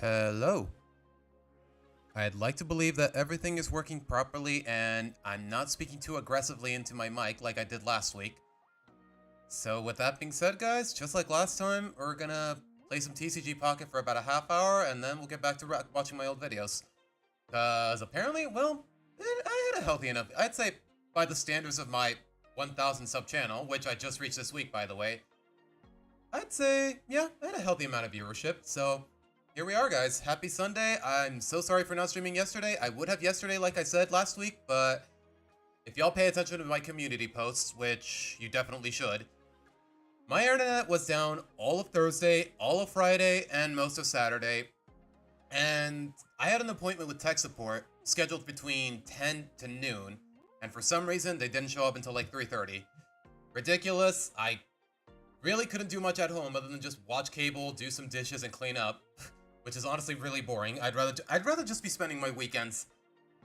Hello. I'd like to believe that everything is working properly and I'm not speaking too aggressively into my mic like I did last week. So with that being said, guys, just like last time, we're gonna play some TCG Pocket for about a half hour and then we'll get back to watching my old videos. Cause apparently, well, I had a healthy enough, I'd say by the standards of my 1,000 sub channel, which I just reached this week, by the way, I'd say, yeah, I had a healthy amount of viewership, so here we are, guys. Happy Sunday. I'm so sorry for not streaming yesterday. I would have yesterday, like I said last week, but if y'all pay attention to my community posts, which you definitely should, my internet was down all of Thursday, all of Friday, and most of Saturday, and I had an appointment with tech support scheduled between 10 to noon, and for some reason, they didn't show up until like 3:30. Ridiculous. I really couldn't do much at home other than just watch cable, do some dishes, and clean up, which is honestly really boring. I'd rather just be spending my weekends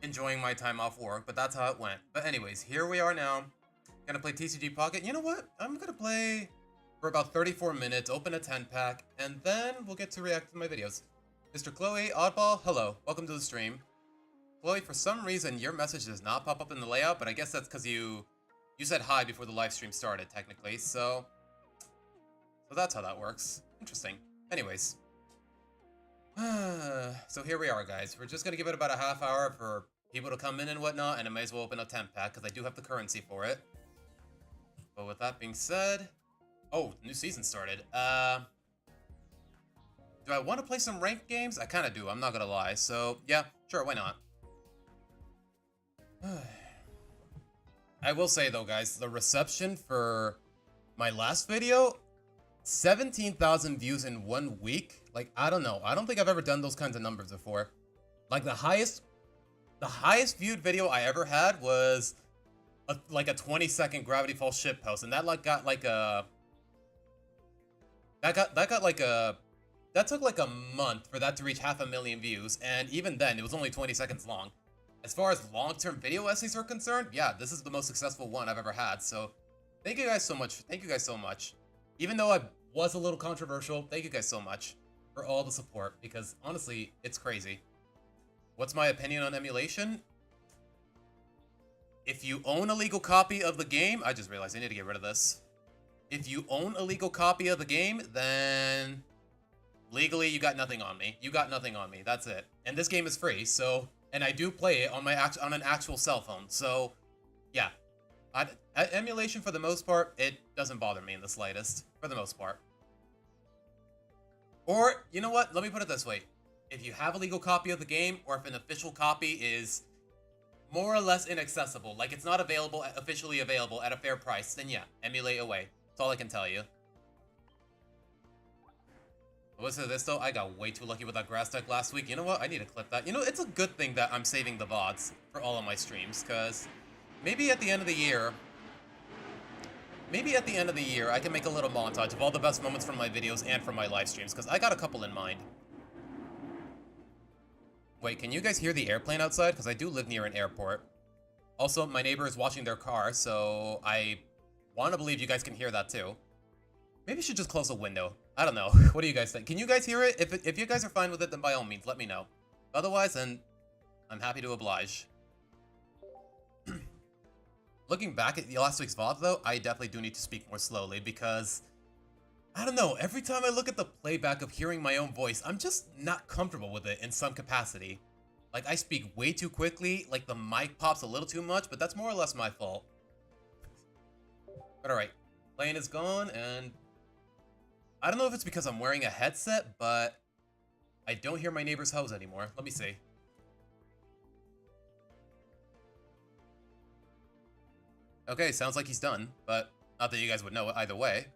enjoying my time off work, but that's how it went. But anyways, here we are now. Gonna play TCG Pocket. You know what? I'm gonna play for about 34 minutes, open a 10-pack, and then we'll get to react to my videos. Mr. Chloe, Oddball, hello. Welcome to the stream. Chloe, for some reason, your message does not pop up in the layout, but I guess that's because you said hi before the live stream started, technically, so that's how that works. Interesting. Anyways. So here we are, guys. We're just going to give it about a half hour for people to come in and whatnot, and I may as well open a 10-pack, because I do have the currency for it. But with that being said... Oh, new season started. Do I want to play some ranked games? I kind of do, I'm not going to lie. So, yeah, sure, why not? I will say, though, guys, the reception for my last video... 17,000 views in 1 week? Like, I don't know. I don't think I've ever done those kinds of numbers before. Like, the highest viewed video I ever had was like a 20-second Gravity Falls shitpost, and that got like a... That took like a month for that to reach 500,000 views, and even then, it was only 20 seconds long. As far as long-term video essays are concerned, yeah, this is the most successful one I've ever had, so thank you guys so much. Thank you guys so much. Even though I was a little controversial, thank you guys so much for all the support, because honestly, it's crazy. What's my opinion on emulation? If you own a legal copy of the game, I just realized I need to get rid of this. If you own a legal copy of the game, then legally you got nothing on me. You got nothing on me, that's it. And this game is free, so, and I do play it on an actual cell phone, so yeah. Emulation, for the most part, it doesn't bother me in the slightest, for the most part. Or, you know what? Let me put it this way. If you have a legal copy of the game, or if an official copy is more or less inaccessible, like it's not officially available at a fair price, then yeah, emulate away. That's all I can tell you. What's this though? I got way too lucky with that grass deck last week. You know what? I need to clip that. You know, it's a good thing that I'm saving the VODs for all of my streams, because... Maybe at the end of the year, I can make a little montage of all the best moments from my videos and from my live streams, because I got a couple in mind. Wait, can you guys hear the airplane outside? Because I do live near an airport. Also, my neighbor is washing their car, so I want to believe you guys can hear that too. Maybe I should just close the window. I don't know. What do you guys think? Can you guys hear it? If you guys are fine with it, then by all means, let me know. Otherwise, then I'm happy to oblige. Looking back at last week's VOD, though, I definitely do need to speak more slowly because, I don't know, every time I look at the playback of hearing my own voice, I'm just not comfortable with it in some capacity. Like, I speak way too quickly, like the mic pops a little too much, but that's more or less my fault. But alright, plane is gone, and I don't know if it's because I'm wearing a headset, but I don't hear my neighbor's hose anymore. Let me see. Okay, sounds like he's done, but not that you guys would know it either way.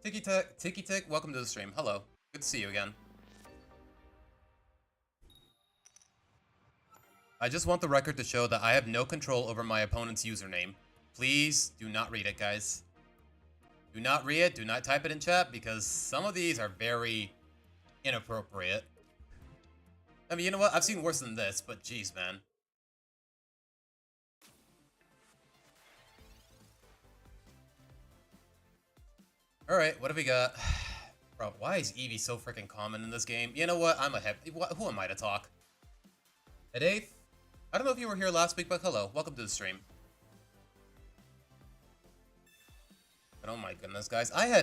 Tiki Tick, welcome to the stream. Hello. Good to see you again. I just want the record to show that I have no control over my opponent's username. Please do not read it, guys. Do not read it, do not type it in chat, because some of these are very inappropriate. I mean, you know what? I've seen worse than this, but geez, man. Alright, what have we got? Bro, why is Eevee so freaking common in this game? You know what? I'm a who am I to talk? At 8th? I don't know if you were here last week, but hello. Welcome to the stream. But oh my goodness, guys. I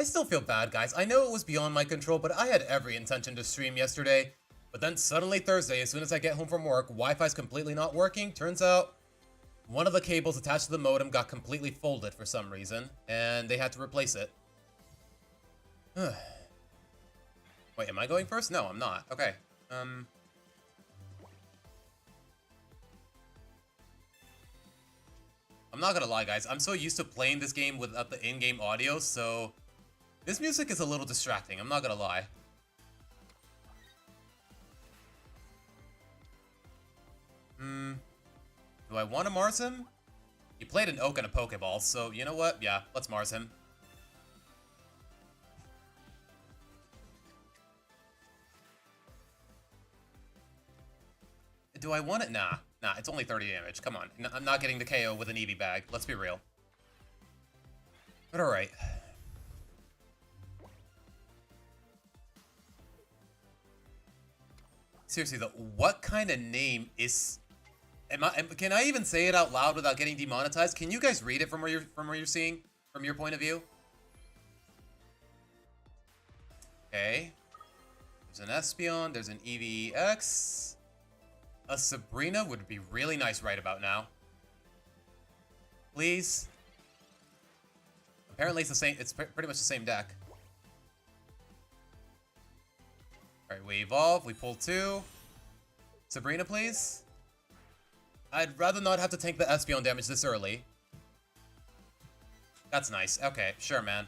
still feel bad, guys. I know it was beyond my control, but I had every intention to stream yesterday. But then suddenly Thursday, as soon as I get home from work, Wi-Fi's completely not working. Turns out one of the cables attached to the modem got completely folded for some reason, and they had to replace it. Wait, am I going first? No, I'm not. Okay. I'm not gonna lie, guys. I'm so used to playing this game without the in-game audio, so this music is a little distracting. I'm not gonna lie. Do I want to Mars him? He played an Oak and a Pokeball, so you know what? Yeah, let's Mars him. Do I want it? Nah, it's only 30 damage. Come on. I'm not getting the KO with an Eevee bag. Let's be real. But alright. Seriously though, what kind of name is... Can I even say it out loud without getting demonetized? Can you guys read it from where you're seeing? From your point of view? Okay. There's an Espeon, there's an EVX. A Sabrina would be really nice right about now. Please. Apparently it's the same, it's pretty much the same deck. Alright, we evolve, we pull 2. Sabrina, please. I'd rather not have to tank the Espeon damage this early. That's nice. Okay, sure, man.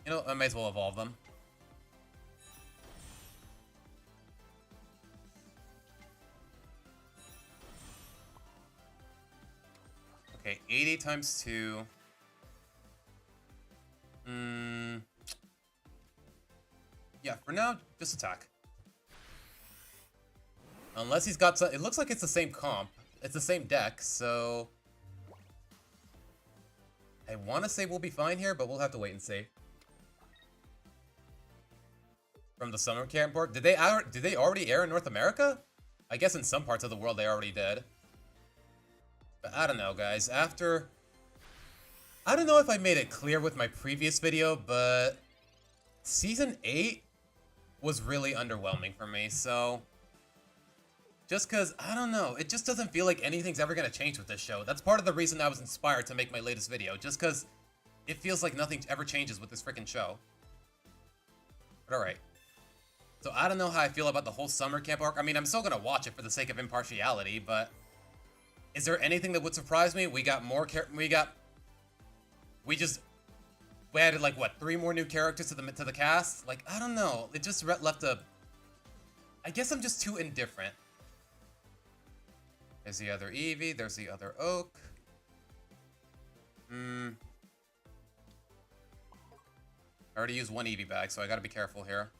You know, I may as well evolve them. Okay, 80 times 2. Yeah, for now, just attack. Unless he's got some... It looks like it's the same comp. It's the same deck, so... I want to say we'll be fine here, but we'll have to wait and see. From the summer camp board? Did they already air in North America? I guess in some parts of the world they already did. But I don't know, guys. After... I don't know if I made it clear with my previous video, but... Season 8 was really underwhelming for me, so... Just because, I don't know, it just doesn't feel like anything's ever going to change with this show. That's part of the reason I was inspired to make my latest video, just because it feels like nothing ever changes with this freaking show. But alright. So I don't know how I feel about the whole summer camp arc. I mean, I'm still going to watch it for the sake of impartiality, but... Is there anything that would surprise me? We got more we added, like, what, 3 more new characters to the cast? Like, I don't know. It just left a... I guess I'm just too indifferent. There's the other Eevee. There's the other Oak. I already used 1 Eevee bag, so I gotta be careful here.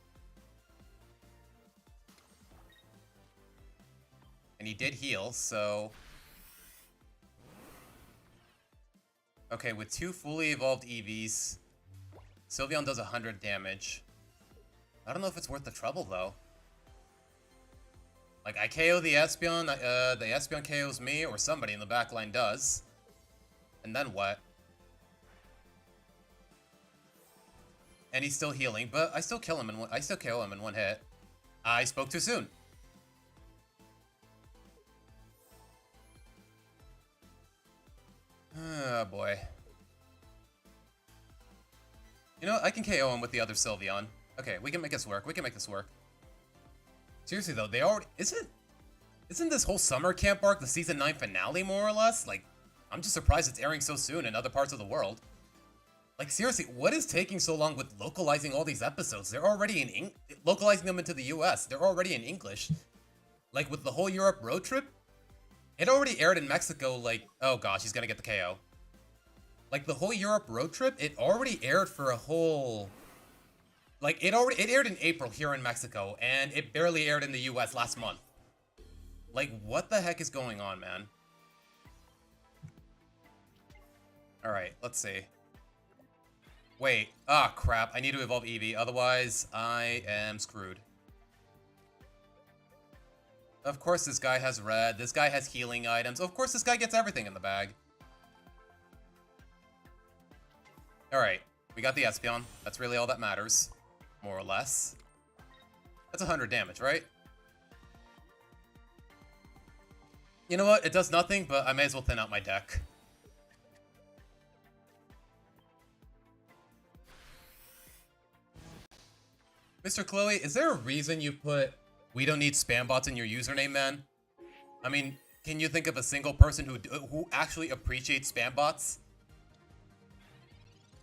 And he did heal, so... Okay, with 2 fully evolved Eevees, Sylveon does 100 damage. I don't know if it's worth the trouble, though. Like, I KO the Espeon, the Espeon KOs me, or somebody in the backline does. And then what? And he's still healing, but I still kill him in one hit. I spoke too soon. Oh, boy. You know, I can KO him with the other Sylveon. Okay, we can make this work. We can make this work. Seriously, though, they already... Isn't this whole summer camp arc the Season 9 finale, more or less? Like, I'm just surprised it's airing so soon in other parts of the world. Like, seriously, what is taking so long with localizing all these episodes? They're already in localizing them into the US. They're already in English. Like, with the whole Europe road trip, it already aired in Mexico, like... Oh, gosh, he's gonna get the KO. Like, the whole Europe road trip, it already aired for a whole... Like, it aired in April here in Mexico, and it barely aired in the US last month. Like, what the heck is going on, man? Alright, let's see. Wait. Ah, crap. I need to evolve Eevee. Otherwise, I am screwed. Of course this guy has red. This guy has healing items. Of course this guy gets everything in the bag. Alright. We got the Espeon. That's really all that matters. More or less. That's 100 damage, right? You know what? It does nothing, but I may as well thin out my deck. Mr. Chloe, is there a reason you put "we don't need spam bots" in your username, man? I mean, can you think of a single person who actually appreciates spam bots?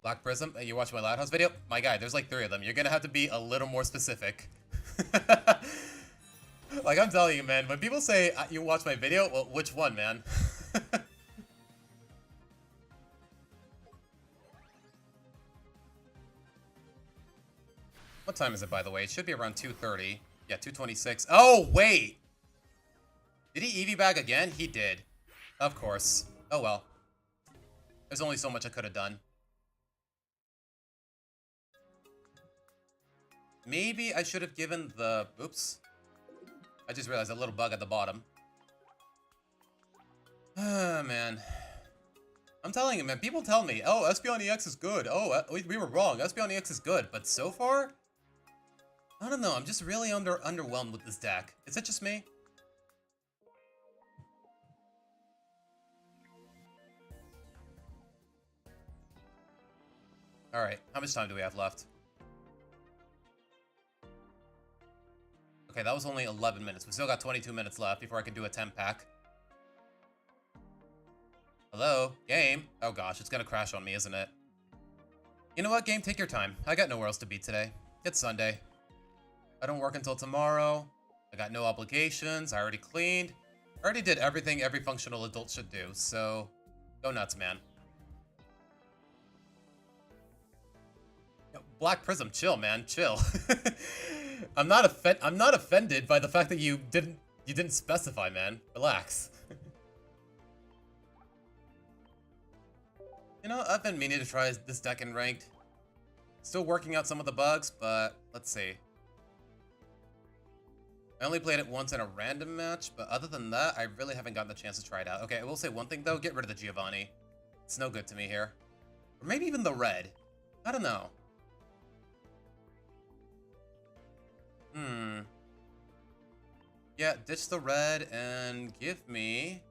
Black Prism, you watch my Loud House video? My guy, there's like 3 of them. You're gonna have to be a little more specific. Like, I'm telling you, man, when people say you watch my video, well, which one, man? What time is it, by the way? It should be around 2:30. Yeah, 2:26. Oh, wait! Did he Eevee bag again? He did. Of course. Oh, well. There's only so much I could have done. Maybe I should have given the... Oops. I just realized a little bug at the bottom. Ah, man. I'm telling you, man. People tell me, oh, Espeon EX is good. Oh, we were wrong. Espeon EX is good. But so far... I don't know. I'm just really underwhelmed with this deck. Is it just me? Alright. How much time do we have left? Okay, that was only 11 minutes. We still got 22 minutes left before I can do a 10-pack. Hello? Game? Oh gosh, it's gonna crash on me, isn't it? You know what, game? Take your time. I got nowhere else to be today. It's Sunday. I don't work until tomorrow. I got no obligations. I already cleaned. I already did everything every functional adult should do, so... Go nuts, man. Yo, Black Prism, chill, man. Chill. I'm not offended by the fact that you didn't specify, man. Relax. You know, I've been meaning to try this deck in ranked. Still working out some of the bugs, but let's see. I only played it once in a random match, but other than that, I really haven't gotten the chance to try it out. Okay, I will say one thing though, get rid of the Giovanni. It's no good to me here. Or maybe even the red. I don't know. Yeah, ditch the red and give me...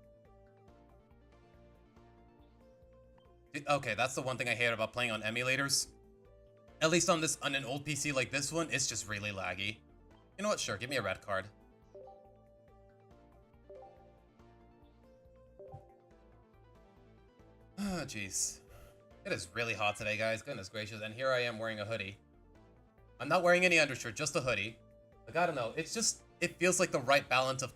Okay, that's the one thing I hate about playing on emulators. At least on an old PC like this one, it's just really laggy. You know what? Sure, give me a red card. Oh, jeez. It is really hot today, guys. Goodness gracious. And here I am wearing a hoodie. I'm not wearing any undershirt, just a hoodie. Like, I don't know. It's just... It feels like the right balance of...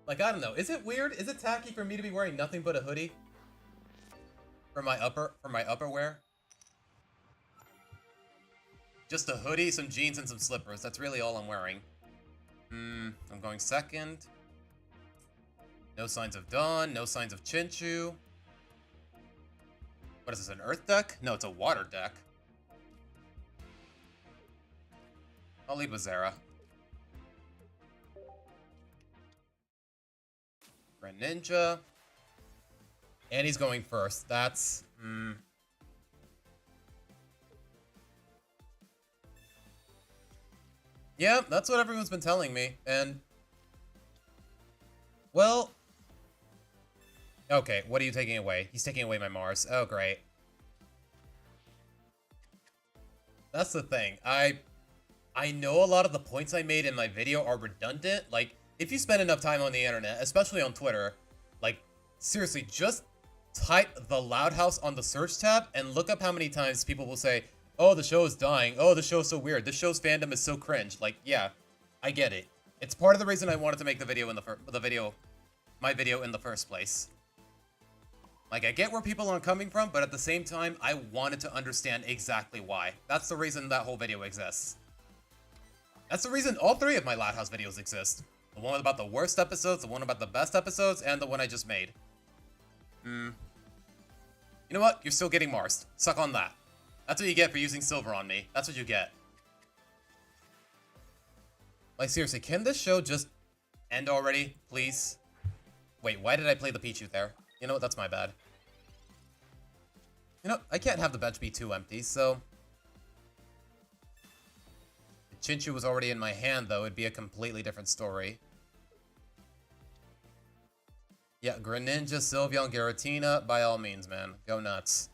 Like, I don't know. Is it weird? Is it tacky for me to be wearing nothing but a hoodie? For my upperwear? Just a hoodie, some jeans, and some slippers. That's really all I'm wearing. I'm going second. No signs of Dawn. No signs of Chinchu. What is this, an earth deck? No, it's a water deck. I'll lead with Zera. Greninja. And he's going first. That's... Yeah, that's what everyone's been telling me, and... Well... Okay, what are you taking away? He's taking away my Mars. Oh, great. That's the thing. I know a lot of the points I made in my video are redundant. Like, if you spend enough time on the internet, especially on Twitter, like, seriously, just type the Loud House on the search tab and look up how many times people will say, oh, the show is dying. Oh, the show's so weird. This show's fandom is so cringe. Like, yeah, I get it. It's part of the reason I wanted to make the video in my video in the first place. Like, I get where people are coming from, but at the same time, I wanted to understand exactly why. That's the reason that whole video exists. That's the reason all 3 of my Loud House videos exist. The one about the worst episodes, the one about the best episodes, and the one I just made. You know what? You're still getting Marsed. Suck on that. That's what you get for using silver on me. That's what you get. Like, seriously, can this show just end already, please? Wait, why did I play the Pichu there? You know what? That's my bad. You know, I can't have the bench be too empty, so... If Chinchu was already in my hand, though, it'd be a completely different story. Yeah, Greninja, Sylveon, Giratina, by all means, man. Go nuts.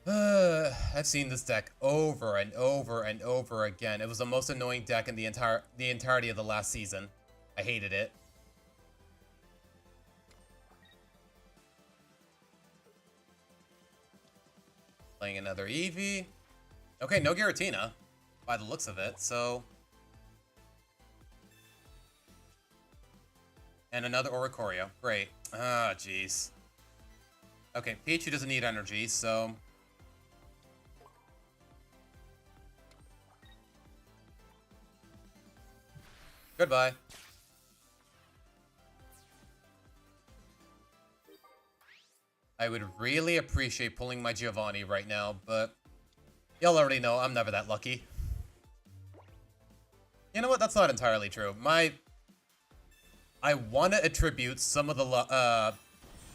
I've seen this deck over and over and over again. It was the most annoying deck in the entirety of the last season. I hated it. Playing another Eevee. Okay, no Giratina, by the looks of it, so... And another Oricorio. Great. Ah, jeez. Okay, Pichu doesn't need energy, so... Goodbye. I would really appreciate pulling my Giovanni right now, but... Y'all already know I'm never that lucky. You know what? That's not entirely true. I want to attribute some of the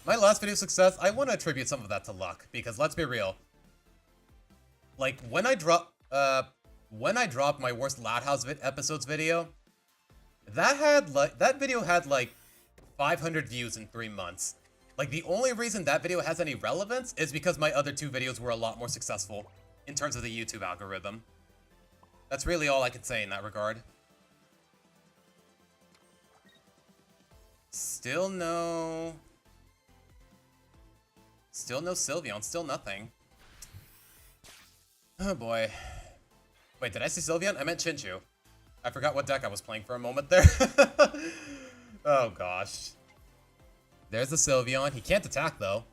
my last video success, I want to attribute some of that to luck, because let's be real. Like, when I dropped my worst Loud House episodes video, that video had like 500 views in 3 months. Like, the only reason that video has any relevance is because my other 2 videos were a lot more successful in terms of the YouTube algorithm. That's really all I can say in that regard. Still no Sylveon, still nothing. Oh boy. Wait, did I say Sylveon? I meant Chinchu. I forgot what deck I was playing for a moment there. Oh gosh. There's the Sylveon. He can't attack though.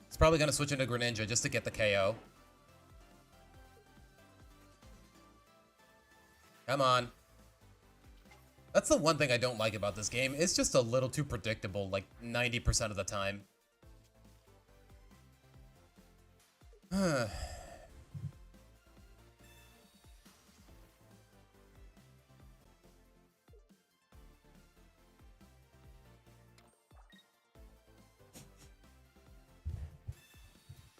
He's probably gonna switch into Greninja just to get the KO. Come on. That's the one thing I don't like about this game. It's just a little too predictable, like 90% of the time.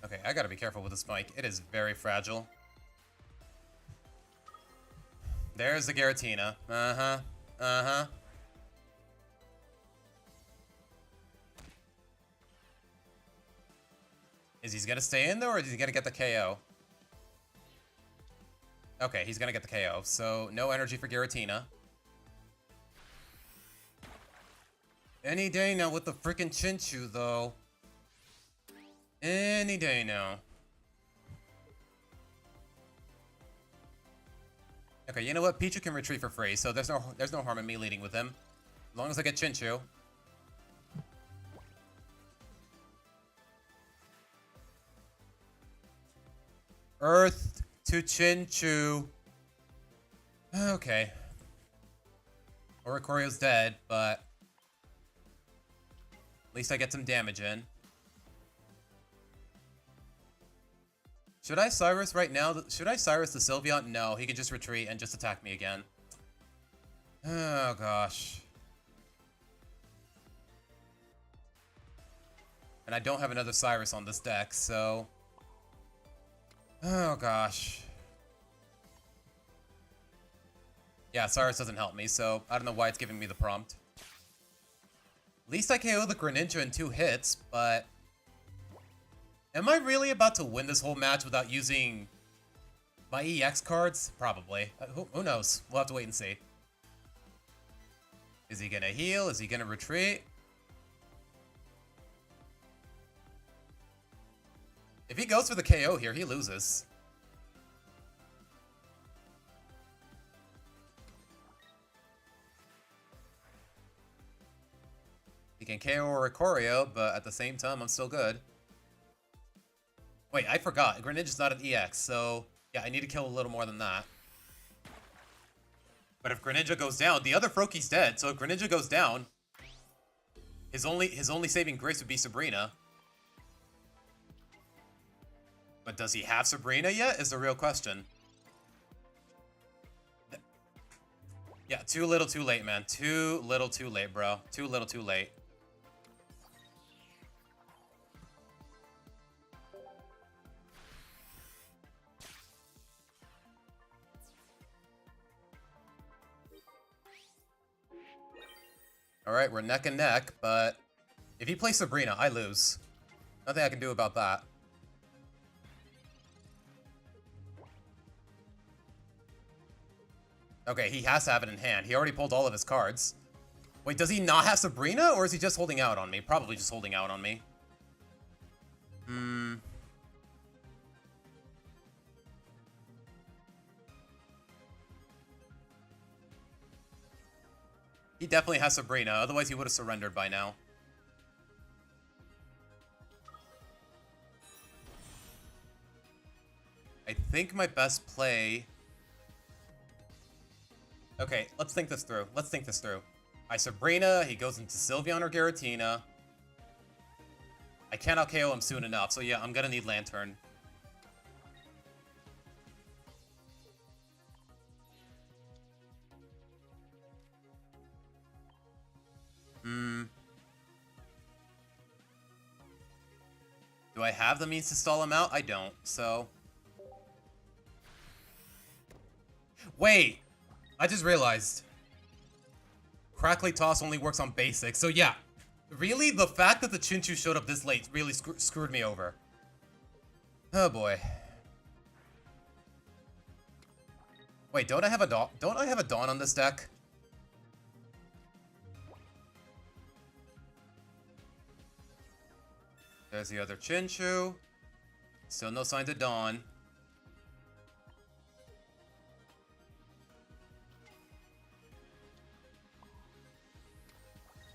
Okay, I gotta be careful with this mic. It is very fragile. There's the Giratina. Uh-huh. Uh-huh. Is he gonna stay in though, or is he gonna get the KO? Okay, he's gonna get the KO, so no energy for Giratina. Any day now with the freaking Chinchu, though. Any day now. Okay, you know what? Pichu can retreat for free, so there's no harm in me leading with him. As long as I get Chinchu. Earth to Chinchu. Okay. Oricorio's dead, but... At least I get some damage in. Should I Cyrus right now? Should I Cyrus the Sylveon? No, he can just retreat and just attack me again. Oh, gosh. And I don't have another Cyrus on this deck, so... Oh, gosh. Yeah, Cyrus doesn't help me, so I don't know why it's giving me the prompt. At least I KO the Greninja in 2 hits, but... Am I really about to win this whole match without using my EX cards? Probably. Who knows? We'll have to wait and see. Is he gonna heal? Is he gonna retreat? If he goes for the KO here, he loses. He can KO Oricorio, but at the same time, I'm still good. Wait, I forgot. Greninja's not an EX, so... Yeah, I need to kill a little more than that. But if Greninja goes down, the other Froakie's dead, so if Greninja goes down... His only saving grace would be Sabrina. But does he have Sabrina yet? Is the real question. Yeah, too little too late, man. Too little too late, bro. Too little too late. Alright, we're neck and neck, but if he plays Sabrina, I lose. Nothing I can do about that. Okay, he has to have it in hand. He already pulled all of his cards. Wait, does he not have Sabrina, or is he just holding out on me? Probably just holding out on me. He definitely has Sabrina, otherwise he would have surrendered by now. I think my best play... Okay, let's think this through. Let's think this through. I Sabrina, he goes into Sylveon or Giratina. I cannot KO him soon enough, so yeah, I'm gonna need Lantern. Do I have the means to stall him out? I don't, so... Wait! I just realized. Crackly Toss only works on basics, so yeah. Really? The fact that the Chinchu showed up this late really screwed me over. Oh boy. Wait, don't I have a Dawn? Don't I have a Dawn on this deck? There's the other Chinchu. Still no signs of Dawn.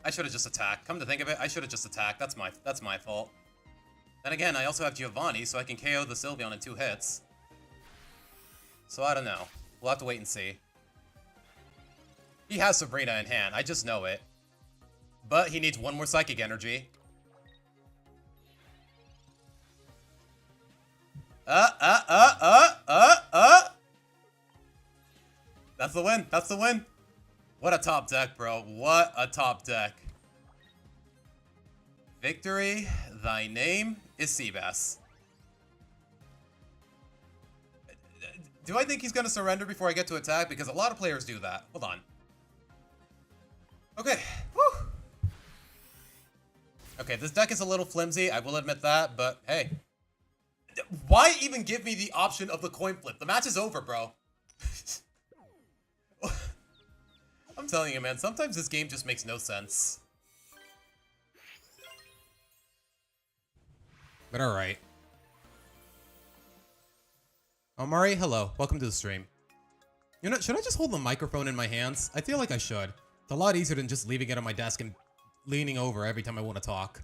I should have just attacked. Come to think of it, I should have just attacked. That's my fault. Then again, I also have Giovanni, so I can KO the Sylveon in 2 hits. So I don't know. We'll have to wait and see. He has Sabrina in hand. I just know it. But he needs one more Psychic Energy. That's the win. That's the win. What a top deck, bro. What a top deck. Victory, thy name is Seabass. Do I think he's going to surrender before I get to attack? Because a lot of players do that. Hold on. Okay. Whew. Okay, this deck is a little flimsy. I will admit that, but hey. Why even give me the option of the coin flip? The match is over, bro. I'm telling you, man, sometimes this game just makes no sense. But alright. Omari, hello. Welcome to the stream. You know, should I just hold the microphone in my hands? I feel like I should. It's a lot easier than just leaving it on my desk and leaning over every time I want to talk.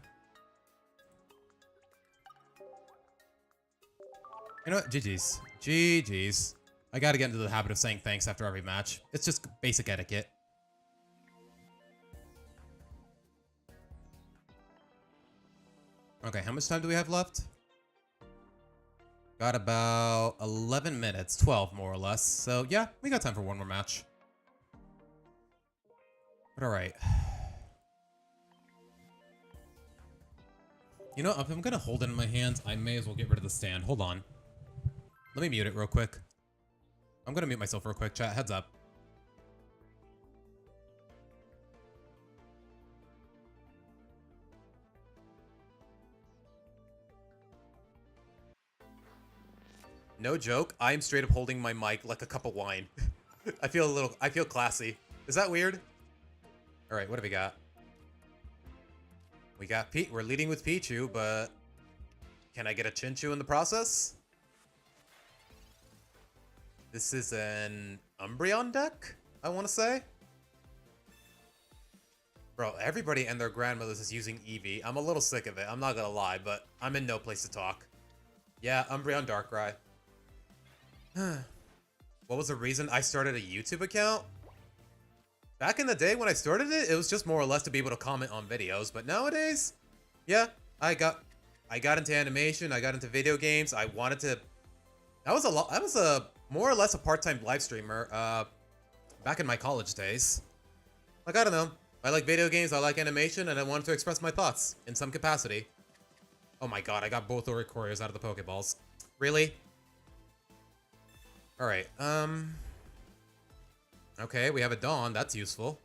You know what? GG's. GG's. I gotta get into the habit of saying thanks after every match. It's just basic etiquette. Okay, how much time do we have left? Got about 11 minutes, 12 more or less. So yeah, we got time for one more match. But alright. You know, if I'm gonna hold it in my hands, I may as well get rid of the stand. Hold on. Let me mute it real quick. I'm gonna mute myself real quick, chat. Heads up. No joke, I'm straight up holding my mic like a cup of wine. I feel classy. Is that weird? Alright, what do we got? We got we're leading with Pichu, but can I get a Chinchu in the process? This is an Umbreon deck, I want to say. Bro, everybody and their grandmothers is using Eevee. I'm a little sick of it, I'm not gonna lie, but I'm in no place to talk. Yeah, Umbreon Darkrai. What was the reason I started a YouTube account? Back in the day when I started it, it was just more or less to be able to comment on videos. But nowadays, yeah, I got into animation. I got into video games. I wanted to. That was a more or less a part-time live streamer. Back in my college days. Like, I don't know. I like video games. I like animation, and I wanted to express my thoughts in some capacity. Oh my god, I got both Oricorios out of the Pokeballs. Really? Alright, okay, we have a Dawn. That's useful.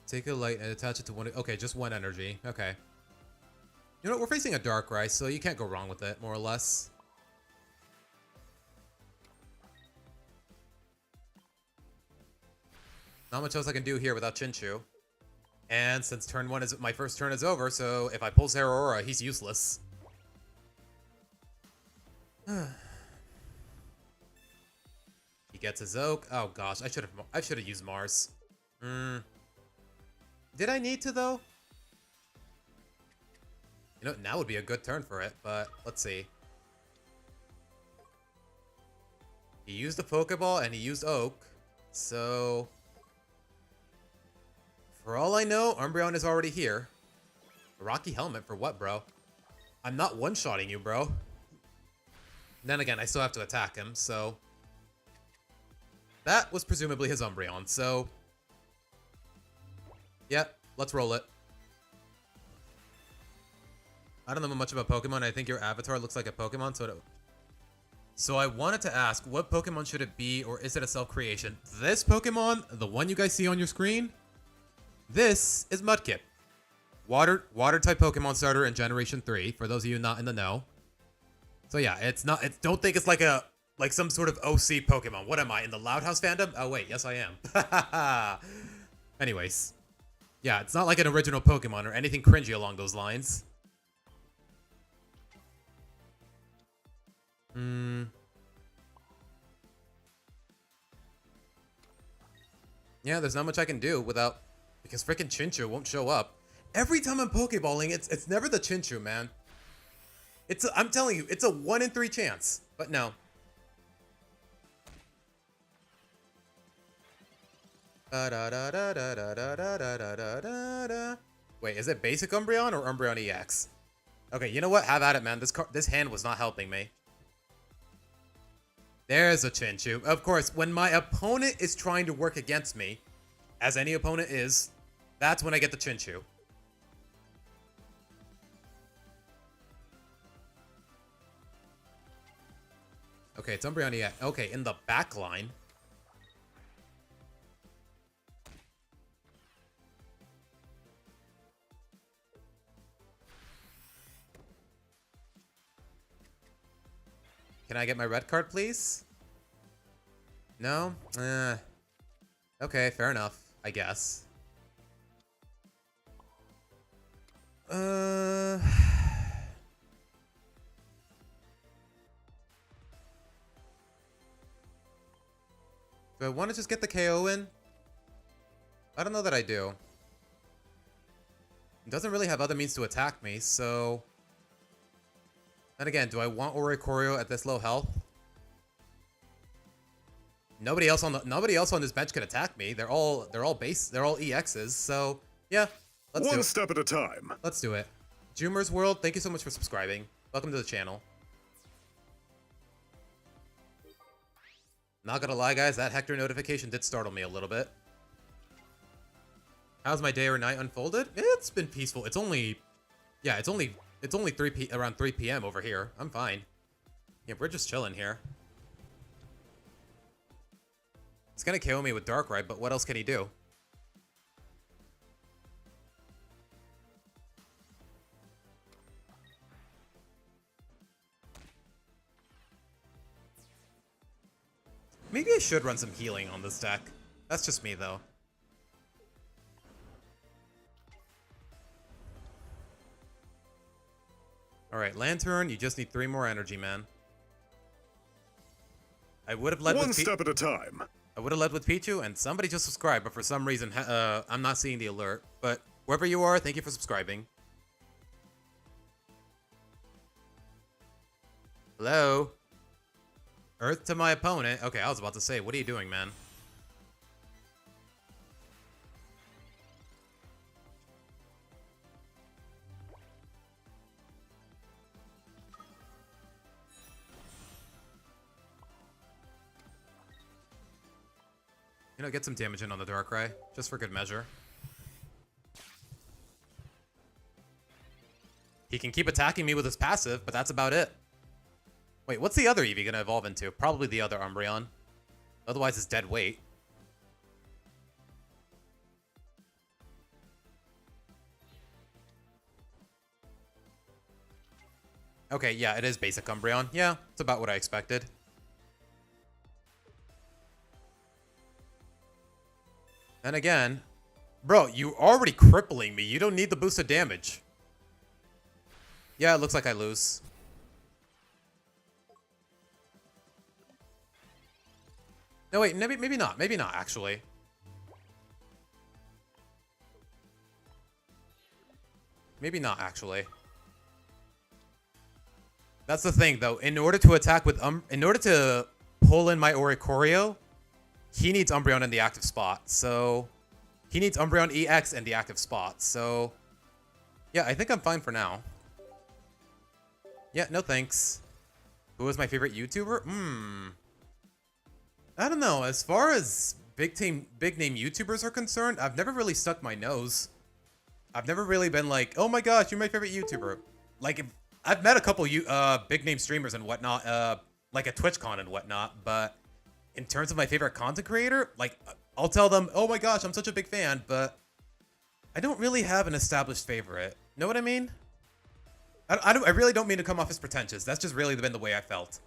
Take a light and attach it to one... Okay, just one energy. Okay. You know what? We're facing a Darkrai, so you can't go wrong with it, more or less. Not much else I can do here without Chinchu. And since turn 1 is... My first turn is over, so if I pull Zeraora, he's useless. He gets his Oak. Oh gosh, I should have used Mars. Did I need to, though? You know, now would be a good turn for it, but let's see. He used the Pokeball and he used Oak, so... For all I know, Umbreon is already here. A Rocky Helmet for what, bro? I'm not one-shotting you, bro. Then again, I still have to attack him, so... That was presumably his Umbreon, so... Yeah, let's roll it. I don't know much about Pokemon. I think your avatar looks like a Pokemon, so I wanted to ask, what Pokemon should it be, or is it a self-creation? This Pokemon, the one you guys see on your screen, this is Mudkip. Water-type Pokemon starter in Generation 3, for those of you not in the know. So yeah, don't think it's like some sort of OC Pokemon. What am I, in the Loud House fandom? Oh wait, yes I am. Anyways. Yeah, it's not like an original Pokemon or anything cringy along those lines. Yeah, there's not much I can do without... Because freaking Chinchu won't show up. Every time I'm Pokeballing, it's never the Chinchu, man. I'm telling you, it's a 1 in 3 chance. But no. Wait, is it basic Umbreon or Umbreon EX? Okay, you know what? Have at it, man. This hand was not helping me. There's a Chinchu. Of course, when my opponent is trying to work against me, as any opponent is, that's when I get the Chinchu. Okay, it's Umbreon EX. Okay, in the back line. Can I get my red card, please? No? Okay, fair enough, I guess. Do I want to just get the KO in? I don't know that I do. It doesn't really have other means to attack me, so... And again, do I want Oricorio at this low health? Nobody else on this bench can attack me. They're all EXs, so yeah, let's do it. One step at a time. Let's do it. Joomer's World, thank you so much for subscribing. Welcome to the channel. Not gonna lie, guys, that Hector notification did startle me a little bit. How's my day or night unfolded? It's been peaceful. It's only around 3 p.m. over here. I'm fine. Yeah, we're just chilling here. He's gonna KO me with Darkrai, but what else can he do? Maybe I should run some healing on this deck. That's just me, though. Alright, Lantern, you just need 3 more energy, man. I would have led with One step at a time. I would have led with Pichu, and somebody just subscribed, but for some reason, I'm not seeing the alert. But whoever you are, thank you for subscribing. Hello? Earth to my opponent. Okay, I was about to say, what are you doing, man? You know, get some damage in on the Darkrai, just for good measure. He can keep attacking me with his passive, but that's about it. Wait, what's the other Eevee gonna evolve into? Probably the other Umbreon. Otherwise, it's dead weight. Okay, yeah, it is basic Umbreon. Yeah, it's about what I expected. And again, bro, you're already crippling me. You don't need the boost of damage. Yeah, it looks like I lose. No, wait, maybe not. Maybe not, actually. Maybe not, actually. That's the thing, though. In order to attack with in order to pull in my Oricorio, he needs Umbreon in the active spot. So he needs Umbreon EX in the active spot. So yeah, I think I'm fine for now. Yeah, no thanks. Who is my favorite YouTuber? I don't know. As far as big name YouTubers are concerned, I've never really stuck my nose. I've never really been like, oh my gosh, you're my favorite YouTuber. Like, I've met a couple big name streamers and whatnot, like at TwitchCon and whatnot, but in terms of my favorite content creator, like, I'll tell them, oh my gosh, I'm such a big fan, but I don't really have an established favorite. Know what I mean? I really don't mean to come off as pretentious. That's just really been the way I felt.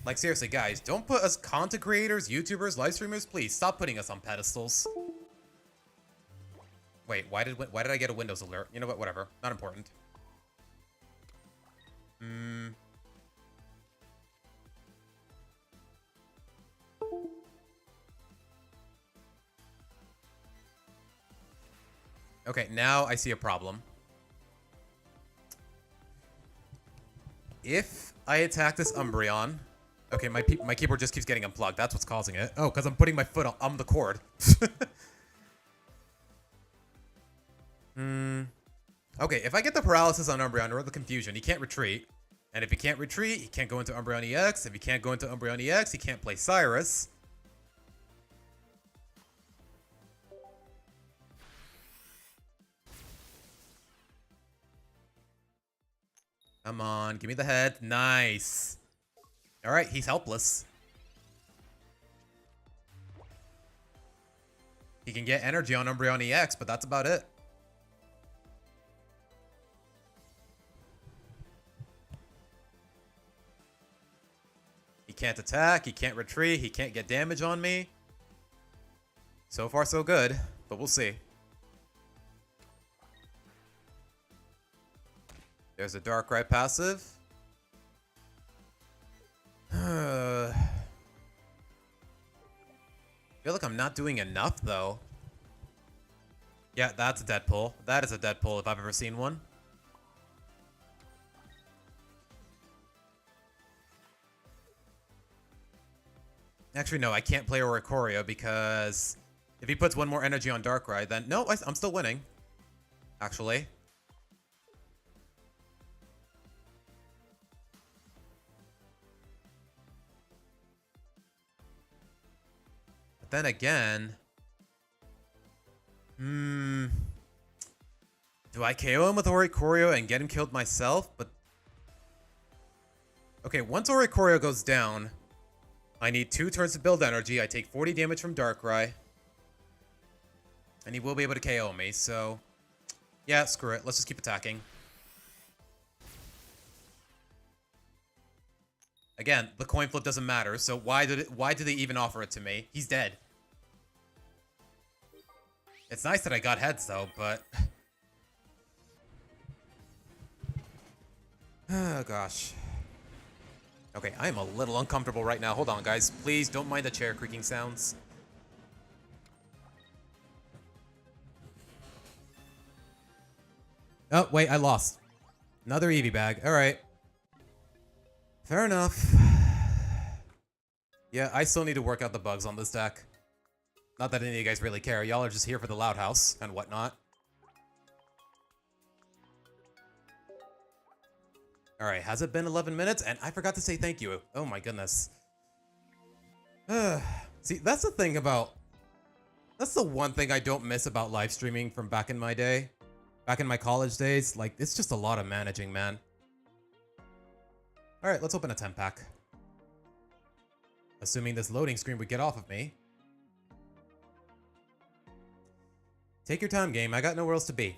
Like, seriously, guys, don't put us content creators, YouTubers, live streamers, please stop putting us on pedestals. Wait, why did I get a Windows alert? You know what? Whatever. Not important. Okay, now I see a problem. If I attack this Umbreon... Okay, my keyboard just keeps getting unplugged. That's what's causing it. Oh, because I'm putting my foot on the cord. Okay, if I get the paralysis on Umbreon or the confusion, he can't retreat. And if he can't retreat, he can't go into Umbreon EX. If he can't go into Umbreon EX, he can't play Cyrus. Come on, give me the head. Nice. All right, he's helpless. He can get energy on Umbreon EX, but that's about it. He can't attack, he can't retreat, he can't get damage on me. So far, so good, but we'll see. There's a Darkrai passive. I feel like I'm not doing enough, though. Yeah, that's a dead pull. That is a dead pull if I've ever seen one. Actually, no, I can't play Oricorio because if he puts one more energy on Darkrai, then... No, I'm still winning. Actually. But then again... Do I KO him with Oricorio and get him killed myself? But... Okay, once Oricorio goes down... I need 2 turns to build energy. I take 40 damage from Darkrai. And he will be able to KO me, so... Yeah, screw it. Let's just keep attacking. Again, the coin flip doesn't matter, so why did they even offer it to me? He's dead. It's nice that I got heads, though, but... Oh, gosh. Okay, I am a little uncomfortable right now. Hold on, guys. Please don't mind the chair creaking sounds. Oh, wait, I lost. Another Eevee bag. All right. Fair enough. Yeah, I still need to work out the bugs on this deck. Not that any of you guys really care. Y'all are just here for the loud house and whatnot. Alright, has it been 11 minutes? And I forgot to say thank you. Oh my goodness. See, that's the thing about... That's the one thing I don't miss about live streaming from back in my day. Back in my college days. Like, it's just a lot of managing, man. Alright, let's open a 10-pack. Assuming this loading screen would get off of me. Take your time, game. I got nowhere else to be.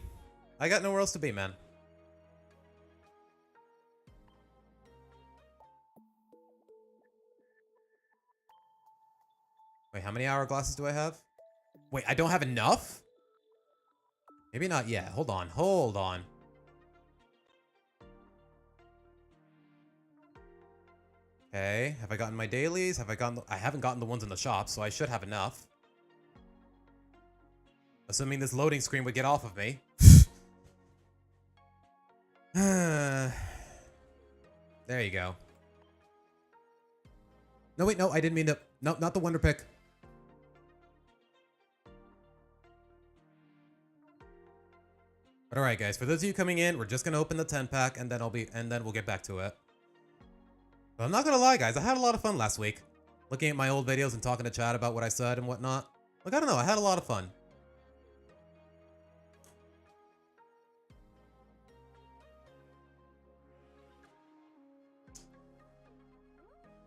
I got nowhere else to be, man. Wait, how many hourglasses do I have? Wait, I don't have enough? Maybe not yet. Hold on. Hold on. Okay. Have I gotten my dailies? Have I gotten... I haven't gotten the ones in the shop, so I should have enough. Assuming this loading screen would get off of me. There you go. No, wait, no, I didn't mean to... No, not the Wonder Pick. But alright, guys, for those of you coming in, we're just gonna open the 10-pack, and then we'll get back to it. But I'm not gonna lie, guys, I had a lot of fun last week. Looking at my old videos and talking to chat about what I said and whatnot. Like, I don't know, I had a lot of fun.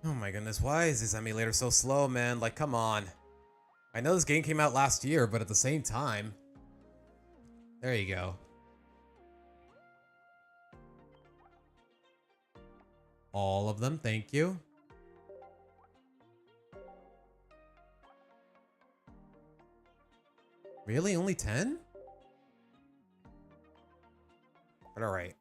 Oh my goodness, why is this emulator so slow, man? Like, come on. I know this game came out last year, but at the same time... There you go. All of them, thank you. Really? Only 10? But alright.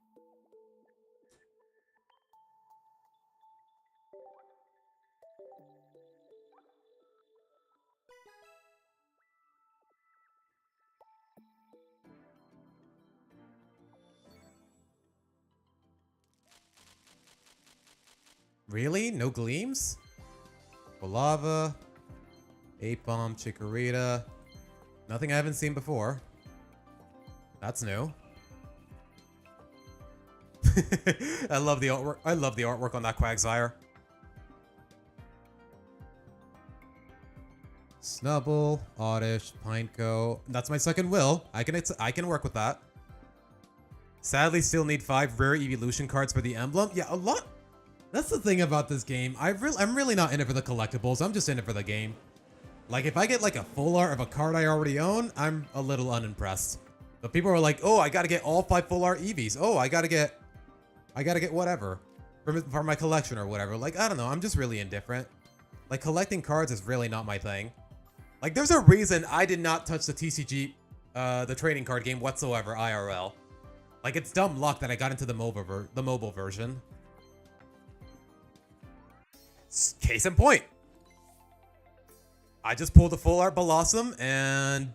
Really? No gleams? Lava, Ape Bomb, Chikorita. Nothing I haven't seen before. That's new. I love the artwork. I love the artwork on that Quagsire. Snubble, Oddish, Pineco. That's my second will. I can work with that. Sadly, still need 5 rare evolution cards for the emblem. Yeah, a lot. That's the thing about this game. I'm really not in it for the collectibles. I'm just in it for the game. Like, if I get like a full art of a card I already own, I'm a little unimpressed. But people are like, oh, I gotta get all 5 full art Eevees. Oh, I gotta get whatever for my collection or whatever. Like, I don't know. I'm just really indifferent. Like, collecting cards is really not my thing. Like, there's a reason I did not touch the TCG, the trading card game whatsoever, IRL. Like, it's dumb luck that I got into the mobile version. Case in point. I just pulled a full art Blossom, and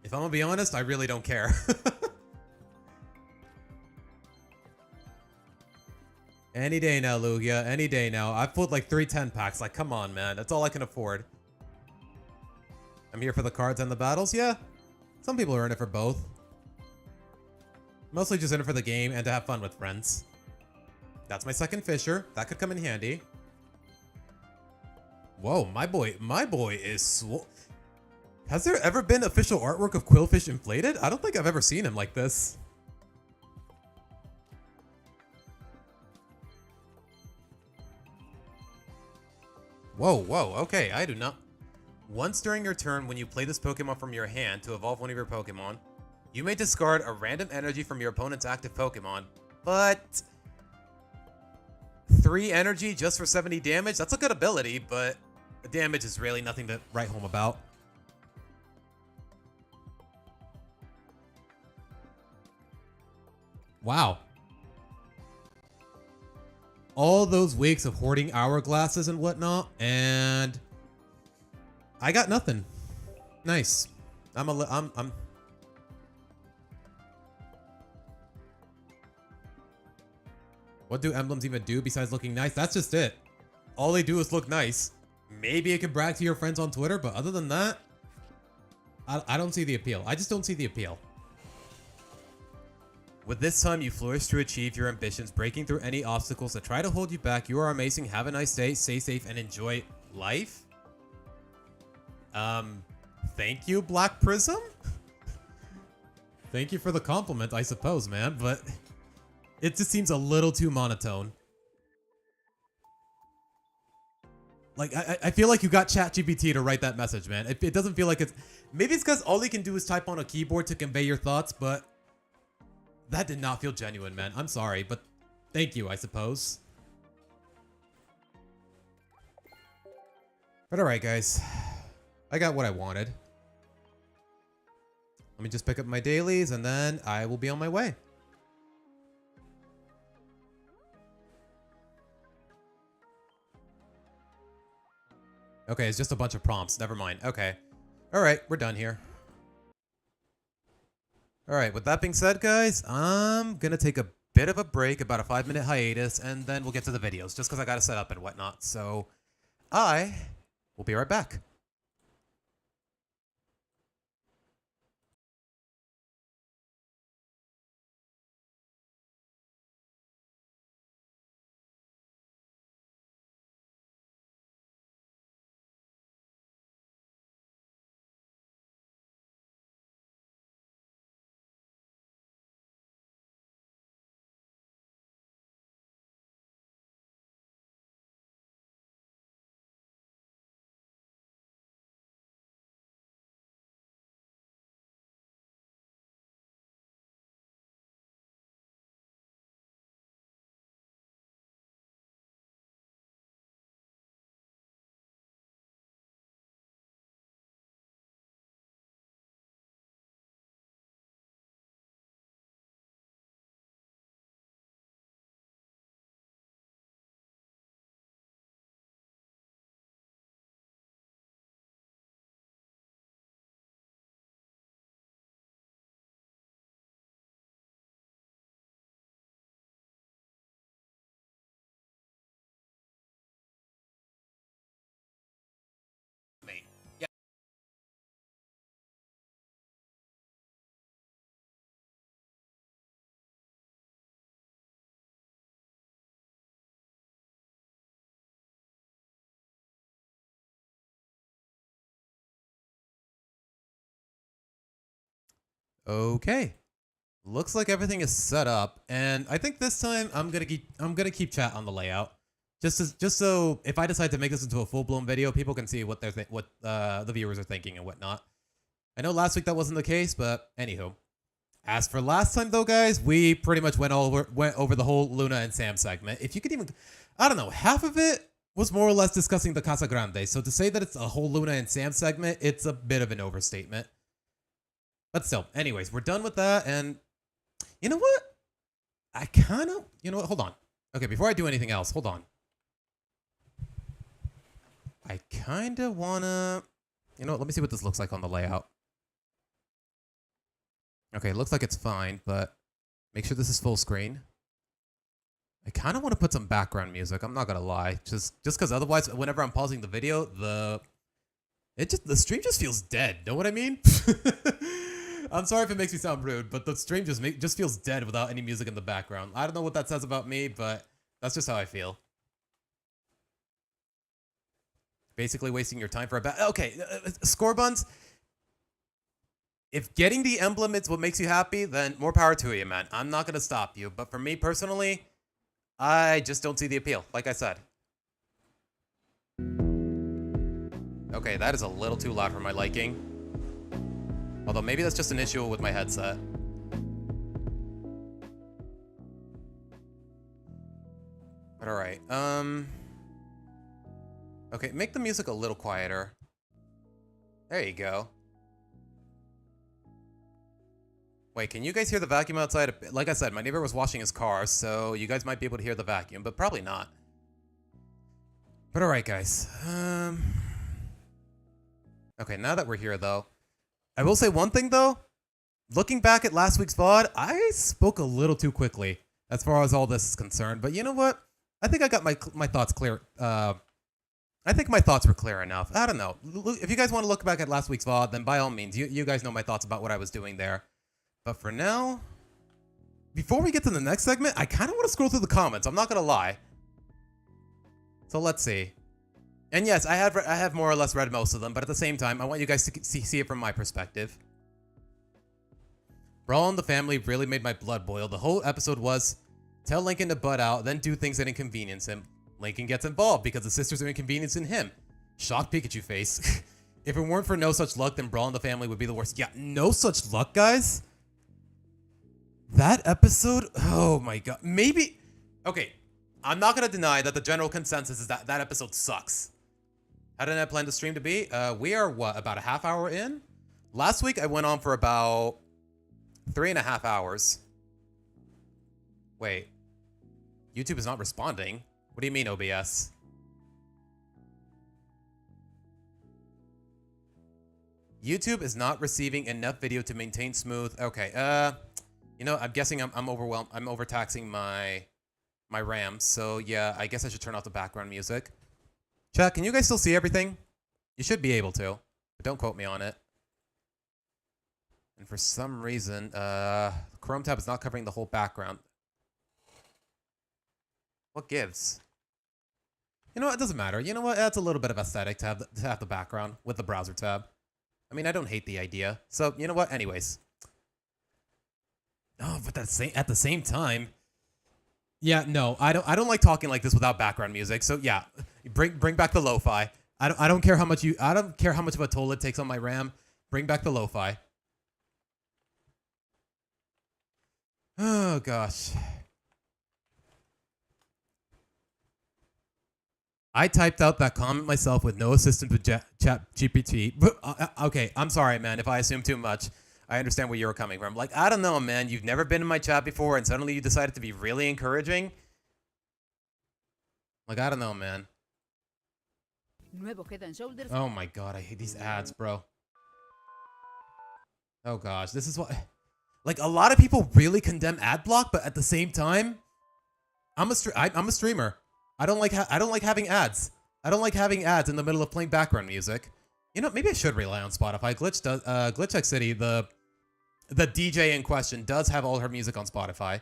if I'm gonna be honest, I really don't care. Any day now, Lugia. Any day now. I've pulled like 3 10-packs. Like, come on, man. That's all I can afford. I'm here for the cards and the battles. Yeah. Some people are in it for both. Mostly just in it for the game and to have fun with friends. That's my second Fisher. That could come in handy. Whoa, my boy is Has there ever been official artwork of Quillfish inflated? I don't think I've ever seen him like this. Whoa, okay, I do not. Once during your turn, when you play this Pokemon from your hand to evolve one of your Pokemon, you may discard a random energy from your opponent's active Pokemon, but 3 energy just for 70 damage? That's a good ability, but the damage is really nothing to write home about. Wow. All those weeks of hoarding hourglasses and whatnot, and I got nothing. Nice. I'm What do emblems even do besides looking nice? That's just it. All they do is look nice. Maybe it can brag to your friends on Twitter, but other than that, I don't see the appeal. I just don't see the appeal. With this time, you flourish to achieve your ambitions, breaking through any obstacles that try to hold you back. You are amazing. Have a nice day. Stay safe and enjoy life. Thank you, Black Prism. Thank you for the compliment, I suppose, man, but it just seems a little too monotone. Like, I feel like you got ChatGPT to write that message, man. It doesn't feel like it's... Maybe it's because all you can do is type on a keyboard to convey your thoughts, but that did not feel genuine, man. I'm sorry, but thank you, I suppose. But alright, guys. I got what I wanted. Let me just pick up my dailies, and then I will be on my way. Okay, it's just a bunch of prompts. Never mind. Okay. Alright, we're done here. Alright, with that being said, guys, I'm gonna take a bit of a break, about a 5-minute hiatus, and then we'll get to the videos, just because I gotta set up and whatnot. So, I will be right back. Yeah. Okay. Looks like everything is set up, and I think this time I'm gonna keep chat on the layout, just so if I decide to make this into a full-blown video, people can see what the viewers are thinking and whatnot. I know last week that wasn't the case, but anywho. As for last time though, guys, we pretty much went over the whole Luna and Sam segment. If you could even, I don't know, half of it was more or less discussing the Casa Grande. So to say that it's a whole Luna and Sam segment, it's a bit of an overstatement. But still, anyways, we're done with that, and you know what? I kind of, you know what? Hold on. Okay, before I do anything else, hold on. I kind of want to, you know what? Let me see what this looks like on the layout. Okay, it looks like it's fine, but make sure this is full screen. I kind of want to put some background music. I'm not going to lie. Just because otherwise, whenever I'm pausing the video, the stream just feels dead. Know what I mean? I'm sorry if it makes me sound rude, but the stream just feels dead without any music in the background. I don't know what that says about me, but that's just how I feel. Basically wasting your time for a okay, score buns. If getting the emblem is what makes you happy, then more power to you, man. I'm not going to stop you. But for me personally, I just don't see the appeal, like I said. Okay, that is a little too loud for my liking. Although maybe that's just an issue with my headset. But alright, okay, make the music a little quieter. There you go. Wait, can you guys hear the vacuum outside? Like I said, my neighbor was washing his car, so you guys might be able to hear the vacuum, but probably not. But alright, guys. Okay, now that we're here, though, I will say one thing, though. Looking back at last week's VOD, I spoke a little too quickly. as far as all this is concerned. But you know what? I think I got my thoughts clear. I think my thoughts were clear enough. I don't know. If you guys want to look back at last week's VOD, then by all means, you guys know my thoughts about what I was doing there. But for now, before we get to the next segment, I kind of want to scroll through the comments. I'm not going to lie. So let's see. And yes, I have more or less read most of them, but at the same time, I want you guys to see it from my perspective. Brawl in the Family really made my blood boil. The whole episode was tell Lincoln to butt out, then do things that inconvenience him. Lincoln gets involved because the sisters are inconveniencing him. Shocked Pikachu face. If it weren't for No Such Luck, then Brawl in the Family would be the worst. Yeah, No Such Luck, guys? That episode? Oh my god. Maybe... Okay, I'm not going to deny that the general consensus is that that episode sucks. How did I plan the stream to be? We are, what, about a half hour in? Last week, I went on for about 3.5 hours. Wait. YouTube is not responding. What do you mean, OBS? YouTube is not receiving enough video to maintain smooth. Okay, you know, I'm guessing I'm overwhelmed. I'm overtaxing my RAM. So yeah, I guess I should turn off the background music. Chat, can you guys still see everything? You should be able to, but don't quote me on it. And for some reason, Chrome tab is not covering the whole background. What gives? You know what? It doesn't matter. You know what? That's a little bit of aesthetic to have the background with the browser tab. I mean, I don't hate the idea. So, you know what? Anyways. Oh, but at the same time, yeah, no, I don't like talking like this without background music. So yeah, bring back the lo-fi. I don't care how much of a toll it takes on my RAM. Bring back the lo-fi. Oh gosh. I typed out that comment myself with no assistance with Chat GPT. Okay, I'm sorry, man, if I assume too much. I understand where you were coming from. Like, I don't know, man. You've never been in my chat before, and suddenly you decided to be really encouraging? Like, I don't know, man. Oh my god, I hate these ads, bro. Oh gosh, this is what... Like, a lot of people really condemn ad block, but at the same time, I'm a streamer. I don't like having ads. I don't like having ads in the middle of playing background music. You know, maybe I should rely on Spotify. Glitch City, the DJ in question, does have all her music on Spotify.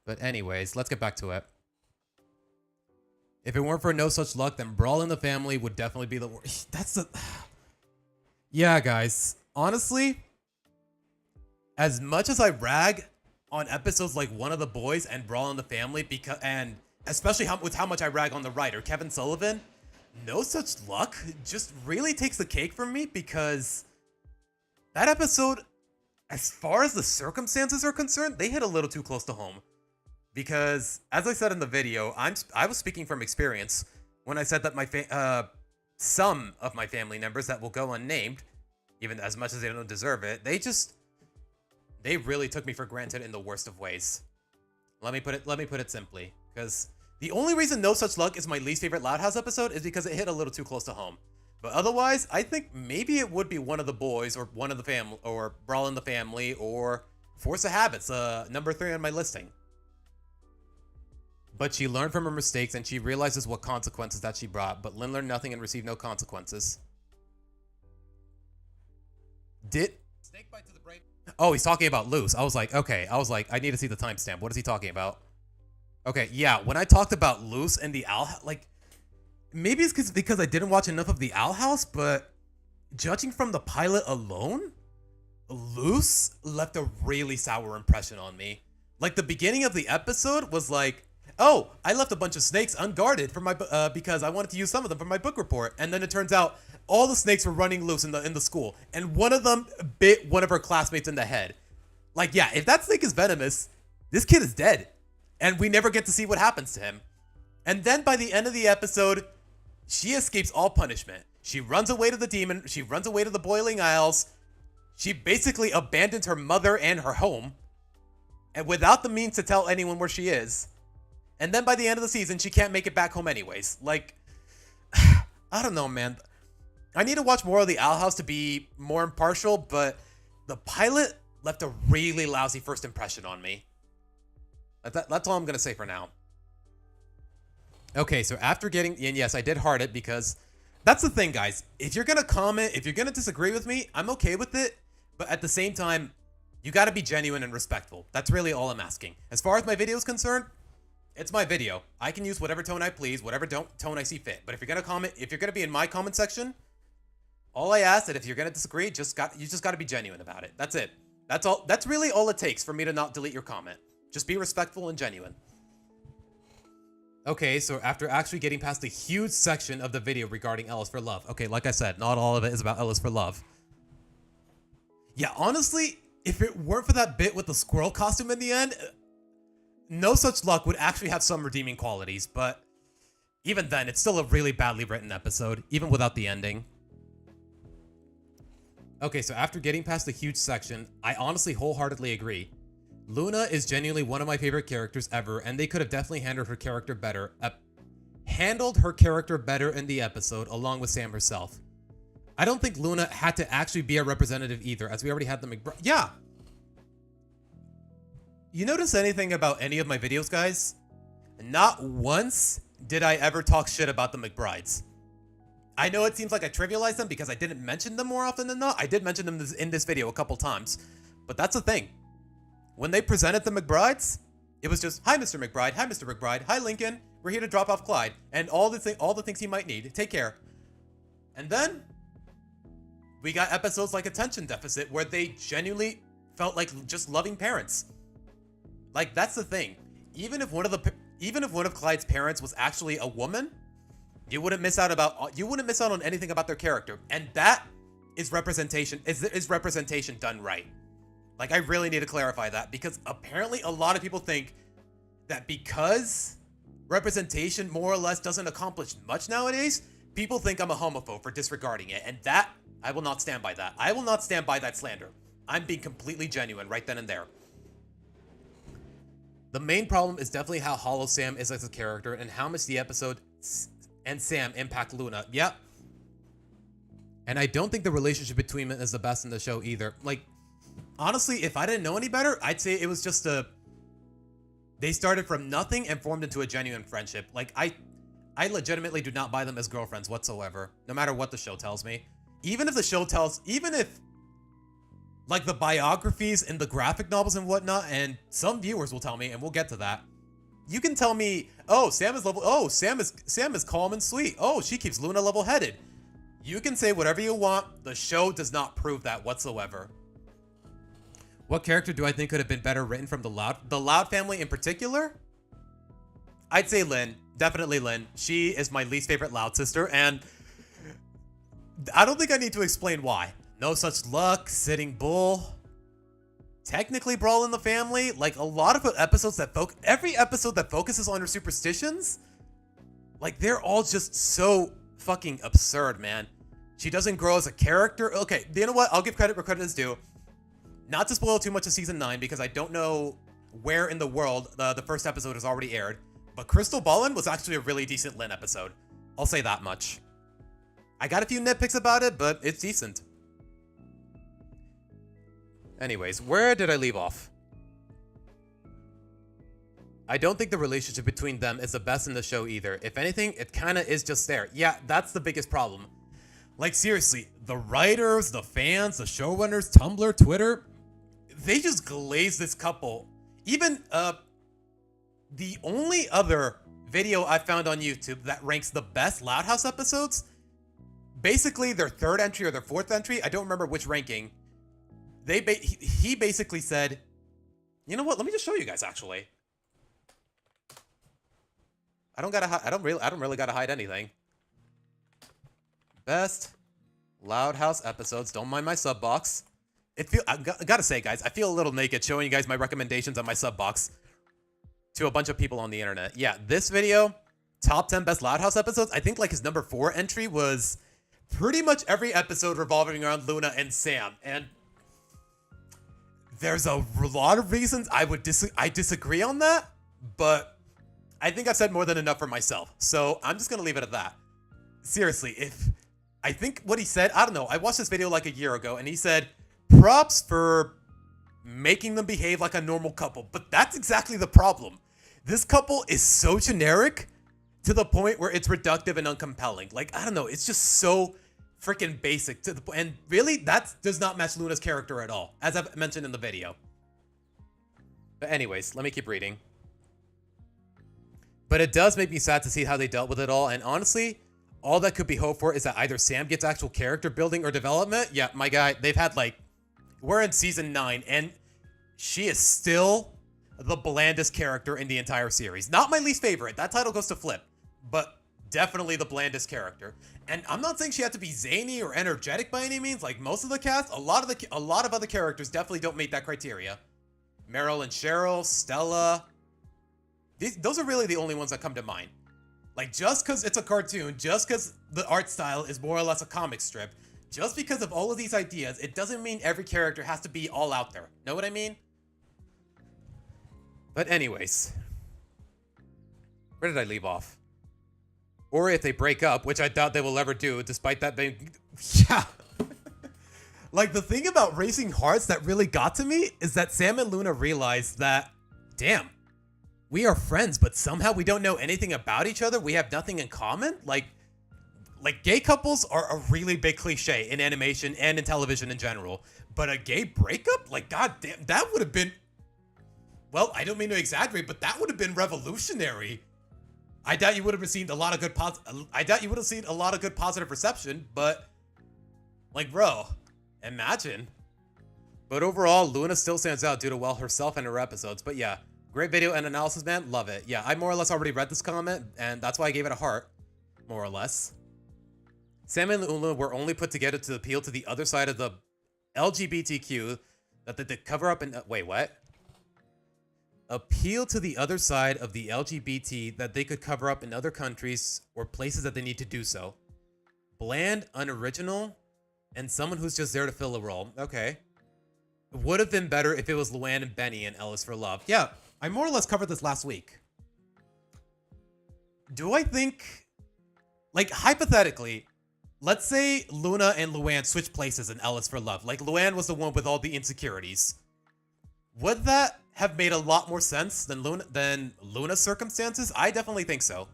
But anyways, let's get back to it. If it weren't for No Such Luck, then Brawl in the Family would definitely be the worst. That's the... Yeah, guys. Honestly, as much as I rag on episodes like One of the Boys and Brawl in the Family, and especially with how much I rag on the writer, Kevin Sullivan, No Such Luck just really takes the cake for me, because that episode, as far as the circumstances are concerned, they hit a little too close to home. Because, as I said in the video, I was speaking from experience when I said that some of my family members that will go unnamed, even as much as they don't deserve it, they really took me for granted in the worst of ways. Let me put it simply, because the only reason No Such Luck is my least favorite Loud House episode is because it hit a little too close to home. But otherwise, I think maybe it would be One of the Boys, or One of the Family, or Brawl in the Family, or Force of Habits, number 3 on my listing. But she learned from her mistakes, and she realizes what consequences that she brought. But Lynn learned nothing and received no consequences. Snake bite to the brain. Oh, he's talking about Loose. I was like, okay. I need to see the timestamp. What is he talking about? Okay, yeah. When I talked about Loose and the Owl, like, maybe it's because I didn't watch enough of the Owl House, but judging from the pilot alone, Loose left a really sour impression on me. Like, the beginning of the episode was like, oh, I left a bunch of snakes unguarded for my because I wanted to use some of them for my book report. And then it turns out all the snakes were running loose in the school, and one of them bit one of her classmates in the head. Like, yeah, if that snake is venomous, this kid is dead, and we never get to see what happens to him. And then by the end of the episode, she escapes all punishment. She runs away to the demon. She runs away to the Boiling Isles. She basically abandoned her mother and her home, and without the means to tell anyone where she is. And then by the end of the season, she can't make it back home anyways. Like, I don't know, man. I need to watch more of the Owl House to be more impartial, but the pilot left a really lousy first impression on me. That's all I'm gonna say for now. Okay, so after getting, and yes, I did heart it because that's the thing, guys. If you're gonna comment, if you're gonna disagree with me, I'm okay with it. But at the same time, you gotta be genuine and respectful. That's really all I'm asking. As far as my video is concerned, it's my video. I can use whatever tone I please, whatever tone I see fit. But if you're gonna comment, if you're gonna be in my comment section, all I ask that if you're gonna disagree, you just gotta be genuine about it. That's it. That's all. That's really all it takes for me to not delete your comment. Just be respectful and genuine. Okay, so after actually getting past the huge section of the video regarding Ellis for Love. Okay, like I said, not all of it is about Ellis for Love. Yeah, honestly, if it weren't for that bit with the squirrel costume in the end, No Such Luck would actually have some redeeming qualities, but even then, it's still a really badly written episode, even without the ending. Okay, so after getting past the huge section, I honestly wholeheartedly agree. Luna is genuinely one of my favorite characters ever, and they could have definitely handled her character better. In the episode, along with Sam herself. I don't think Luna had to actually be a representative either, as we already had the McBride. Yeah. You notice anything about any of my videos, guys? Not once did I ever talk shit about the McBrides. I know it seems like I trivialized them because I didn't mention them more often than not. I did mention them in this video a couple times, but that's the thing. When they presented the McBrides, it was just, hi, Mr. McBride. Hi, Mr. McBride. Hi, Lincoln. We're here to drop off Clyde. And all the things he might need. Take care. And then, we got episodes like Attention Deficit, where they genuinely felt like just loving parents. Like, that's the thing. Even if one of Clyde's parents was actually a woman, you wouldn't miss out on anything about their character. And that is representation, is representation done right. Like, I really need to clarify that, because apparently a lot of people think that because representation more or less doesn't accomplish much nowadays, people think I'm a homophobe for disregarding it. And that, I will not stand by that. I will not stand by that slander. I'm being completely genuine right then and there. The main problem is definitely how hollow Sam is as a character and how much the episode and Sam impact Luna. Yep. And I don't think the relationship between them is the best in the show either. Like, honestly, if I didn't know any better, I'd say it was just they started from nothing and formed into a genuine friendship. Like, I legitimately do not buy them as girlfriends whatsoever, no matter what the show tells me. Even if, like, the biographies and the graphic novels and whatnot, and some viewers will tell me, and we'll get to that, you can tell me, oh, Sam is calm and sweet. Oh, she keeps Luna level-headed. You can say whatever you want. The show does not prove that whatsoever. What character do I think could have been better written from the Loud family in particular? I'd say Lynn. Definitely Lynn. She is my least favorite Loud sister, and I don't think I need to explain why. No Such Luck, Sitting Bull, technically Brawl in the Family. Like, a lot of episodes every episode that focuses on her superstitions, like, they're all just so fucking absurd, man. She doesn't grow as a character. Okay, you know what? I'll give credit where credit is due. Not to spoil too much of season 9, because I don't know where in the world the first episode has already aired, but Crystal Ballin was actually a really decent Lynn episode. I'll say that much. I got a few nitpicks about it, but it's decent. Anyways, where did I leave off? I don't think the relationship between them is the best in the show either. If anything, it kinda is just there. Yeah, that's the biggest problem. Like, seriously, the writers, the fans, the showrunners, Tumblr, Twitter, they just glaze this couple. Even, the only other video I found on YouTube that ranks the best Loud House episodes, basically their third entry or their fourth entry, I don't remember which ranking, he basically said, you know what, let me just show you guys, actually. I don't really gotta hide anything. Best Loud House episodes. Don't mind my sub box. I gotta say, guys, I feel a little naked showing you guys my recommendations on my sub box to a bunch of people on the internet. Yeah, this video, top 10 best Loud House episodes. I think like his number 4 entry was pretty much every episode revolving around Luna and Sam. And there's a lot of reasons I disagree on that, but I think I've said more than enough for myself. So I'm just gonna leave it at that. Seriously, I think what he said, I don't know, I watched this video like a year ago, and he said, props for making them behave like a normal couple. But that's exactly the problem. This couple is so generic to the point where it's reductive and uncompelling. Like, I don't know, it's just so freaking basic to the point. And really, that does not match Luna's character at all, as I've mentioned in the video. But anyways, let me keep reading. But it does make me sad to see how they dealt with it all. And honestly, all that could be hoped for is that either Sam gets actual character building or development. Yeah, my guy, they've had like, we're in season 9 and she is still the blandest character in the entire series. Not my least favorite. That title goes to Flip, but definitely the blandest character. And I'm not saying she had to be zany or energetic by any means. Like most of the cast, a lot of other characters definitely don't meet that criteria. Meryl and Cheryl, Stella. Those are really the only ones that come to mind. Like, just because it's a cartoon, just because the art style is more or less a comic strip, just because of all of these ideas, it doesn't mean every character has to be all out there. Know what I mean? But anyways. Where did I leave off? Or if they break up, which I doubt they will ever do, despite that being... Yeah. Like, the thing about Racing Hearts that really got to me is that Sam and Luna realized that, damn, we are friends, but somehow we don't know anything about each other. We have nothing in common. Like gay couples are a really big cliche in animation and in television in general. But a gay breakup? Like, goddamn, that would have been... Well, I don't mean to exaggerate, but that would have been revolutionary. I doubt you would have received a lot of good positive reception, but like, bro, imagine. But overall, Luna still stands out due to, well, herself and her episodes. But yeah, great video and analysis, man. Love it. Yeah, I more or less already read this comment, and that's why I gave it a heart, more or less. Sam and Luna were only put together to appeal to the other side of the LGBTQ that they cover up in... wait, what? Appeal to the other side of the LGBT that they could cover up in other countries or places that they need to do so. Bland, unoriginal, and someone who's just there to fill a role. Okay. It would have been better if it was Luann and Benny and Ellis for Love. Yeah, I more or less covered this last week. Do I think... Like, hypothetically, let's say Luna and Luann switch places in Ellis for Love. Like, Luann was the one with all the insecurities. Would that have made a lot more sense than Luna's circumstances? I definitely think so.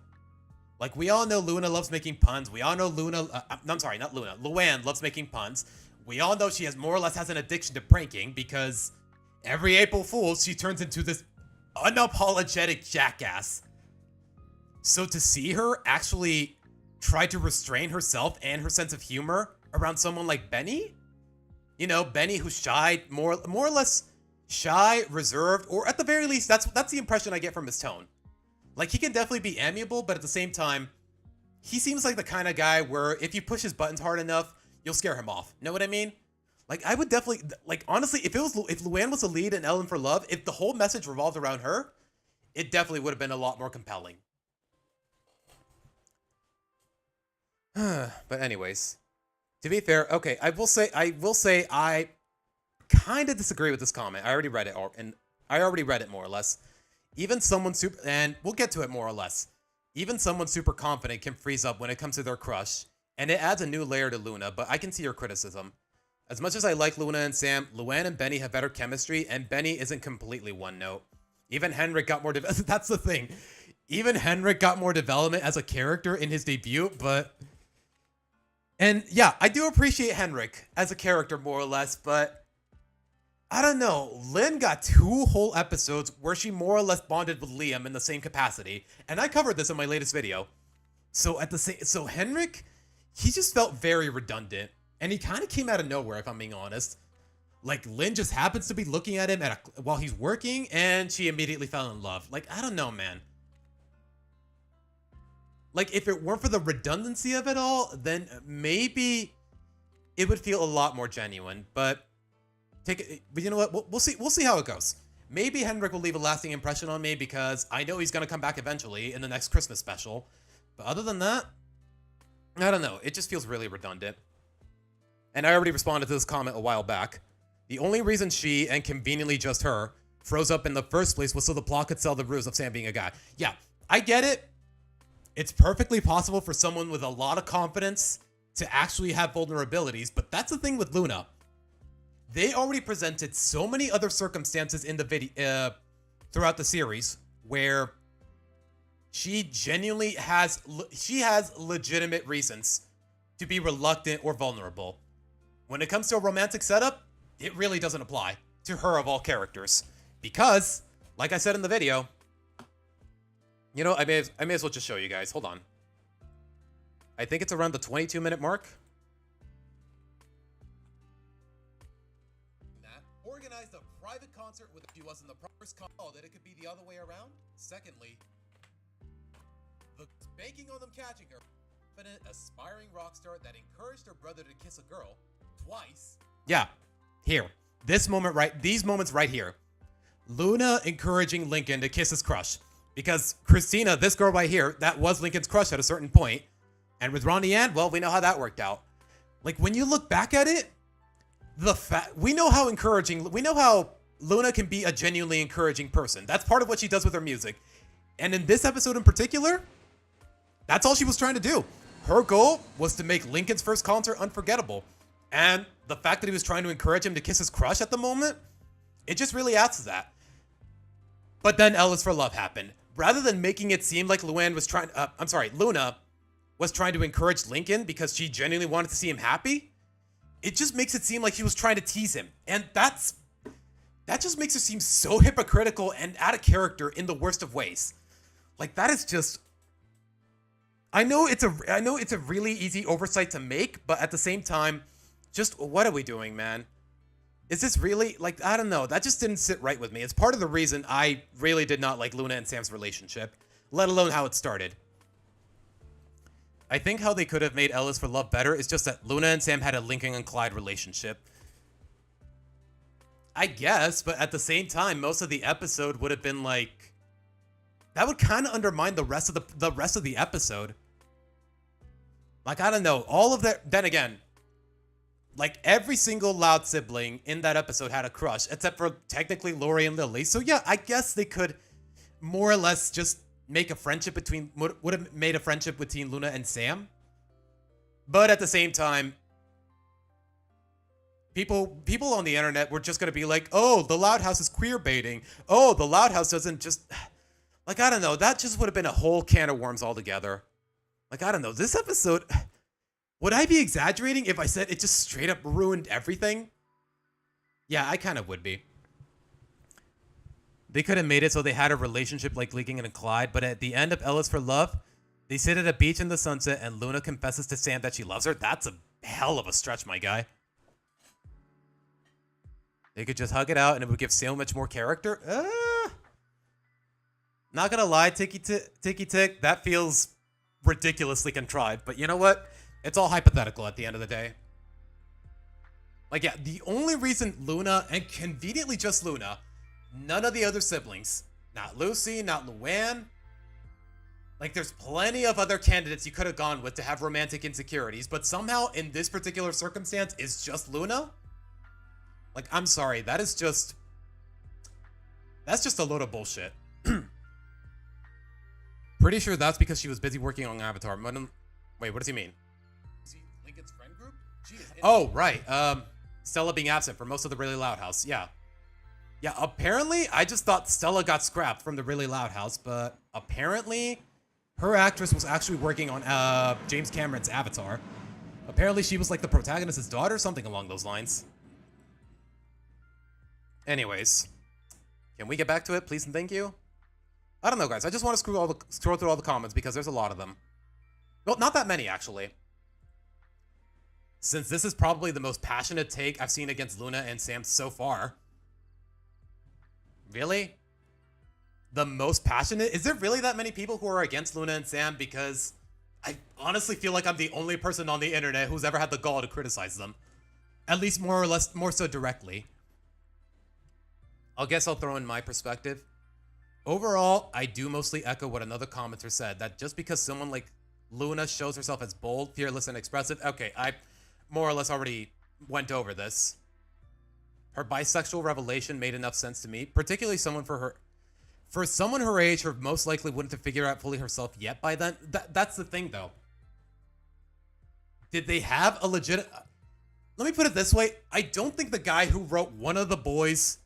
Like, we all know Luna loves making puns. We all know I'm sorry, not Luna. Luann loves making puns. We all know she more or less has an addiction to pranking because every April Fool's she turns into this unapologetic jackass. So to see her actually try to restrain herself and her sense of humor around someone like Benny, you know, Benny who's shy, more or less shy, reserved, or at the very least, that's the impression I get from his tone. Like, he can definitely be amiable, but at the same time, he seems like the kind of guy where if you push his buttons hard enough, you'll scare him off. Know what I mean? Like, I would definitely, like, honestly, if Luann was the lead in Ellen for Love, if the whole message revolved around her, it definitely would have been a lot more compelling. But anyways, to be fair, okay, I will say I kind of disagree with this comment. I already read it more or less. Even someone super, and we'll get to it more or less. Even someone super confident can freeze up when it comes to their crush, and it adds a new layer to Luna, but I can see your criticism. As much as I like Luna and Sam, Luann and Benny have better chemistry, and Benny isn't completely one note. Even Henrik got more that's the thing. Even Henrik got more development as a character in his debut, but... And yeah, I do appreciate Henrik as a character more or less, but... I don't know, Lynn got 2 whole episodes where she more or less bonded with Liam in the same capacity, and I covered this in my latest video. So Henrik, he just felt very redundant, and he kind of came out of nowhere, if I'm being honest. Like, Lynn just happens to be looking at him while he's working, and she immediately fell in love. Like, I don't know, man. Like, if it weren't for the redundancy of it all, then maybe it would feel a lot more genuine, but you know what? We'll see how it goes. Maybe Henrik will leave a lasting impression on me because I know he's gonna come back eventually in the next Christmas special. But other than that, I don't know. It just feels really redundant. And I already responded to this comment a while back. The only reason she, and conveniently just her, froze up in the first place was so the plot could sell the ruse of Sam being a guy. Yeah, I get it. It's perfectly possible for someone with a lot of confidence to actually have vulnerabilities, but that's the thing with Luna. they already presented so many other circumstances in the video throughout the series where she genuinely has legitimate reasons to be reluctant or vulnerable. When it comes to a romantic setup, it really doesn't apply to her of all characters. Because, like I said in the video, you know, I may as well just show you guys. Hold on. I think it's around the 22-minute mark. Organized a private concert with if he wasn't the first call that it could be the other way around. Secondly, the banking on them catching her, confident, aspiring rock star that encouraged her brother to kiss a girl twice. Yeah, here, these moments right here. Luna encouraging Lincoln to kiss his crush because Christina, this girl right here, that was Lincoln's crush at a certain point, and with Ronnie Ann, well, we know how that worked out. Like when you look back at it, we know how Luna can be a genuinely encouraging person. That's part of what she does with her music. And in this episode in particular, that's all she was trying to do. Her goal was to make Lincoln's first concert unforgettable. And the fact that he was trying to encourage him to kiss his crush at the moment, it just really adds to that. But then Ellis for Love happened. Rather than making it seem like Luna was trying to encourage Lincoln because she genuinely wanted to see him happy, it just makes it seem like she was trying to tease him. And that just makes her seem so hypocritical and out of character in the worst of ways. Like that is just, I know it's a really easy oversight to make, but at the same time, just what are we doing, man? Is this really, like, I don't know. That just didn't sit right with me. It's part of the reason I really did not like Luna and Sam's relationship, let alone how it started. I think how they could have made Ellis for Love better is just that Luna and Sam had a Lincoln and Clyde relationship. I guess, but at the same time, most of the episode would have been like, that would kind of undermine the rest of the episode. Like, I don't know, all of that. Then again, like every single Loud sibling in that episode had a crush, except for technically Lori and Lily. So yeah, I guess they could more or less just would have made a friendship between Luna and Sam. But at the same time, people on the internet were just gonna be like, oh, the Loud House is queer baiting. Oh, the Loud House doesn't just, like, I don't know. That just would have been a whole can of worms altogether. Like, I don't know. This episode, would I be exaggerating if I said it just straight up ruined everything? Yeah, I kind of would be. They could have made it so they had a relationship like Lincoln and Clyde, but at the end of Ellis for Love, they sit at a beach in the sunset and Luna confesses to Sam that she loves her. That's a hell of a stretch, my guy. They could just hug it out and it would give so much more character. Not gonna lie, Ticky Tick, that feels ridiculously contrived, but you know what? It's all hypothetical at the end of the day. Like, yeah, the only reason Luna, and conveniently just Luna, none of the other siblings, not Lucy, not Luann, like there's plenty of other candidates you could have gone with to have romantic insecurities, but somehow in this particular circumstance it's just Luna? Like, I'm sorry, that's just a load of bullshit. Pretty sure that's because she was busy working on Avatar. Wait, what does he mean? Is he Lincoln's friend group? Oh, right. Stella being absent for most of the Really Loud House. Yeah. Yeah, apparently, I just thought Stella got scrapped from the Really Loud House, but apparently her actress was actually working on James Cameron's Avatar. Apparently, she was like the protagonist's daughter, something along those lines. Anyways, can we get back to it, please and thank you? I don't know, guys. I just want to scroll through all the comments because there's a lot of them. Well, not that many, actually. Since this is probably the most passionate take I've seen against Luna and Sam so far. Really? The most passionate? Is there really that many people who are against Luna and Sam? Because I honestly feel like I'm the only person on the internet who's ever had the gall to criticize them. At least more so directly. I guess I'll throw in my perspective. Overall, I do mostly echo what another commenter said, that just because someone like Luna shows herself as bold, fearless, and expressive, okay, I more or less already went over this. Her bisexual revelation made enough sense to me, particularly for someone her age who most likely wouldn't have figured out fully herself yet by then. That's the thing, though. Did they have a legit... let me put it this way. I don't think the guy who wrote One of the Boys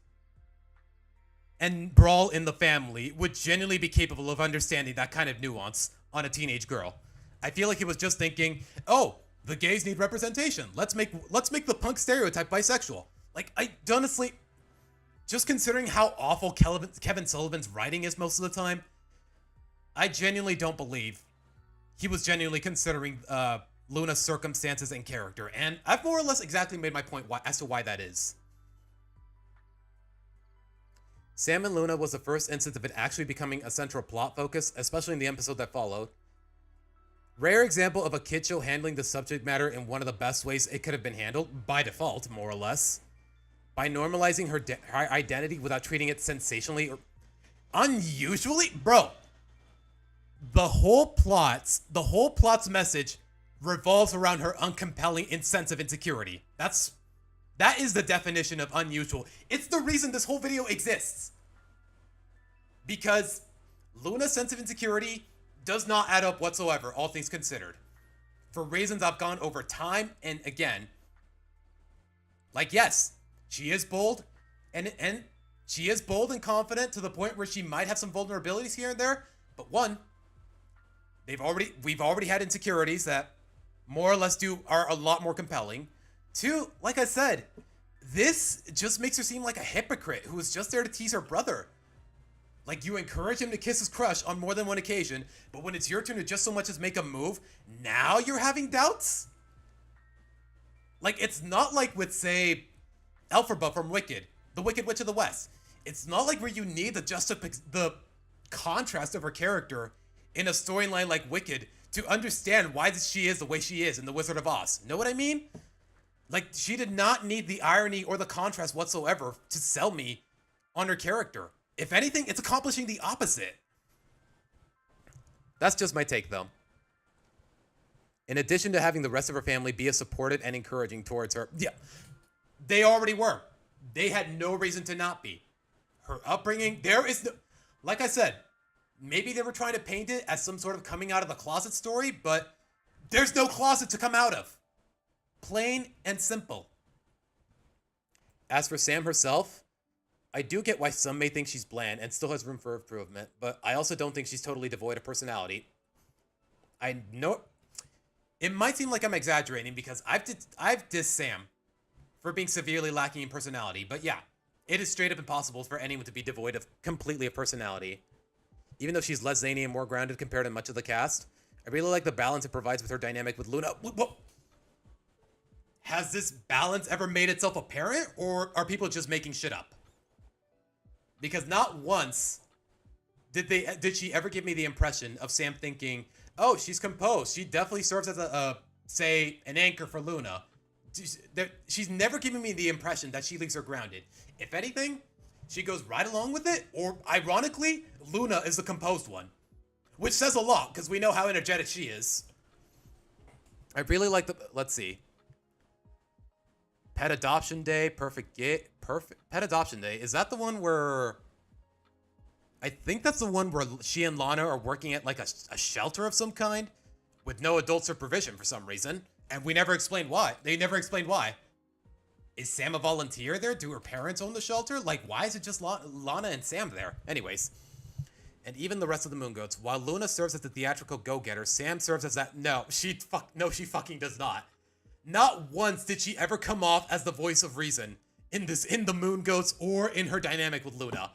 and Brawl in the Family would genuinely be capable of understanding that kind of nuance on a teenage girl. I feel like he was just thinking, oh, the gays need representation. Let's make the punk stereotype bisexual. Like, I honestly, just considering how awful Kevin Sullivan's writing is most of the time, I genuinely don't believe he was genuinely considering Luna's circumstances and character. And I've more or less exactly made my point as to why that is. Sam and Luna was the first instance of it actually becoming a central plot focus, especially in the episode that followed. Rare example of a kid show handling the subject matter in one of the best ways it could have been handled, by default, more or less. By normalizing her identity without treating it sensationally or unusually. Bro, the whole plot's message revolves around her uncompelling sense of insecurity. That is the definition of unusual. It's the reason this whole video exists. Because Luna's sense of insecurity does not add up whatsoever, all things considered. For reasons I've gone over time and again. Like, yes, she is bold and she is bold and confident to the point where she might have some vulnerabilities here and there. But one, we've already had insecurities that more or less are a lot more compelling. Two, like I said, this just makes her seem like a hypocrite who was just there to tease her brother. Like, you encourage him to kiss his crush on more than one occasion, but when it's your turn to just so much as make a move, now you're having doubts? Like, it's not like with, say, Elphaba from Wicked, the Wicked Witch of the West. It's not like where you need the contrast of her character in a storyline like Wicked to understand why she is the way she is in The Wizard of Oz. Know what I mean? Like, she did not need the irony or the contrast whatsoever to sell me on her character. If anything, it's accomplishing the opposite. That's just my take, though. In addition to having the rest of her family be as supportive and encouraging towards her, yeah, they already were. They had no reason to not be. Her upbringing, there is no, like I said, maybe they were trying to paint it as some sort of coming out of the closet story, but there's no closet to come out of. Plain and simple. As for Sam herself, I do get why some may think she's bland and still has room for improvement, but I also don't think she's totally devoid of personality. I know it might seem like I'm exaggerating because I've dissed Sam for being severely lacking in personality, but yeah, it is straight up impossible for anyone to be devoid of completely of personality. Even though she's less zany and more grounded compared to much of the cast, I really like the balance it provides with her dynamic with Luna. Whoa. Has this balance ever made itself apparent, or are people just making shit up? Because not once did she ever give me the impression of Sam thinking, oh, she's composed. She definitely serves as say, an anchor for Luna. She's never given me the impression that she leaves her grounded. If anything, she goes right along with it, or ironically, Luna is the composed one. Which says a lot, because we know how energetic she is. I really like let's see. Pet Adoption Day, Pet Adoption Day. Is that the one where... I think that's the one where she and Lana are working at like a shelter of some kind with no adult supervision for some reason. And we never explained why. They never explained why. Is Sam a volunteer there? Do her parents own the shelter? Like, why is it just Lana and Sam there? Anyways. And even the rest of the Moon Goats. While Luna serves as the theatrical go-getter, Sam serves as that... No, she fucking does not. Not once did she ever come off as the voice of reason in the Moon Goats or in her dynamic with Luna.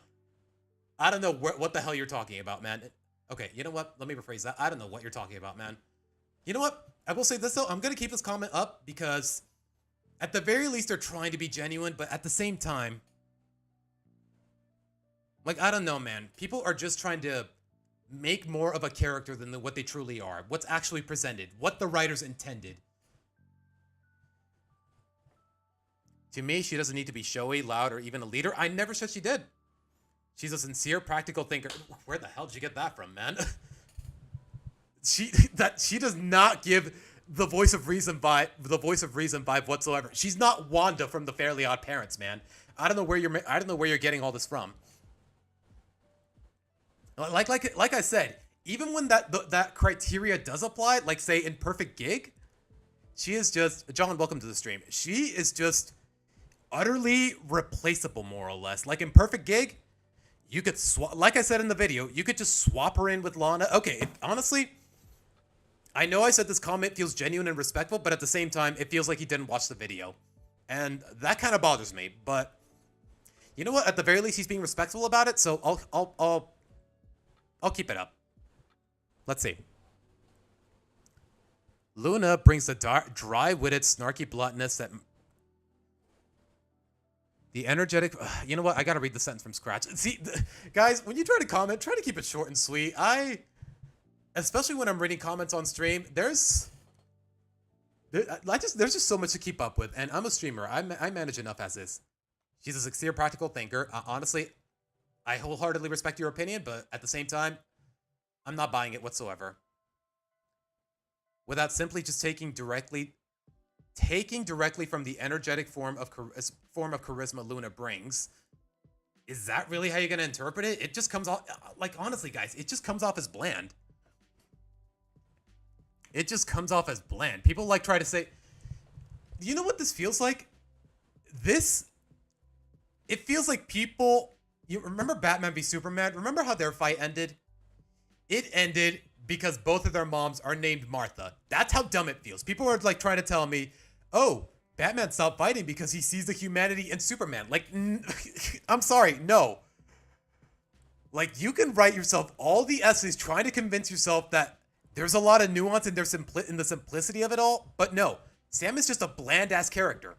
I don't know what the hell you're talking about, man. Okay, you know what? Let me rephrase that. I don't know what you're talking about, man. You know what? I will say this, though. I'm going to keep this comment up because at the very least, they're trying to be genuine, but at the same time, like, I don't know, man. People are just trying to make more of a character than what they truly are. What's actually presented. What the writers intended. To me, she doesn't need to be showy, loud, or even a leader. I never said she did. She's a sincere, practical thinker. Where the hell did you get that from, man? She does not give the voice of reason vibe whatsoever. She's not Wanda from the Fairly Odd Parents, man. I don't know where you're getting all this from. Like I said, even when that criteria does apply, like say in Perfect Gig, She is just, John, welcome to the stream. She is just utterly replaceable, more or less. Like in Perfect Gig, you could swap, like I said in the video, you could just swap her in with Lana. Okay, honestly, I know I said this comment feels genuine and respectful, but at the same time, it feels like he didn't watch the video. And that kind of bothers me, but you know what? At the very least, he's being respectful about it, so I'll keep it up. Let's see. Luna brings the dry-witted, snarky bluntness that... The energetic... you know what? I gotta read the sentence from scratch. See, guys, when you try to comment, try to keep it short and sweet. Especially when I'm reading comments on stream, there's just so much to keep up with, and I'm a streamer. I manage enough as is. She's a sincere, practical thinker. Honestly, I wholeheartedly respect your opinion, but at the same time, I'm not buying it whatsoever. Without simply just taking directly from the energetic form of charisma Luna brings. Is that really how you're gonna interpret it? It just comes off like, honestly, guys, it just comes off as bland. It just comes off as bland. People like try to say, you know what this feels like? It feels like people, you remember Batman v Superman? Remember how their fight ended? It ended because both of their moms are named Martha. That's how dumb it feels. People are like trying to tell me, oh, Batman stopped fighting because he sees the humanity in Superman. Like, I'm sorry, no. Like, you can write yourself all the essays trying to convince yourself that there's a lot of nuance in the simplicity of it all, but no. Sam is just a bland-ass character.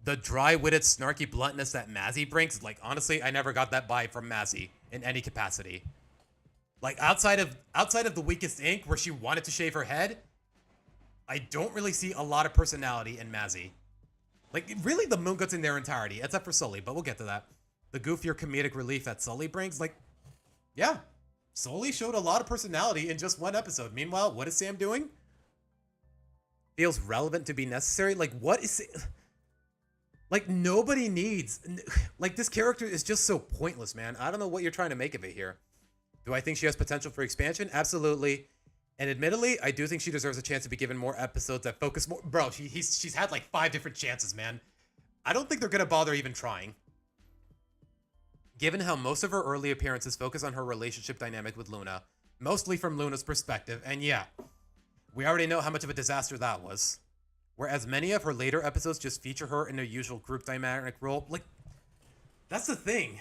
The dry-witted, snarky bluntness that Mazzy brings, like, honestly, I never got that vibe from Mazzy in any capacity. Like, outside of the Weakest Ink, where she wanted to shave her head, I don't really see a lot of personality in Mazzy. Like, really, the Moonguts in their entirety, except for Sully, but we'll get to that. The goofier comedic relief that Sully brings, like, yeah, Sully showed a lot of personality in just one episode. Meanwhile, what is Sam doing? Feels relevant to be necessary? Like, what is it? Like, nobody needs... Like, this character is just so pointless, man. I don't know what you're trying to make of it here. Do I think she has potential for expansion? Absolutely. And admittedly, I do think she deserves a chance to be given more episodes that focus more... Bro, she's had like 5 different chances, man. I don't think they're gonna bother even trying. Given how most of her early appearances focus on her relationship dynamic with Luna, mostly from Luna's perspective, and yeah, we already know how much of a disaster that was. Whereas many of her later episodes just feature her in her usual group dynamic role. Like, that's the thing.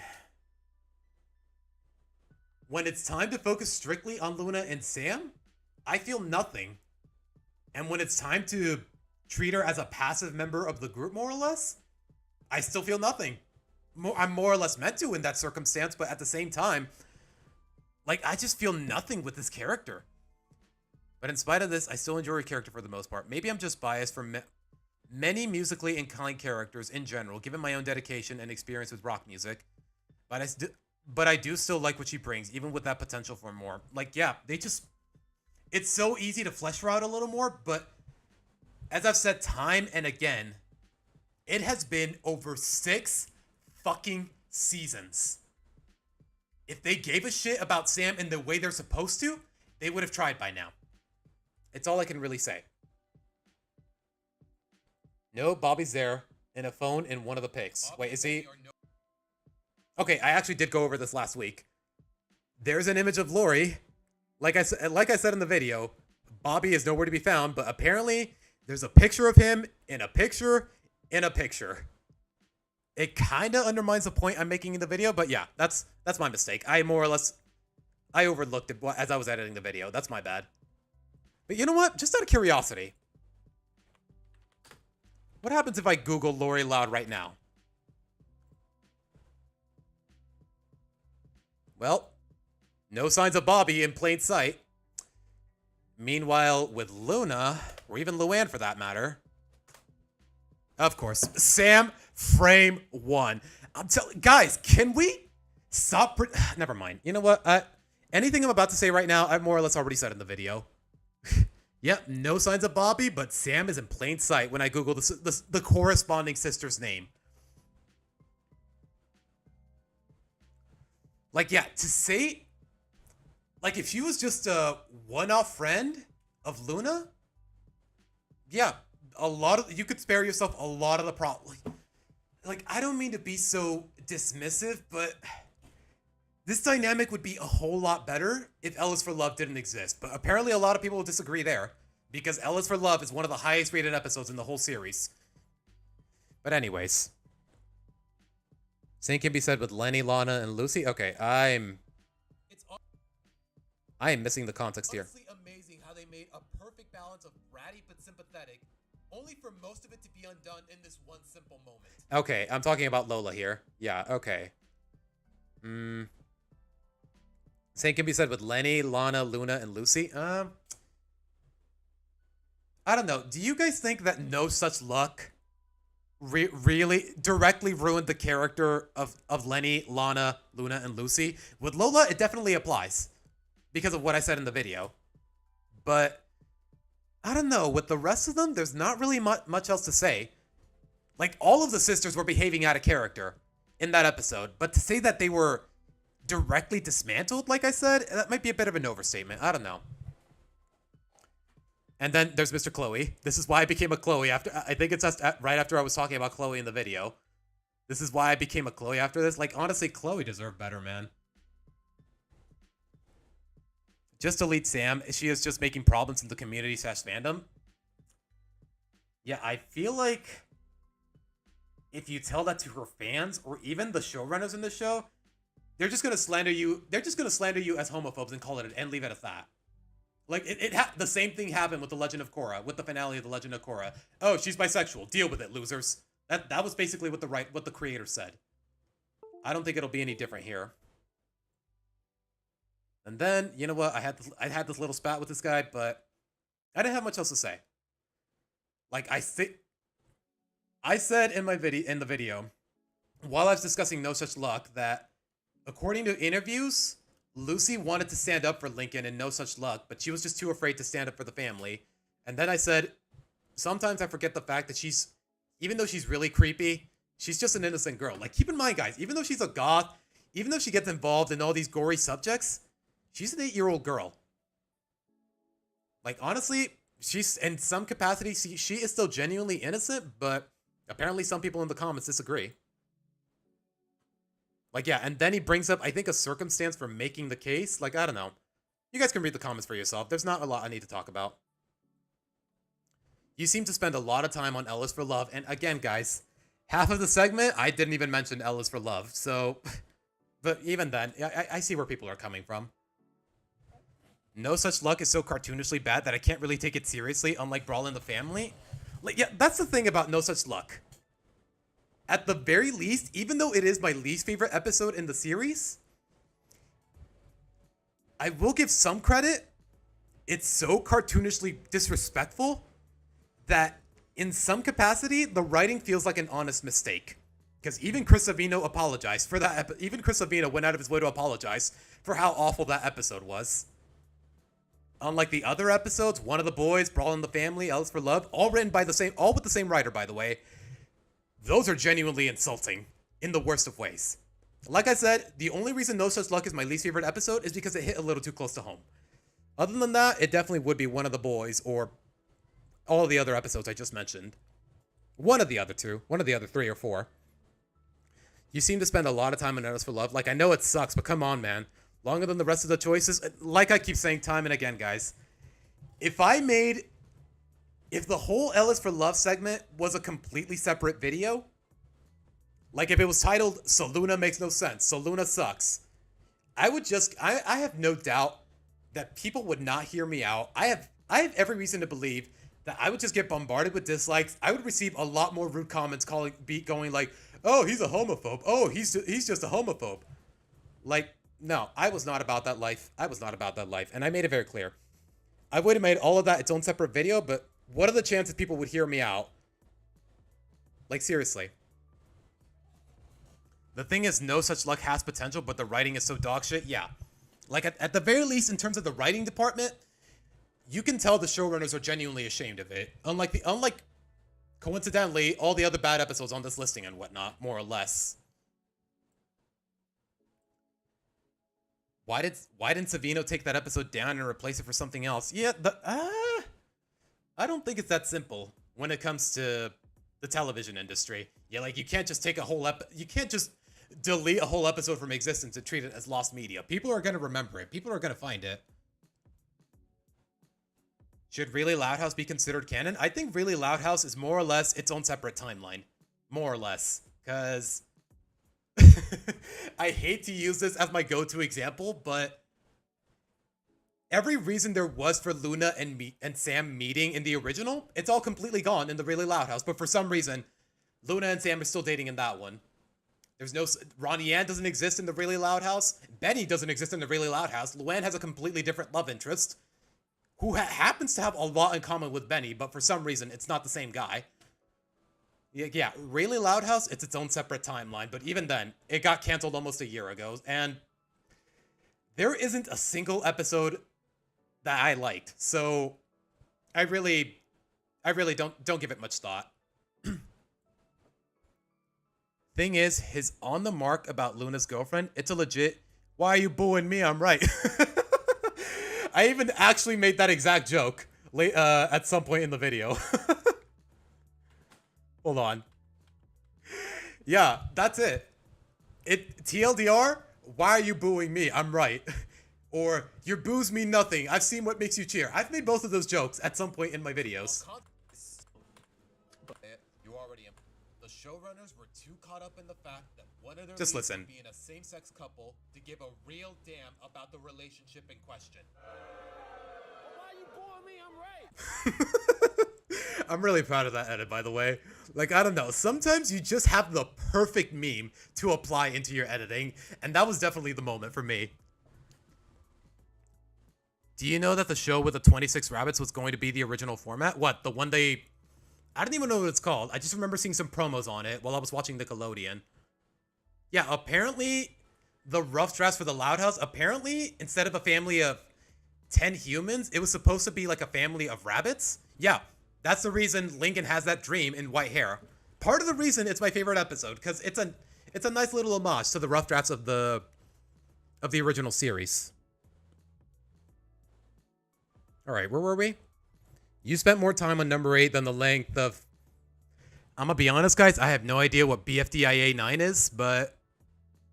When it's time to focus strictly on Luna and Sam, I feel nothing. And when it's time to treat her as a passive member of the group, more or less, I still feel nothing. I'm more or less meant to in that circumstance, but at the same time, like, I just feel nothing with this character. But in spite of this, I still enjoy her character for the most part. Maybe I'm just biased for many musically inclined characters in general, given my own dedication and experience with rock music. But I do still like what she brings, even with that potential for more. Like, yeah, it's so easy to flesh her out a little more, but as I've said time and again, it has been over 6 fucking seasons. If they gave a shit about Sam in the way they're supposed to, they would have tried by now. It's all I can really say. No, Bobby's there in a phone in one of the pics. Wait, is he? Okay, I actually did go over this last week. There's an image of Lori. Like I said in the video, Bobby is nowhere to be found, but apparently there's a picture of him in a picture in a picture. It kind of undermines the point I'm making in the video, but yeah, that's my mistake. I overlooked it as I was editing the video. That's my bad. But you know what? Just out of curiosity, what happens if I Google Lori Loud right now? Well, no signs of Bobby in plain sight. Meanwhile, with Luna, or even Luann for that matter, of course, Sam frame 1. I'm telling guys, can we stop? Never mind. You know what? Anything I'm about to say right now, I've more or less already said in the video. Yep, no signs of Bobby, but Sam is in plain sight when I Google the corresponding sister's name. Like, yeah, to say... Like, if she was just a one-off friend of Luna, yeah, you could spare yourself a lot of the problem. Like, I don't mean to be so dismissive, but this dynamic would be a whole lot better if L is for Love didn't exist. But apparently a lot of people will disagree there, because L is for Love is one of the highest rated episodes in the whole series. But anyways. Same can be said with Lenny, Lana, and Lucy. Okay, I am missing the context here. Honestly amazing how they made a perfect balance of bratty but sympathetic, only for most of it to be undone in this one simple moment. Okay, I'm talking about Lola here. Yeah, okay. Same can be said with Lenny, Lana, Luna, and Lucy. I don't know. Do you guys think that No Such Luck really directly ruined the character of Lenny, Lana, Luna, and Lucy? With Lola, it definitely applies because of what I said in the video. But I don't know. With the rest of them, there's not really much else to say. Like, all of the sisters were behaving out of character in that episode. But to say that they were directly dismantled, like I said, that might be a bit of an overstatement. I don't know. And then there's Mr. Chloe. This is why I became a Chloe after... I think it's just right after I was talking about Chloe in the video. This is why I became a Chloe after this. Like, honestly, Chloe deserved better, man. Just delete Sam. She is just making problems in the community / fandom. Yeah, I feel like if you tell that to her fans or even the showrunners in the show, they're just gonna slander you. They're just gonna slander you as homophobes and call it and leave it at that. Like the same thing happened with The Legend of Korra, with the finale of The Legend of Korra. Oh, she's bisexual. Deal with it, losers. That was basically what the creator said. I don't think it'll be any different here. And then, you know what? I had this little spat with this guy, but I didn't have much else to say. Like I said in the video, while I was discussing No Such Luck, that according to interviews, Lucy wanted to stand up for Lincoln in No Such Luck, but she was just too afraid to stand up for the family. And then I said, sometimes I forget the fact that even though she's really creepy, she's just an innocent girl. Like, keep in mind, guys, even though she's a goth, even though she gets involved in all these gory subjects, she's an 8-year-old girl. Like, honestly, she's in some capacity, she is still genuinely innocent, but apparently some people in the comments disagree. Like, yeah, and then he brings up, I think, a circumstance for making the case. Like, I don't know. You guys can read the comments for yourself. There's not a lot I need to talk about. You seem to spend a lot of time on L is for Love. And again, guys, half of the segment, I didn't even mention L is for Love. So, but even then, I see where people are coming from. No Such Luck is so cartoonishly bad that I can't really take it seriously, unlike Brawl in the Family. Like, yeah, that's the thing about No Such Luck. At the very least, even though it is my least favorite episode in the series, I will give some credit. It's so cartoonishly disrespectful that in some capacity, the writing feels like an honest mistake. Because even Chris Savino apologized for that. Even Chris Savino went out of his way to apologize for how awful that episode was. Unlike the other episodes, One of the Boys, Brawl in the Family, L is for Love, all with the same writer, by the way. Those are genuinely insulting in the worst of ways. Like I said, the only reason No Such Luck is my least favorite episode is because it hit a little too close to home. Other than that, it definitely would be One of the Boys or all of the other episodes I just mentioned. One of the other 3 or 4. You seem to spend a lot of time on L is for Love. Like, I know it sucks, but come on, man. Longer than the rest of the choices. Like I keep saying time and again, guys. If the whole L is for Love segment was a completely separate video, like if it was titled So Luna Makes No Sense, So Luna Sucks, I have no doubt that people would not hear me out. I have every reason to believe that I would just get bombarded with dislikes. I would receive a lot more rude comments going like, oh, he's a homophobe. Oh, he's just a homophobe. Like, no, I was not about that life. And I made it very clear. I would have made all of that its own separate video, but what are the chances people would hear me out? Like, seriously. The thing is, No Such Luck has potential, but the writing is so dog shit. Yeah. Like, at the very least, in terms of the writing department, you can tell the showrunners are genuinely ashamed of it. Unlike, coincidentally, all the other bad episodes on this listing and whatnot, more or less. why didn't Savino take that episode down and replace it for something else? Yeah, I don't think it's that simple when it comes to the television industry. Yeah, like you can't just take a whole you can't just delete a whole episode from existence and treat it as lost media. People are going to remember it. People are going to find it. Should Really Loud House be considered canon? I think Really Loud House is more or less its own separate timeline. More or less. Because I hate to use this as my go-to example, but every reason there was for Luna and Sam meeting in the original, it's all completely gone in the Really Loud House. But for some reason, Luna and Sam are still dating in that one. There's no... Ronnie Yan doesn't exist in the Really Loud House. Benny doesn't exist in the Really Loud House. Luann has a completely different love interest who happens to have a lot in common with Benny, but for some reason, it's not the same guy. Yeah, Really Loud House, it's its own separate timeline, but even then, it got canceled almost a year ago, and there isn't a single episode that I liked, so I really don't give it much thought. Thing is, his on the mark about Luna's girlfriend, it's a legit, why are you booing me? I'm right. I even actually made that exact joke at some point in the video. Hold on. Yeah, that's it. TLDR, why are you booing me? I'm right. Or, your boos mean nothing. I've seen what makes you cheer. I've made both of those jokes at some point in my videos. You already am. The showrunners were too caught up in the fact that one of their Just leads listen. would be in a same-sex couple to give a real damn about the relationship in question. Why you booing me? I'm right. I'm really proud of that edit, by the way. Like, I don't know. Sometimes you just have the perfect meme to apply into your editing, and that was definitely the moment for me. Do you know that the show with the 26 rabbits was going to be the original format? What, the one they... I don't even know what it's called. I just remember seeing some promos on it while I was watching Nickelodeon. Yeah, apparently, the rough drafts for the Loud House, apparently, instead of a family of 10 humans, it was supposed to be like a family of rabbits. Yeah, that's the reason Lincoln has that dream in white hair. Part of the reason it's my favorite episode, because it's a nice little homage to the rough drafts of the original series. All right, where were we? You spent more time on number 8 than the length of... I'm gonna be honest, guys, I have no idea what BFDIA 9 is, but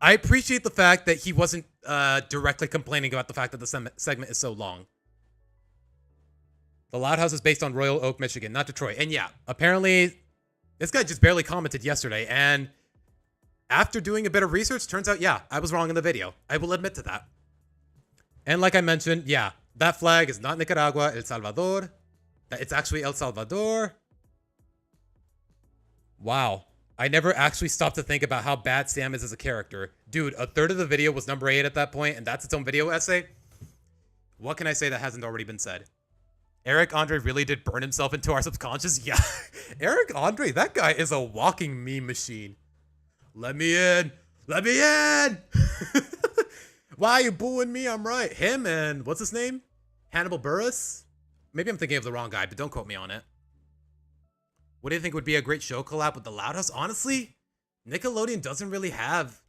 I appreciate the fact that he wasn't directly complaining about the fact that the segment is so long. The Loud House is based on Royal Oak, Michigan, not Detroit. And yeah, apparently, this guy just barely commented yesterday, and after doing a bit of research, turns out, yeah, I was wrong in the video. I will admit to that. And like I mentioned, yeah, that flag is not Nicaragua, El Salvador. It's actually El Salvador. Wow. I never actually stopped to think about how bad Sam is as a character. Dude, a third of the video was number 8 at that point, and that's its own video essay? What can I say that hasn't already been said? Eric Andre really did burn himself into our subconscious? Yeah. Eric Andre, that guy is a walking meme machine. Let me in. Let me in. Why are you booing me? I'm right. Him and what's his name? Hannibal Buress? Maybe I'm thinking of the wrong guy, but don't quote me on it. What do you think would be a great show collab with the Loud House? Honestly, Nickelodeon doesn't really have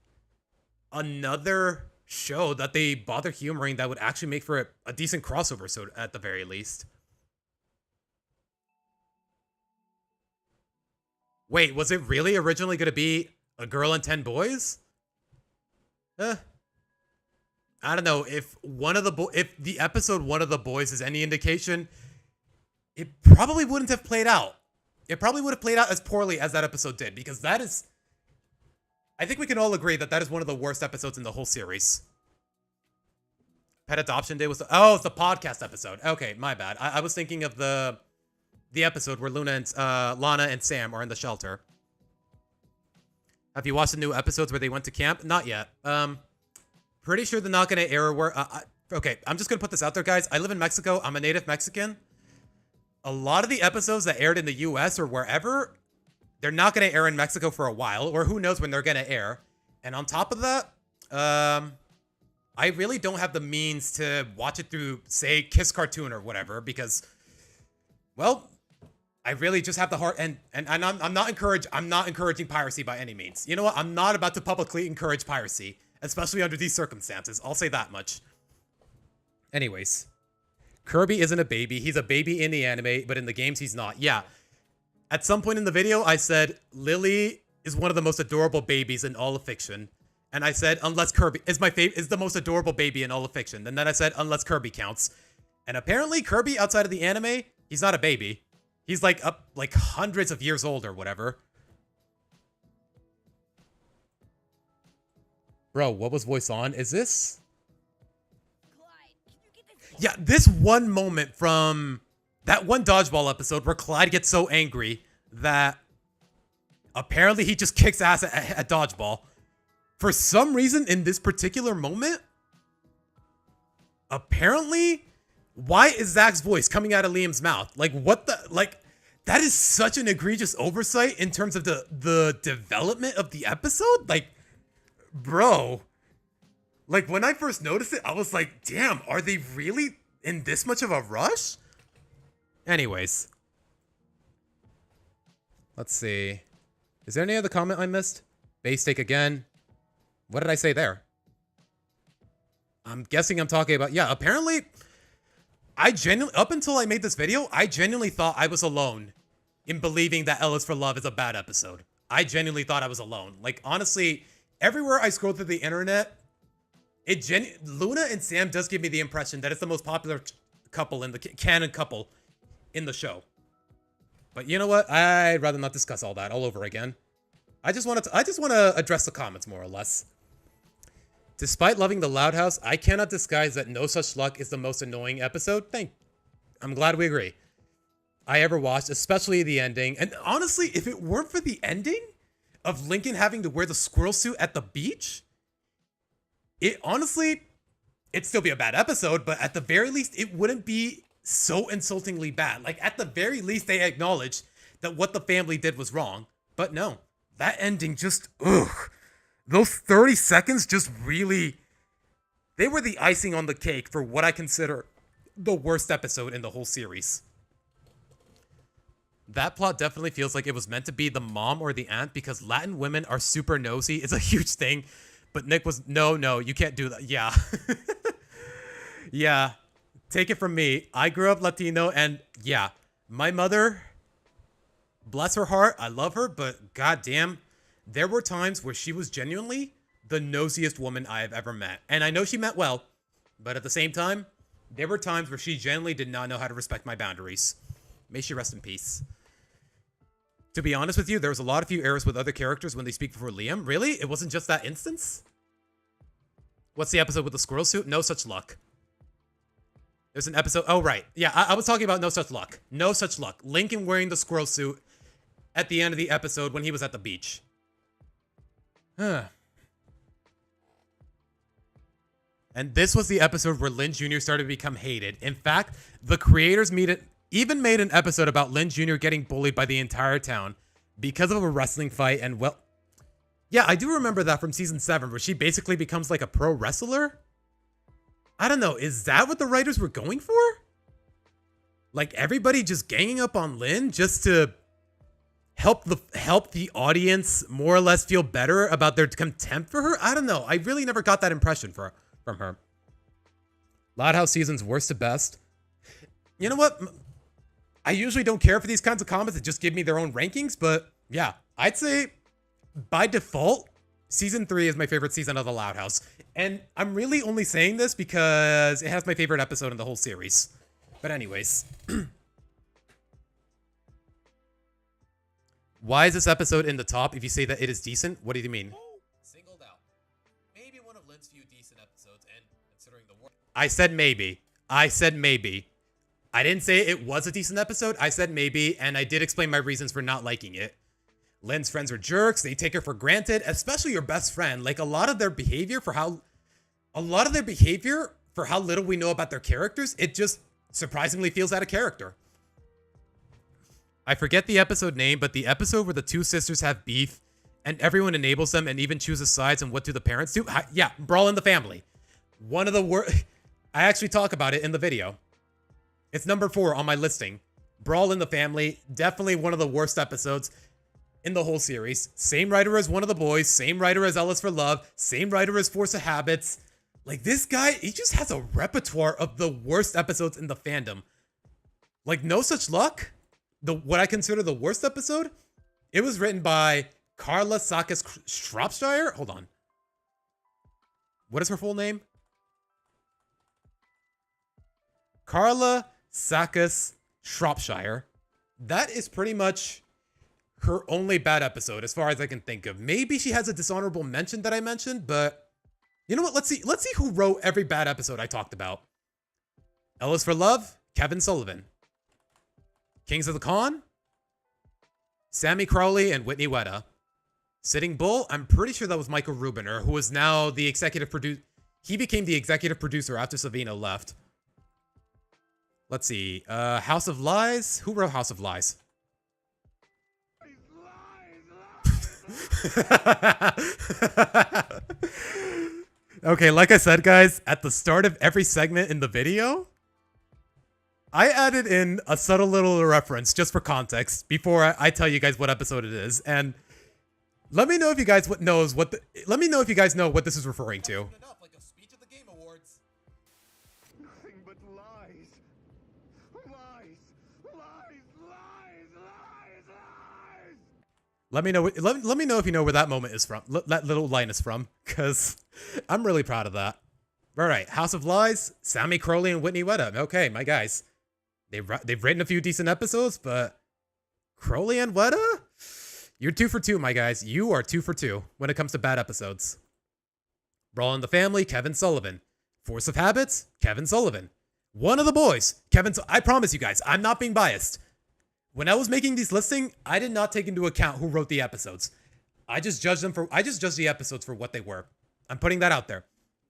another show that they bother humoring that would actually make for a decent crossover, so at the very least. Wait, was it really originally going to be a girl and 10 boys? I don't know, if if the episode One of the Boys is any indication, it probably wouldn't have played out. It probably would have played out as poorly as that episode did, because that is... I think we can all agree that that is one of the worst episodes in the whole series. Pet Adoption Day was... Oh, it's the podcast episode. Okay, my bad. I was thinking of the episode where Lana and Sam are in the shelter. Have you watched the new episodes where they went to camp? Not yet. Pretty sure they're not going to air where... okay, I'm just going to put this out there, guys. I live in Mexico. I'm a native Mexican. A lot of the episodes that aired in the US or wherever, they're not going to air in Mexico for a while, or who knows when they're going to air. And on top of that, I really don't have the means to watch it through, say, Kiss Cartoon or whatever, because, well, I really just have the heart, and I'm not encouraging piracy by any means. You know what? I'm not about to publicly encourage piracy. especially under these circumstances. I'll say that much. Anyways, Kirby isn't a baby. He's a baby in the anime, but in the games, he's not. Yeah. At some point in the video, I said Lily is one of the most adorable babies in all of fiction. And I said, unless Kirby is the most adorable baby in all of fiction. And then I said, unless Kirby counts. And apparently Kirby, outside of the anime, he's not a baby. He's like up like hundreds of years old or whatever. Bro, what was voice on? Is this? Yeah, this one moment from that one dodgeball episode where Clyde gets so angry that apparently he just kicks ass at dodgeball. For some reason, in this particular moment, apparently, why is Zach's voice coming out of Liam's mouth? Like, what the, like, that is such an egregious oversight in terms of the development of the episode. Like, bro, like, when I first noticed it, I was like, damn, are they really in this much of a rush? Anyways. Let's see. Is there any other comment I missed? Base take again. What did I say there? I'm guessing I'm talking about... Yeah, apparently... up until I made this video, I genuinely thought I was alone in believing that L is for Love is a bad episode. I genuinely thought I was alone. Like, honestly, everywhere I scroll through the internet, Luna and Sam does give me the impression that it's the most popular couple in the canon couple in the show. But you know what? I'd rather not discuss all that all over again. I just want to address the comments more or less. Despite loving the Loud House, I cannot disguise that No Such Luck is the most annoying episode. I'm glad we agree. I ever watched, especially the ending. And honestly, if it weren't for the ending of Lincoln having to wear the squirrel suit at the beach, it'd still be a bad episode, but at the very least, it wouldn't be so insultingly bad. Like, at the very least, they acknowledged that what the family did was wrong. But no, that ending just, ugh. Those 30 seconds just really, they were the icing on the cake for what I consider the worst episode in the whole series. That plot definitely feels like it was meant to be the mom or the aunt because Latin women are super nosy is a huge thing. But Nick was, no, you can't do that. Yeah. Yeah. Take it from me. I grew up Latino and yeah, my mother, bless her heart, I love her, but goddamn, there were times where she was genuinely the nosiest woman I have ever met. And I know she meant well, but at the same time, there were times where she genuinely did not know how to respect my boundaries. May she rest in peace. To be honest with you, there was a lot of few errors with other characters when they speak before Liam. Really? It wasn't just that instance? What's the episode with the squirrel suit? No Such Luck. There's an episode... Oh, right. Yeah, I was talking about No Such Luck. No Such Luck. Lincoln wearing the squirrel suit at the end of the episode when he was at the beach. And this was the episode where Lin Jr. started to become hated. In fact, the creators even made an episode about Lin Jr. getting bullied by the entire town because of a wrestling fight. And well, yeah, I do remember that from season 7 where she basically becomes like a pro wrestler. I don't know. Is that what the writers were going for? Like everybody just ganging up on Lin just to help the audience more or less feel better about their contempt for her? I don't know. I really never got that impression from her. Loud House seasons worst to best. You know what? I usually don't care for these kinds of comments that just give me their own rankings, but yeah, I'd say by default, season 3 is my favorite season of the Loud House. And I'm really only saying this because it has my favorite episode in the whole series. But anyways. Why is this episode in the top if you say that it is decent? What do you mean? Singled out. Maybe one of Lin's few decent episodes, and considering the work. I said maybe. I said maybe. I didn't say it was a decent episode. I said maybe, and I did explain my reasons for not liking it. Lin's friends are jerks. They take her for granted, especially your best friend. Like a lot of their behavior for how little we know about their characters, it just surprisingly feels out of character. I forget the episode name, but the episode where the two sisters have beef and everyone enables them and even chooses sides and what do the parents do? Yeah, Brawl in the Family. One of the worst. I actually talk about it in the video. It's number 4 on my listing. Brawl in the Family. Definitely one of the worst episodes. in the whole series. Same writer as One of the Boys, same writer as Ellis for Love, same writer as Force of Habits. Like, this guy, he just has a repertoire of the worst episodes in the fandom. Like, No Such Luck, what I consider the worst episode, it was written by Carla Sakis Shropshire. Hold on. What is her full name? Carla Sakis Shropshire. That is pretty much her only bad episode as far as I can think of. Maybe she has a dishonorable mention that I mentioned, but you know what? Let's see who wrote every bad episode I talked about. Ellis for Love, Kevin Sullivan. Kings of the Con, Sammy Crowley and Whitney Weta. Sitting Bull, I'm pretty sure that was Michael Rubiner, who is now the executive producer. He became the executive producer after Savino left. Let's see. House of Lies. Who wrote House of Lies? Okay, like I said, guys, at the start of every segment in the video, I added in a subtle little reference just for context before I tell you guys what episode it is, and let me know if you guys let me know if you guys know what this is referring to. Enough, like a speech at the Game Awards. Nothing but lies. Lies. Lies. Lies. Lies. Lies. Let me know. Let me know if you know where that moment is from. That little line is from, because I'm really proud of that. All right, House of Lies, Sammy Crowley and Whitney Weta. Okay, my guys, they've written a few decent episodes, but Crowley and Weta, you're 2 for 2, my guys. You are 2 for 2 when it comes to bad episodes. Brawl in the Family, Kevin Sullivan. Force of Habits, Kevin Sullivan. One of the Boys, Kevin. I promise you guys, I'm not being biased. When I was making these listing, I did not take into account who wrote the episodes. I just judged the episodes for what they were. I'm putting that out there.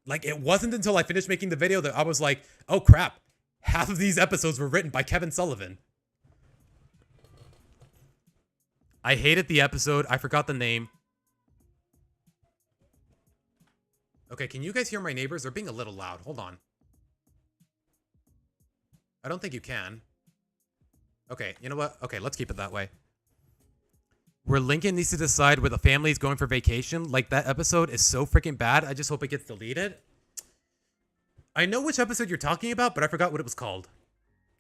Like, it wasn't until I finished making the video that I was like, oh crap, half of these episodes were written by Kevin Sullivan. I hated the episode. I forgot the name. Okay, can you guys hear my neighbors? They're being a little loud. Hold on. I don't think you can. Okay, you know what? Okay, let's keep it that way. Where Lincoln needs to decide where the family is going for vacation. Like, that episode is so freaking bad. I just hope it gets deleted. I know which episode you're talking about, but I forgot what it was called.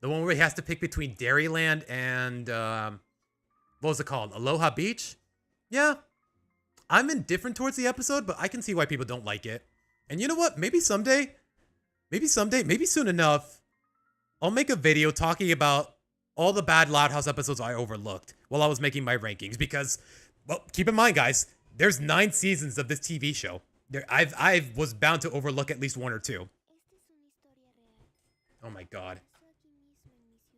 The one where he has to pick between Dairyland and, what was it called? Aloha Beach? Yeah. I'm indifferent towards the episode, but I can see why people don't like it. And you know what? Maybe someday, maybe soon enough, I'll make a video talking about all the bad Loud House episodes I overlooked while I was making my rankings, because, well, keep in mind, guys, there's 9 seasons of this TV show. I was bound to overlook at least 1 or 2. Oh my god.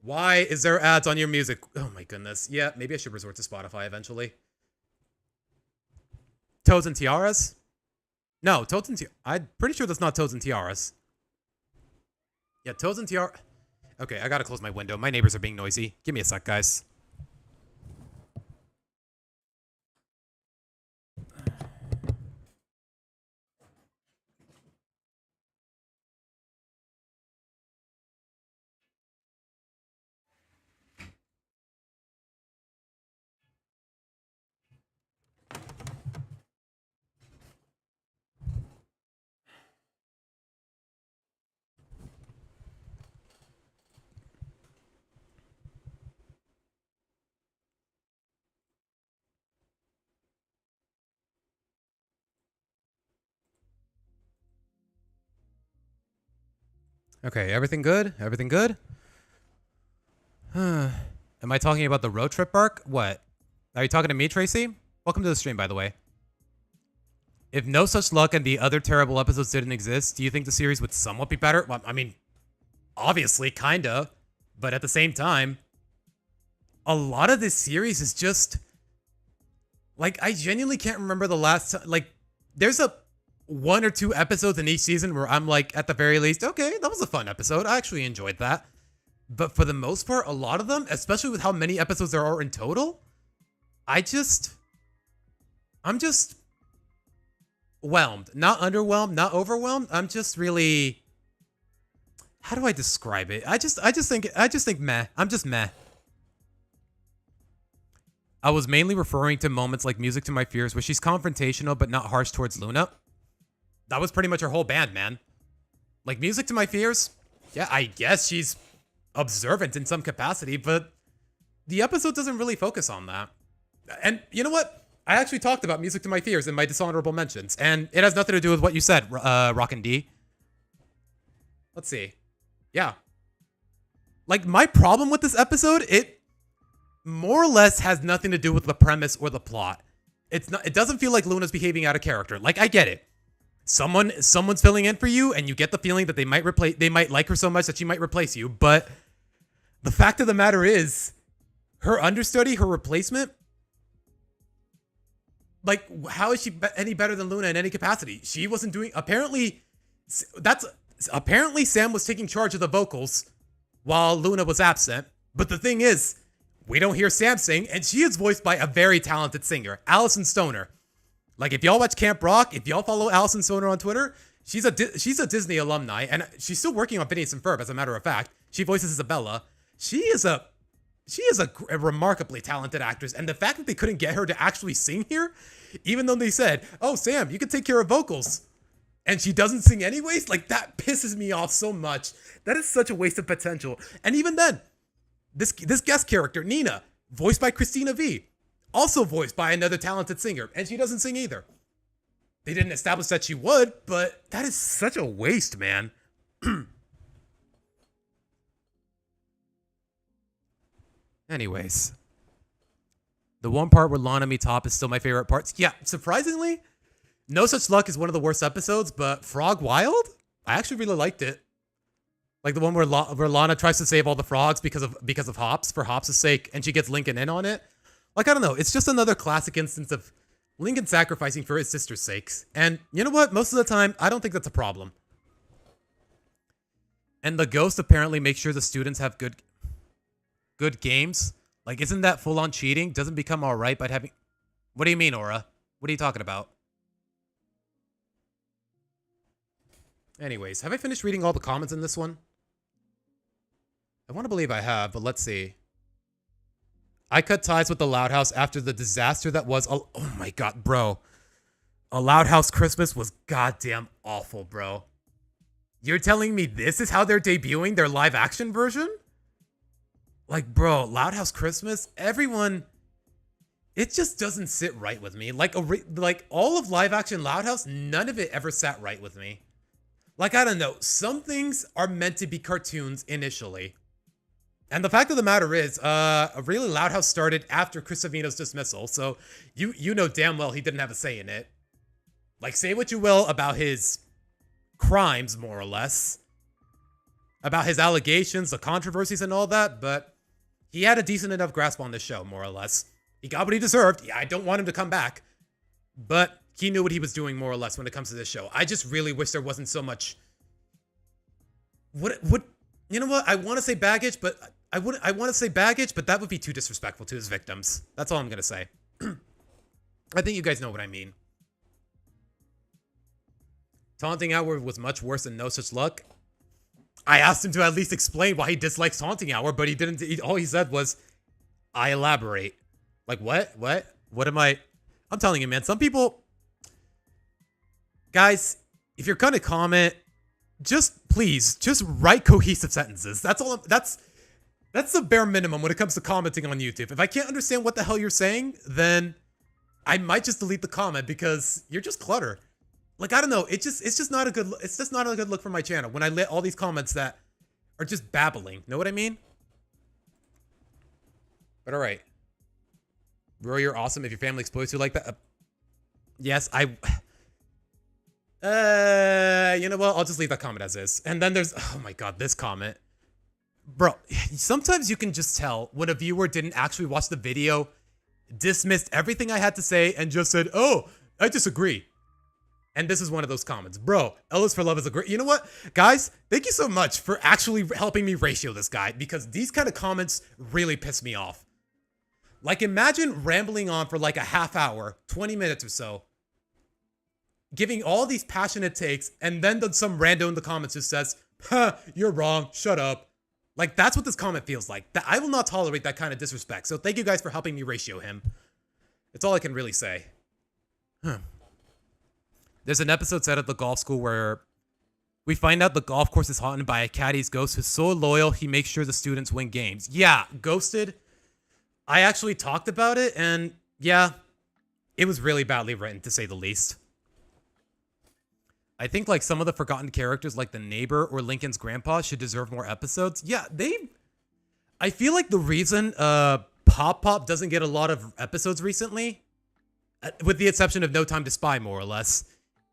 Why is there ads on your music? Oh my goodness. Yeah, maybe I should resort to Spotify eventually. Toads and Tiaras? No, Toads and Tiaras. I'm pretty sure that's not Toads and Tiaras. Yeah, Toads and Tiaras. Okay, I gotta close my window. My neighbors are being noisy. Give me a sec, guys. Okay, everything good? Everything good? Am I talking about the road trip arc? What? Are you talking to me, Tracy? Welcome to the stream, by the way. If No Such Luck and the other terrible episodes didn't exist, do you think the series would somewhat be better? Well, I mean, obviously, kinda. But at the same time, a lot of this series is just... Like, I genuinely can't remember the last time... Like, there's 1 or 2 episodes in each season where I'm like, at the very least, okay, that was a fun episode. I actually enjoyed that. But for the most part, a lot of them, especially with how many episodes there are in total, I'm just whelmed. Not underwhelmed, not overwhelmed. I'm just really... How do I describe it? I just think meh. I'm just meh. I was mainly referring to moments like Music to My Fears where she's confrontational but not harsh towards Luna. That was pretty much her whole band, man. Like, Music to My Fears, yeah, I guess she's observant in some capacity, but the episode doesn't really focus on that. And you know what? I actually talked about Music to My Fears in my dishonorable mentions, and it has nothing to do with what you said, Rockin' D. Let's see. Yeah. Like, my problem with this episode, it more or less has nothing to do with the premise or the plot. It doesn't feel like Luna's behaving out of character. Like, I get it. Someone's filling in for you, and you get the feeling that they might like her so much that she might replace you. But the fact of the matter is, her understudy, her replacement, like, how is she any better than Luna in any capacity? She wasn't doing. Apparently Sam was taking charge of the vocals while Luna was absent. But the thing is, we don't hear Sam sing, and she is voiced by a very talented singer, Allison Stoner. Like, if y'all watch Camp Rock, if y'all follow Allison Stoner on Twitter, she's a Disney alumni, and she's still working on Phineas and Ferb, as a matter of fact. She voices Isabella. She is a remarkably talented actress, and the fact that they couldn't get her to actually sing here, even though they said, "Oh, Sam, you can take care of vocals," and she doesn't sing anyways, like, that pisses me off so much. That is such a waste of potential. And even then, this guest character, Nina, voiced by Christina V, also voiced by another talented singer, and she doesn't sing either. They didn't establish that she would, but that is such a waste, man. Anyways, the one part where Lana meets Hop is still my favorite part. Yeah, surprisingly, No Such Luck is one of the worst episodes, but Frog Wild, I actually really liked it. Like the one where Lana tries to save all the frogs because of Hops, for Hops' sake, and she gets Lincoln in on it. Like, I don't know, it's just another classic instance of Lincoln sacrificing for his sister's sakes. And you know what? Most of the time, I don't think that's a problem. And the ghost apparently makes sure the students have good games. Like, isn't that full-on cheating? Doesn't become all right by having... What do you mean, Aura? What are you talking about? Anyways, have I finished reading all the comments in this one? I want to believe I have, but let's see. I cut ties with the Loud House after the disaster that was... Oh my god, bro. A Loud House Christmas was goddamn awful, bro. You're telling me this is how they're debuting their live-action version? Like, bro, Loud House Christmas, everyone... It just doesn't sit right with me. Like all of live-action Loud House, none of it ever sat right with me. Like, I don't know. Some things are meant to be cartoons initially. And the fact of the matter is, really Loud House started after Chris Savino's dismissal, so you know damn well he didn't have a say in it. Like, say what you will about his crimes, more or less, about his allegations, the controversies and all that, but he had a decent enough grasp on this show, more or less. He got what he deserved. Yeah, I don't want him to come back, but he knew what he was doing, more or less, when it comes to this show. I just really wish there wasn't so much... What you know what? I want to say baggage, but I want to say baggage, but that would be too disrespectful to his victims. That's all I'm going to say. I think you guys know what I mean. Taunting Hour was much worse than No Such Luck. I asked him to at least explain why he dislikes Taunting Hour, but he didn't. All he said was, I elaborate. Like, what? What am I? I'm telling you, man, some people... Guys, if you're going to comment, please write cohesive sentences. That's all. That's the bare minimum when it comes to commenting on YouTube. If I can't understand what the hell you're saying, then I might just delete the comment because you're just clutter. Like, I don't know. It's just not a good look for my channel when I let all these comments that are just babbling. Know what I mean? But all right. Roy, you're awesome. If your family exploits you like that. Yes, you know what? I'll just leave that comment as is. And then there's, oh my god, this comment. Bro, sometimes you can just tell when a viewer didn't actually watch the video, dismissed everything I had to say, and just said, oh, I disagree. And this is one of those comments. Bro, Ellis for Love is a great... You know what? Guys, thank you so much for actually helping me ratio this guy, because these kind of comments really piss me off. Like, imagine rambling on for like a half hour, 20 minutes or so, giving all these passionate takes, and then some rando in the comments just says, huh, you're wrong, shut up. Like, that's what this comment feels like. That I will not tolerate that kind of disrespect. So thank you guys for helping me ratio him. It's all I can really say. There's an episode set at the golf school where we find out the golf course is haunted by a caddy's ghost who's so loyal he makes sure the students win games. Yeah, Ghosted. I actually talked about it, and yeah, it was really badly written, to say the least. I think like some of the forgotten characters like the neighbor or Lincoln's grandpa should deserve more episodes. Yeah, I feel like the reason Pop Pop doesn't get a lot of episodes recently, with the exception of No Time to Spy more or less,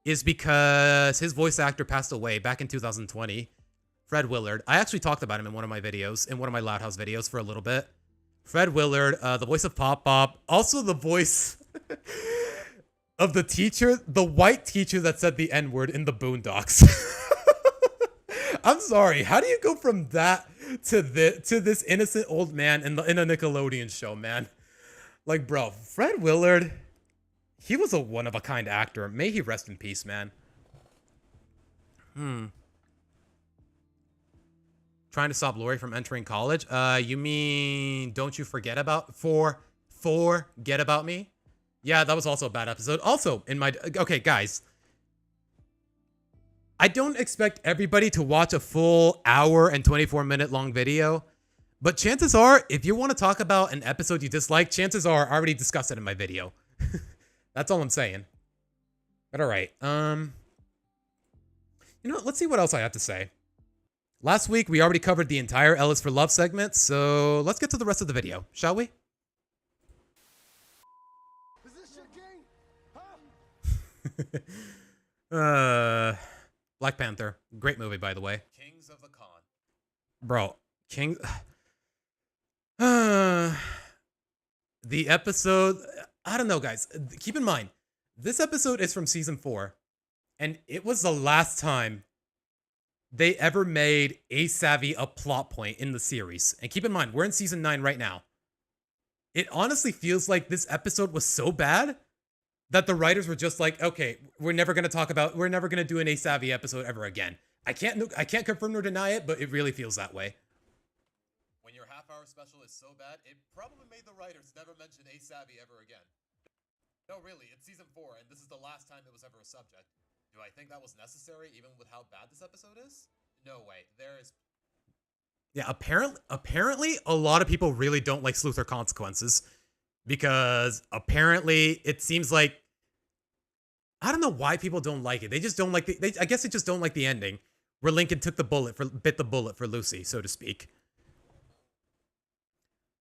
is because his voice actor passed away back in 2020. Fred Willard. I actually talked about him in one of my videos, in one of my Loud House videos for a little bit. Fred Willard, the voice of Pop Pop, also the voice of the teacher, the white teacher that said the N-word in the Boondocks. I'm sorry. How do you go from that to this innocent old man in a Nickelodeon show, man? Like, bro, Fred Willard, he was a one-of-a-kind actor. May he rest in peace, man. Trying to stop Lori from entering college? You mean Don't You Forget About... Forget About Me? Yeah, that was also a bad episode. Also, in my... Okay, guys. I don't expect everybody to watch a full hour and 24-minute long video. But chances are, if you want to talk about an episode you dislike, chances are I already discussed it in my video. That's all I'm saying. But alright. You know what? Let's see what else I have to say. Last week, we already covered the entire Ellis for Love segment, so let's get to the rest of the video, shall we? Is this your game? Huh? Black Panther. Great movie, by the way. Kings of the Con. Bro, the episode... I don't know, guys. Keep in mind, this episode is from season 4, and it was the last time they ever made A-Savvy a plot point in the series. And keep in mind, we're in season 9 right now. It honestly feels like this episode was so bad that the writers were just like, okay, we're never going to do an A-Savvy episode ever again. I can't confirm nor deny it, but it really feels that way. When your half-hour special is so bad, it probably made the writers never mention A-Savvy ever again. No, really, it's season 4, and this is the last time it was ever a subject. Do I think that was necessary, even with how bad this episode is? No way. There is... Yeah, apparently a lot of people really don't like Sleuth or Consequences. Because apparently it seems like... I don't know why people don't like it. They just don't like I guess they just don't like the ending. Where Lincoln bit the bullet for Lucy, so to speak.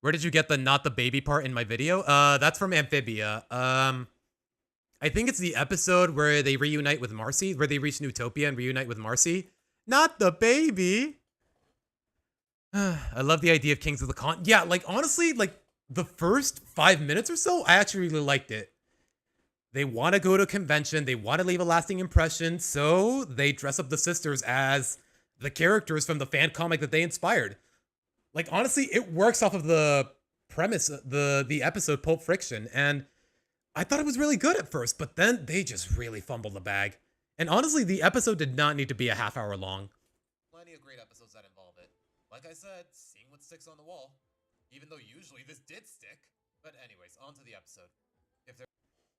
Where did you get the not the baby part in my video? That's from Amphibia. I think it's the episode where they reunite with Marcy, where they reach Newtopia and reunite with Marcy. Not the baby. I love the idea of Kings of the Con. Yeah, like honestly, like the first 5 minutes or so, I actually really liked it. They want to go to a convention. They want to leave a lasting impression. So they dress up the sisters as the characters from the fan comic that they inspired. Like, honestly, it works off of the premise, the episode Pulp Friction. And I thought it was really good at first, but then they just really fumbled the bag. And honestly, the episode did not need to be a half hour long. Plenty of great episodes that involve it. Like I said, seeing what sticks on the wall. Even though usually this did stick. But anyways, on to the episode.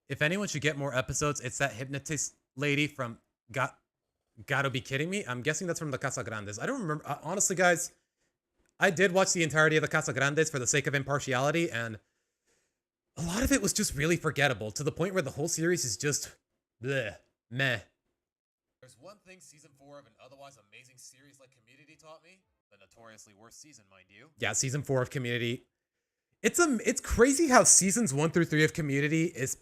If anyone should get more episodes, it's that hypnotist lady from Gotta Be Kidding Me? I'm guessing that's from the Casa Grandes. I don't remember. Honestly, guys, I did watch the entirety of the Casa Grandes for the sake of impartiality, and a lot of it was just really forgettable, to the point where the whole series is just bleh, meh. There's one thing season 4 of an otherwise amazing series like Community taught me. The notoriously worst season, mind you. Yeah, season 4 of Community. It's crazy how seasons 1 through 3 of Community is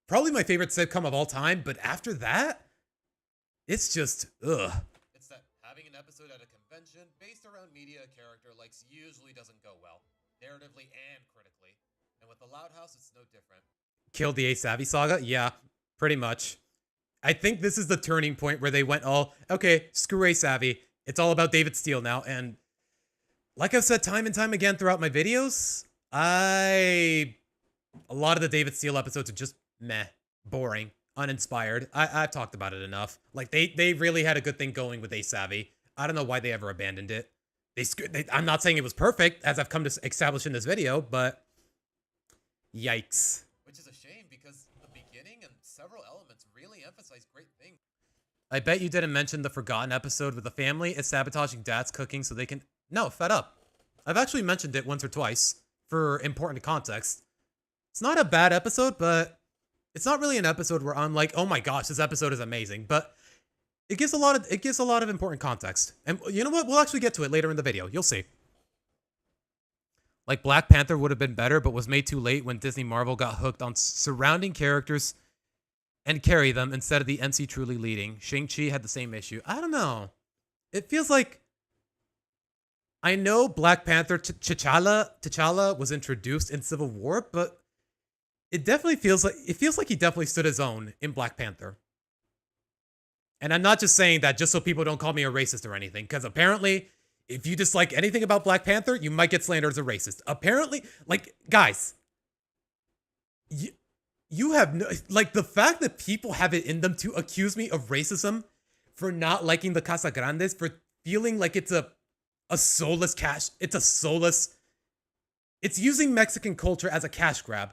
probably my favorite sitcom of all time, but after that, it's just, ugh. It's that having an episode at a convention based around media a character likes usually doesn't go well, narratively and critically. And with the Loud House, it's no different. Killed the A-Savvy saga? Yeah, pretty much. I think this is the turning point where they went all, okay, screw A-Savvy. It's all about David Steele now. And like I've said time and time again throughout my videos, a lot of the David Steele episodes are just meh, boring, uninspired. I've talked about it enough. Like, they really had a good thing going with A-Savvy. I don't know why they ever abandoned it. I'm not saying it was perfect, as I've come to establish in this video, but yikes. Which is a shame because the beginning and several elements really emphasize great things. I bet you didn't mention the forgotten episode with the family is sabotaging dad's cooking so they can... No, fed up. I've actually mentioned it once or twice for important context. It's not a bad episode, but it's not really an episode where I'm like, oh my gosh, this episode is amazing. But it gives a lot of important context. And you know what? We'll actually get to it later in the video. You'll see. Like Black Panther would have been better, but was made too late when Disney Marvel got hooked on surrounding characters and carry them instead of the MC truly leading. Shang-Chi had the same issue. I don't know. It feels like... I know Black Panther T'Challa was introduced in Civil War, but it definitely feels like he definitely stood his own in Black Panther. And I'm not just saying that just so people don't call me a racist or anything, because apparently if you dislike anything about Black Panther, you might get slandered as a racist. Apparently, like, guys, you have no, like, the fact that people have it in them to accuse me of racism for not liking the Casa Grandes, for feeling like it's a soulless cash. It's using Mexican culture as a cash grab.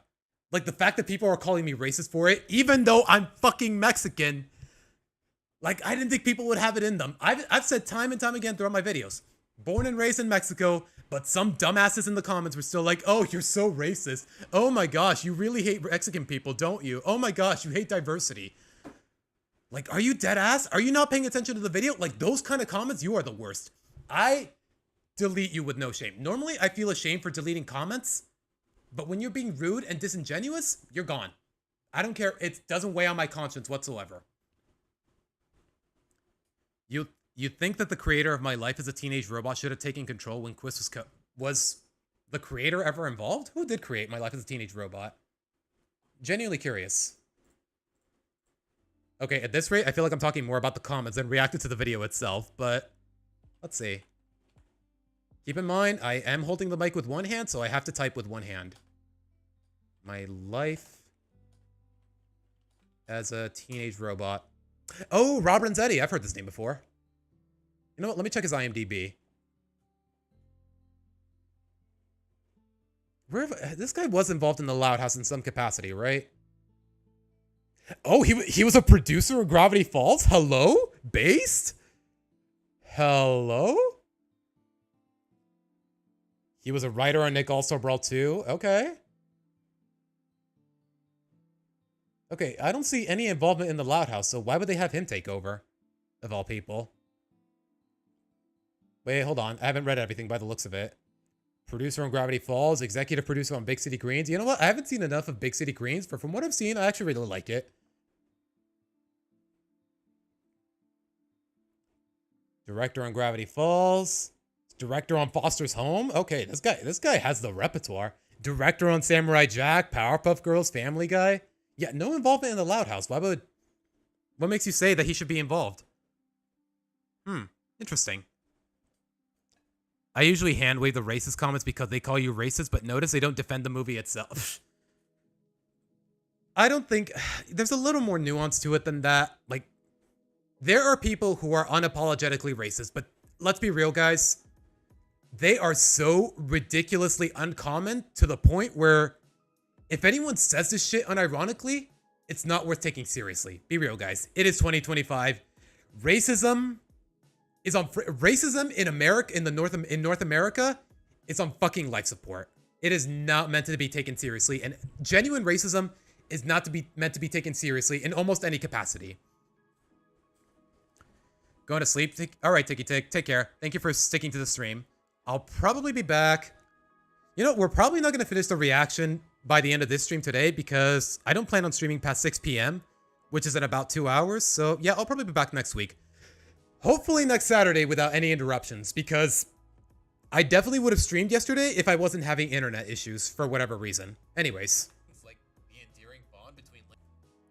Like the fact that people are calling me racist for it, even though I'm fucking Mexican. Like, I didn't think people would have it in them. I've said time and time again throughout my videos, born and raised in Mexico, but some dumbasses in the comments were still like, oh, you're so racist. Oh my gosh, you really hate Mexican people, don't you? Oh my gosh, you hate diversity. Like, are you dead ass? Are you not paying attention to the video? Like, those kind of comments, you are the worst. I delete you with no shame. Normally, I feel ashamed for deleting comments, but when you're being rude and disingenuous, you're gone. I don't care. It doesn't weigh on my conscience whatsoever. You think that the creator of My Life as a Teenage Robot should have taken control when Quiz was the creator ever involved? Who did create My Life as a Teenage Robot? Genuinely curious. Okay, at this rate, I feel like I'm talking more about the comments than reacting to the video itself, but let's see. Keep in mind, I am holding the mic with one hand, so I have to type with one hand. My Life as a Teenage Robot. Oh, Rob Renzetti. I've heard this name before. You know what? Let me check his IMDb. This guy was involved in the Loud House in some capacity, right? Oh, he was a producer of Gravity Falls? Hello? Based? Hello? He was a writer on Nick All-Star Brawl 2. Okay. Okay, I don't see any involvement in the Loud House, so why would they have him take over? Of all people. Wait, hold on. I haven't read everything by the looks of it. Producer on Gravity Falls, executive producer on Big City Greens. You know what? I haven't seen enough of Big City Greens, but from what I've seen, I actually really like it. Director on Gravity Falls. Director on Foster's Home. Okay, this guy has the repertoire. Director on Samurai Jack, Powerpuff Girls, Family Guy. Yeah, no involvement in the Loud House. What makes you say that he should be involved? Interesting. I usually hand wave the racist comments because they call you racist, but notice they don't defend the movie itself. I don't think... There's a little more nuance to it than that. Like, there are people who are unapologetically racist, but let's be real, guys. They are so ridiculously uncommon to the point where if anyone says this shit unironically, it's not worth taking seriously. Be real, guys. It is 2025. Racism in America, in North America, is on fucking life support. It is not meant to be taken seriously, and genuine racism is not meant to be taken seriously in almost any capacity. Going to sleep? All right, Tiki Tik. Take care. Thank you for sticking to the stream. I'll probably be back. You know, we're probably not going to finish the reaction by the end of this stream today because I don't plan on streaming past 6 p.m., which is in about 2 hours. So yeah, I'll probably be back next week. Hopefully next Saturday without any interruptions, because I definitely would have streamed yesterday if I wasn't having internet issues for whatever reason. Anyways. It's like the endearing bond between...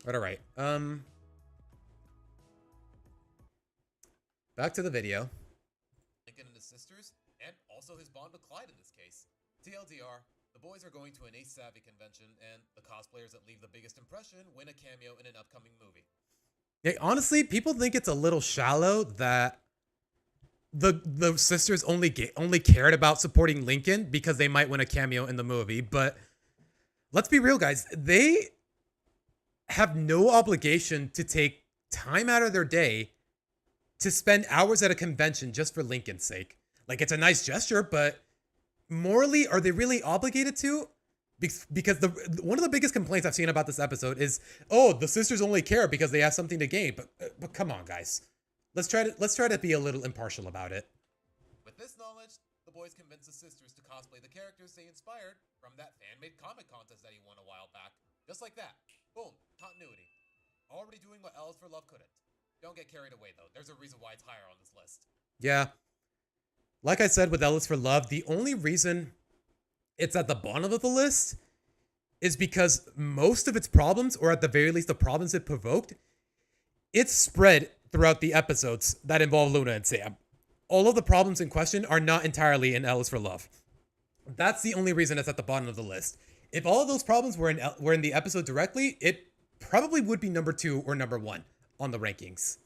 All right. Back to the video. Lincoln and his sisters, and also his bond with Clyde in this case. TLDR, the boys are going to an Ace Savvy convention, and the cosplayers that leave the biggest impression win a cameo in an upcoming movie. Yeah, honestly, people think it's a little shallow that the sisters only cared about supporting Lincoln because they might win a cameo in the movie. But let's be real, guys. They have no obligation to take time out of their day to spend hours at a convention just for Lincoln's sake. Like, it's a nice gesture, but morally, are they really obligated to? Because one of the biggest complaints I've seen about this episode is, oh, the sisters only care because they have something to gain. But come on, guys. Let's try to be a little impartial about it. With this knowledge, the boys convince the sisters to cosplay the characters they inspired from that fan-made comic contest that he won a while back. Just like that. Boom. Continuity. Already doing what Alice for Love couldn't. Don't get carried away, though. There's a reason why it's higher on this list. Yeah. Like I said with Alice for Love, the only reason it's at the bottom of the list is because most of its problems, or at the very least the problems it provoked, it's spread throughout the episodes that involve Luna and Sam. All of the problems in question are not entirely in Alice for Love. That's the only reason it's at the bottom of the list. If all of those problems were in the episode directly, it probably would be number 2 or number 1 on the rankings.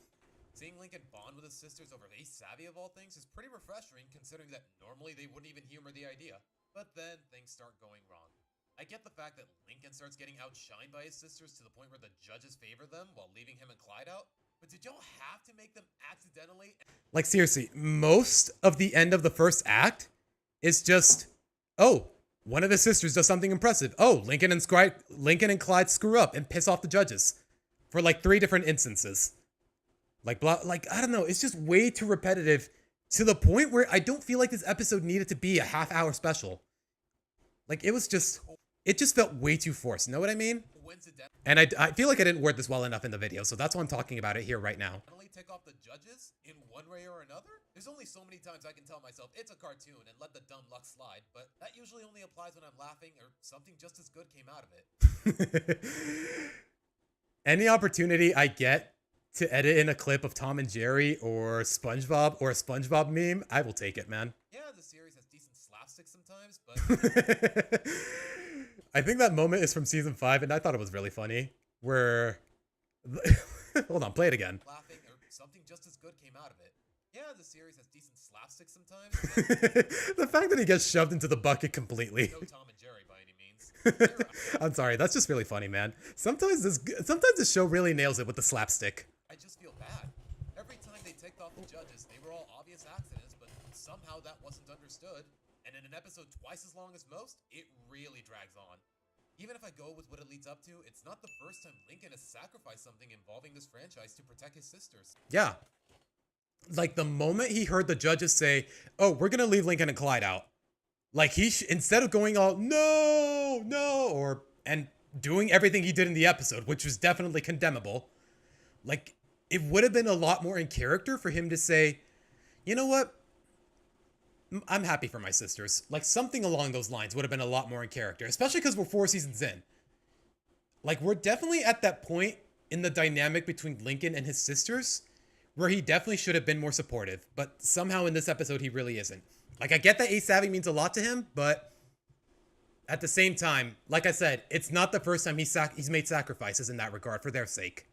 Seeing Lincoln bond with his sisters over Ace Savvy of all things is pretty refreshing, considering that normally they wouldn't even humor the idea. But then things start going wrong. I get the fact that Lincoln starts getting outshined by his sisters to the point where the judges favor them while leaving him and Clyde out. But did y'all have to make them accidentally? Like, seriously, most of the end of the first act is just, oh, one of his sisters does something impressive. Oh, Lincoln and Clyde screw up and piss off the judges for like 3 different instances. Like, I don't know. It's just way too repetitive to the point where I don't feel like this episode needed to be a half-hour special. Like, it just felt way too forced. Know what I mean? And I feel like I didn't word this well enough in the video, so that's why I'm talking about it here right now. Take off the judges in one way or another? There's only so many times I can tell myself it's a cartoon and let the dumb luck slide, but that usually only applies when I'm laughing or something just as good came out of it. Any opportunity I get to edit in a clip of Tom and Jerry or SpongeBob or a SpongeBob meme, I will take it, man. Yeah, the series has decent slapstick sometimes, but I think that moment is from season 5, and I thought it was really funny. Where, hold on, play it again. Laughing or something just as good came out of it. Yeah, the series has decent slapstick sometimes. But the fact that he gets shoved into the bucket completely. no Tom and Jerry by any means. I'm sorry, that's just really funny, man. Sometimes this show really nails it with the slapstick. I just feel bad. Every time they ticked off the judges, they were all obvious accidents, but somehow that wasn't understood. And in an episode twice as long as most, it really drags on. Even if I go with what it leads up to, it's not the first time Lincoln has sacrificed something involving this franchise to protect his sisters. Yeah. Like, the moment he heard the judges say, oh, we're going to leave Lincoln and Clyde out. Like, instead of going all, no, and doing everything he did in the episode, which was definitely condemnable, like, it would have been a lot more in character for him to say, you know what? I'm happy for my sisters. Like, something along those lines would have been a lot more in character, especially because we're 4 seasons in. Like, we're definitely at that point in the dynamic between Lincoln and his sisters where he definitely should have been more supportive, but somehow in this episode he really isn't. Like, I get that Ace Savvy means a lot to him, but at the same time, like I said, it's not the first time he's made sacrifices in that regard for their sake.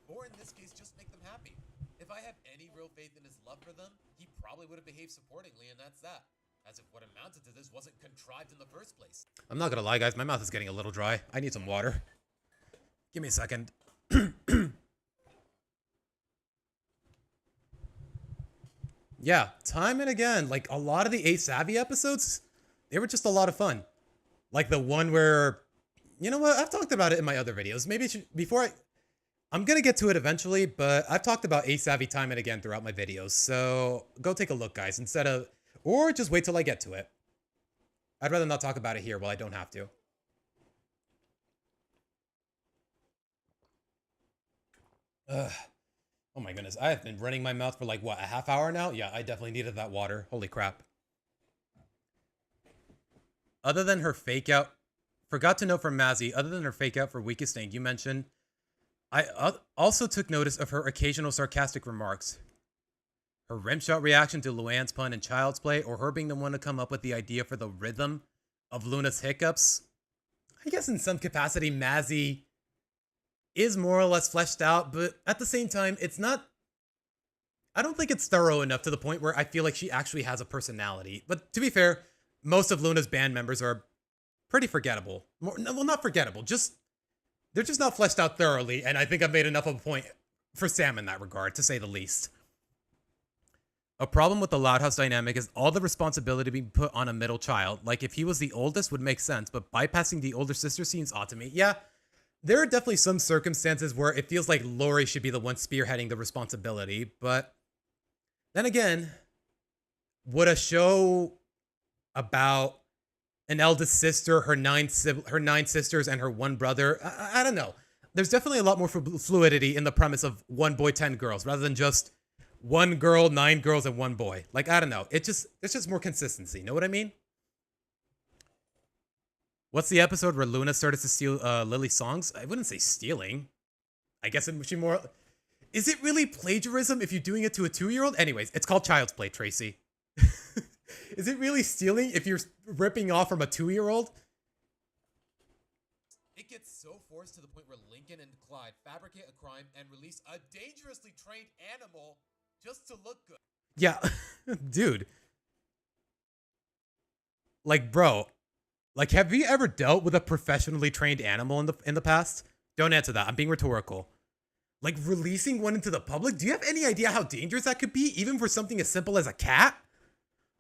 Or in this case, just make them happy. If I have any real faith in his love for them, he probably would have behaved supportingly, and that's that. As if what amounted to this wasn't contrived in the first place. I'm not gonna lie, guys, my mouth is getting a little dry. I need some water. Give me a second. Yeah, time and again, like, a lot of the Ace Savvy episodes, they were just a lot of fun. Like the one where, you know what, I've talked about it in my other videos. Maybe I'm gonna get to it eventually, but I've talked about Ace Savvy time and again throughout my videos. So go take a look, guys, or just wait till I get to it. I'd rather not talk about it here while I don't have to. Ugh. Oh my goodness, I have been running my mouth for like, what, a half hour now? Yeah, I definitely needed that water. Holy crap. Other than her fake out, forgot to note from Mazzy, other than her fake out for Weakest Link, you mentioned, I also took notice of her occasional sarcastic remarks. Her rimshot reaction to Luann's pun and Child's Play, or her being the one to come up with the idea for the rhythm of Luna's hiccups. I guess in some capacity, Mazzy is more or less fleshed out, but at the same time, it's not I don't think it's thorough enough to the point where I feel like she actually has a personality. But to be fair, most of Luna's band members are pretty forgettable. Well, not forgettable, just they're just not fleshed out thoroughly, and I think I've made enough of a point for Sam in that regard, to say the least. A problem with the Loud House dynamic is all the responsibility being put on a middle child. Like, if he was the oldest would make sense, but bypassing the older sister seems odd to me. Yeah, there are definitely some circumstances where it feels like Lori should be the one spearheading the responsibility, but then again, would a show about an eldest sister, her nine sisters, and her one brother, I don't know. There's definitely a lot more fluidity in the premise of one boy, 10 girls, rather than just one girl, 9 girls, and one boy. Like, I don't know. There's just more consistency. Know what I mean? What's the episode where Luna started to steal Lily's songs? I wouldn't say stealing. I guess she more... Is it really plagiarism if you're doing it to a 2-year-old? Anyways, it's called child's play, Tracy. Is it really stealing if you're ripping off from a 2-year-old? It gets so forced to the point where Lincoln and Clyde fabricate a crime and release a dangerously trained animal just to look good. Yeah, dude. Like, bro, like, have you ever dealt with a professionally trained animal in the past? Don't answer that. I'm being rhetorical. Like, releasing one into the public? Do you have any idea how dangerous that could be, even for something as simple as a cat?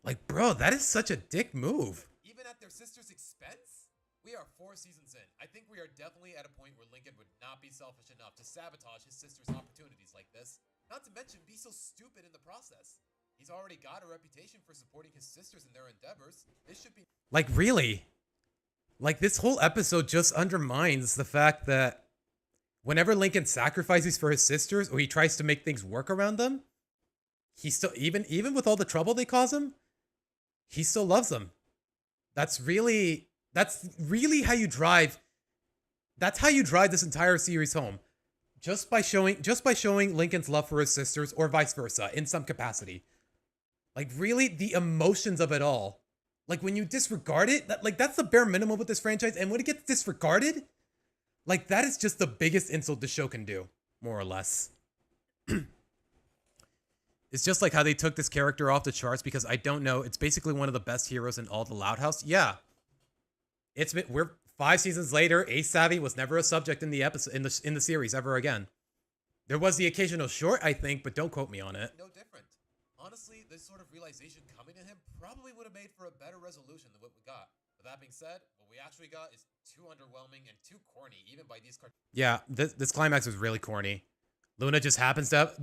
Like, bro, that is such a dick move. Even at their sister's expense? We are 4 seasons in. I think we are definitely at a point where Lincoln would not be selfish enough to sabotage his sister's opportunities like this. Not to mention be so stupid in the process. He's already got a reputation for supporting his sisters in their endeavors. This should be... Like, really? Like, this whole episode just undermines the fact that whenever Lincoln sacrifices for his sisters, or he tries to make things work around them, he still, even with all the trouble they cause him, he still loves them. That's really how you drive. That's how you drive this entire series home. Just by showing Lincoln's love for his sisters, or vice versa, in some capacity. Like, really, the emotions of it all. Like, when you disregard it, that's the bare minimum with this franchise. And when it gets disregarded, like, that is just the biggest insult the show can do, more or less. It's just like how they took this character off the charts because I don't know. It's basically one of the best heroes in all the Loud House. Yeah, we're 5 seasons later. Ace Savvy was never a subject in the episode in the series ever again. There was the occasional short, I think, but don't quote me on it. No different. Honestly, this sort of realization coming to him probably would have made for a better resolution than what we got. But that being said, what we actually got is too underwhelming and too corny, even by these cartoons. Yeah, this climax was really corny. Luna just happens to have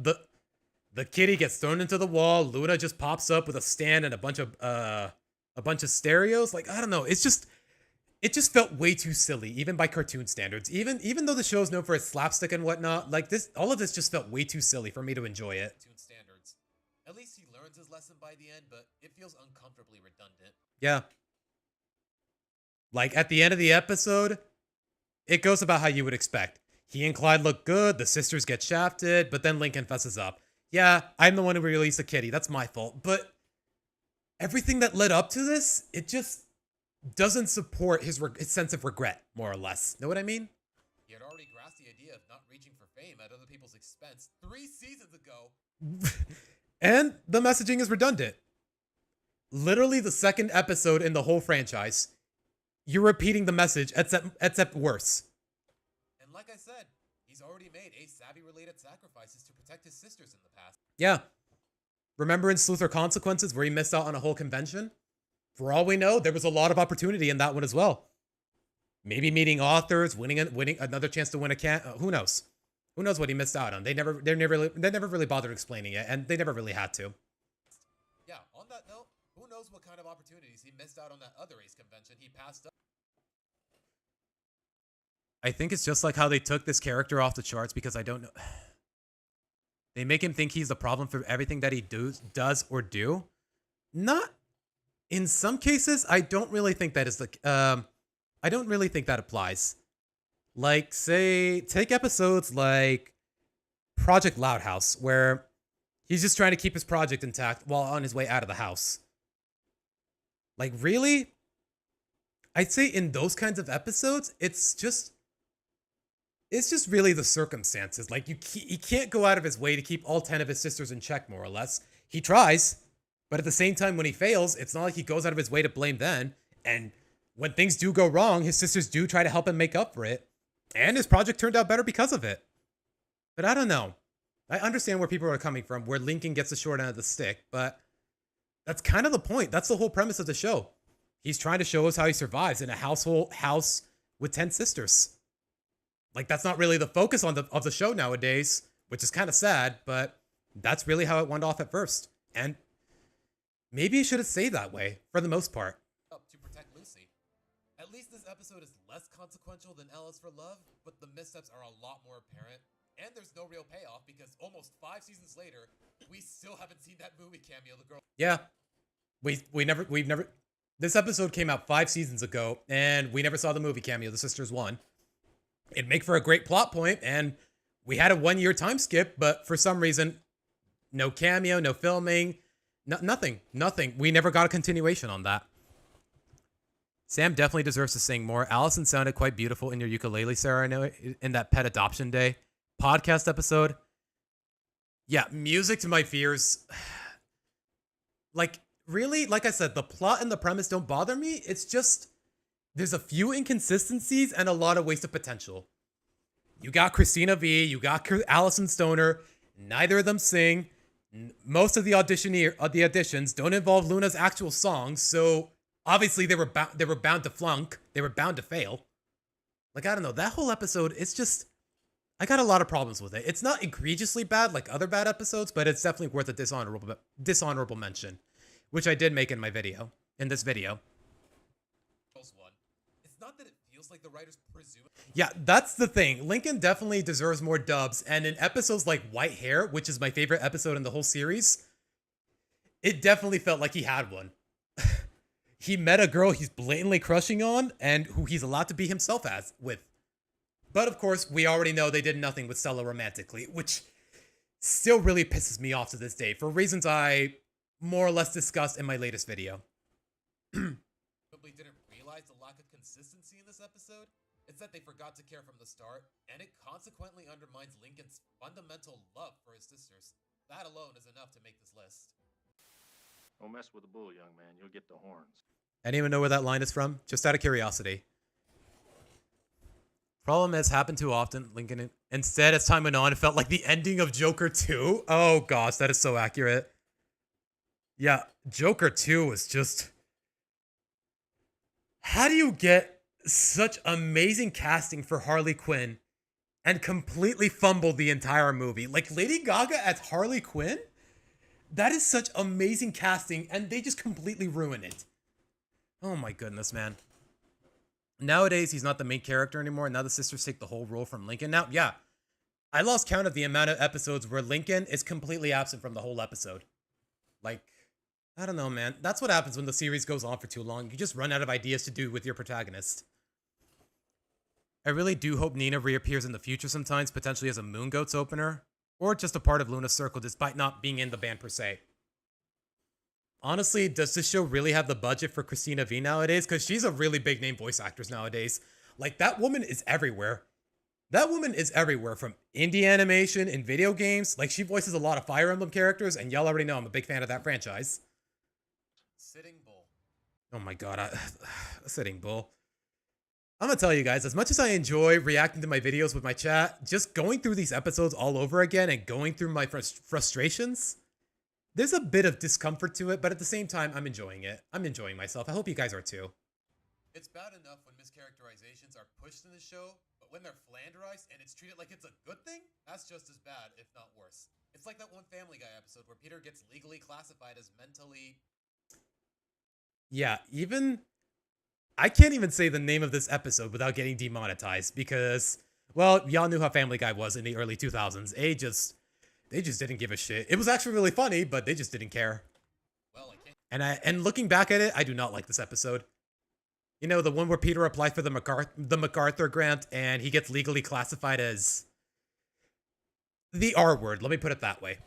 the kitty gets thrown into the wall. Luna just pops up with a stand and a bunch of stereos. Like, I don't know. It just felt way too silly, even by cartoon standards. Even though the show is known for its slapstick and whatnot, like all of this just felt way too silly for me to enjoy it. Cartoon standards. At least he learns his lesson by the end, but it feels uncomfortably redundant. Yeah. Like, at the end of the episode, it goes about how you would expect. He and Clyde look good, the sisters get shafted, but then Lincoln fesses up. Yeah, I'm the one who released the kitty, that's my fault. But everything that led up to this, it just doesn't support his sense of regret, more or less. Know what I mean? He had already grasped the idea of not reaching for fame at other people's expense 3 seasons ago. And the messaging is redundant. Literally the second episode in the whole franchise, you're repeating the message, except worse. And like I said, he's already made Savvy-related sacrifices to protect his sisters in the past. Yeah. Remember in Sleuth or Consequences where he missed out on a whole convention? For all we know, there was a lot of opportunity in that one as well. Maybe meeting authors, winning another chance to win a who knows? Who knows what he missed out on? They never really bothered explaining it, and they never really had to. Yeah, on that note, who knows what kind of opportunities he missed out on that other Ace convention he passed up. I think it's just like how they took this character off the charts because I don't know. They make him think he's the problem for everything that he does or do. Not in some cases. I don't really think that is the. I don't really think that applies. Like, say, take episodes like Project Loud House, where he's just trying to keep his project intact while on his way out of the house. Like, really? I'd say in those kinds of episodes, it's just it's just really the circumstances. Like, he can't go out of his way to keep all 10 of his sisters in check, more or less. He tries, but at the same time, when he fails, it's not like he goes out of his way to blame them. And when things do go wrong, his sisters do try to help him make up for it. And his project turned out better because of it. But I don't know. I understand where people are coming from, where Lincoln gets the short end of the stick, but that's kind of the point. That's the whole premise of the show. He's trying to show us how he survives in a house with 10 sisters. Like, that's not really the focus of the show nowadays, which is kind of sad, but that's really how it went off at first. And maybe it should have stayed that way for the most part. To protect Lucy. At least this episode is less consequential than Alice for Love, but the missteps are a lot more apparent. And there's no real payoff because almost 5 seasons later, we still haven't seen that movie cameo the girl. Yeah. We've never this episode came out 5 seasons ago, and we never saw the movie cameo, The Sisters One. It'd make for a great plot point, and we had a 1-year time skip, but for some reason, no cameo, no filming, nothing. We never got a continuation on that. Sam definitely deserves to sing more. Allison sounded quite beautiful in your ukulele serenade in that pet adoption day podcast episode. Yeah, music to my fears. Like, really, like I said, the plot and the premise don't bother me. It's just there's a few inconsistencies and a lot of wasted potential. You got Christina V, you got Allison Stoner. Neither of them sing. Most of the auditions don't involve Luna's actual songs, so obviously they were bound to flunk. They were bound to fail. Like, I don't know, that whole episode, it's just, I got a lot of problems with it. It's not egregiously bad like other bad episodes, but it's definitely worth a dishonorable mention, which I did make in this video. It's not that it feels like the writers presume. Yeah, that's the thing. Lincoln definitely deserves more dubs, and in episodes like White Hair, which is my favorite episode in the whole series, it definitely felt like he had one. He met a girl he's blatantly crushing on, and who he's allowed to be himself with. But of course, we already know they did nothing with Stella romantically, which still really pisses me off to this day, for reasons I more or less discussed in my latest video. Probably didn't realize the lack of consistency in this episode. It's that they forgot to care from the start, and it consequently undermines Lincoln's fundamental love for his sisters. That alone is enough to make this list. Don't mess with the bull, young man. You'll get the horns. Anyone know where that line is from? Just out of curiosity. Problem has happened too often. Lincoln, instead, as time went on, it felt like the ending of Joker 2. Oh gosh, that is so accurate. Yeah, Joker 2 was just... How do you get such amazing casting for Harley Quinn and completely fumble the entire movie? Like, Lady Gaga as Harley Quinn? That is such amazing casting, and they just completely ruin it. Oh my goodness, man. Nowadays, he's not the main character anymore. Now the sisters take the whole role from Lincoln. Now, yeah, I lost count of the amount of episodes where Lincoln is completely absent from the whole episode. Like, I don't know, man. That's what happens when the series goes on for too long. You just run out of ideas to do with your protagonist. I really do hope Nina reappears in the future sometimes, potentially as a Moon Goats opener, or just a part of Luna's circle despite not being in the band per se. Honestly, does this show really have the budget for Christina V nowadays? Because she's a really big name voice actress nowadays. Like, that woman is everywhere. That woman is everywhere, from indie animation and video games. Like, she voices a lot of Fire Emblem characters, and y'all already know I'm a big fan of that franchise. Sitting Bull. Oh my god, Sitting Bull. I'm gonna tell you guys, as much as I enjoy reacting to my videos with my chat, just going through these episodes all over again and going through my frustrations, there's a bit of discomfort to it, but at the same time, I'm enjoying it. I'm enjoying myself. I hope you guys are too. It's bad enough when mischaracterizations are pushed in the show, but when they're flanderized and it's treated like it's a good thing, that's just as bad, if not worse. It's like that one Family Guy episode where Peter gets legally classified as mentally... Yeah, I can't even say the name of this episode without getting demonetized because, well, y'all knew how Family Guy was in the early 2000s. They just didn't give a shit. It was actually really funny, but they just didn't care. Well, I can't... And looking back at it, I do not like this episode. You know, the one where Peter applies for the MacArthur grant and he gets legally classified as the R word. Let me put it that way.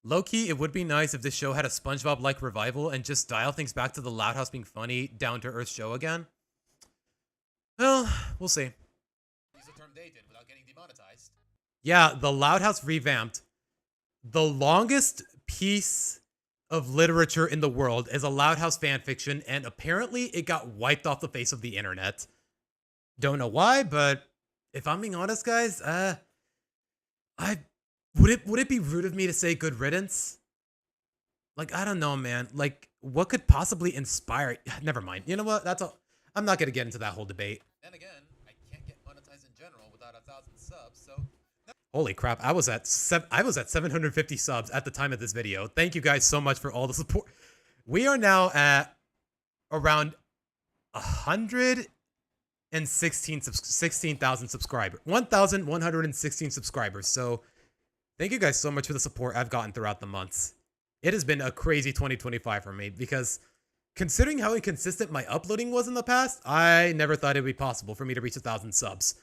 Low-key, it would be nice if this show had a SpongeBob-like revival and just dial things back to the Loud House being funny, down-to-earth show again. Well, we'll see. demonetized. Yeah, the Loud House revamped. The longest piece of literature in the world is a Loud House fanfiction, and apparently it got wiped off the face of the internet. Don't know why, but if I'm being honest, guys, would it be rude of me to say good riddance? Like, I don't know, man. Like, what could possibly inspire? Never mind. You know what? That's all. I'm not gonna get into that whole debate. Then again, I can't get monetized in general without 1,000 subs, so Holy crap! I was at 750 subs at the time of this video. Thank you guys so much for all the support. We are now at around 16,000 subscribers, 1,116 subscribers. So thank you guys so much for the support I've gotten throughout the months. It has been a crazy 2025 for me because considering how inconsistent my uploading was in the past, I never thought it would be possible for me to reach 1,000 subs.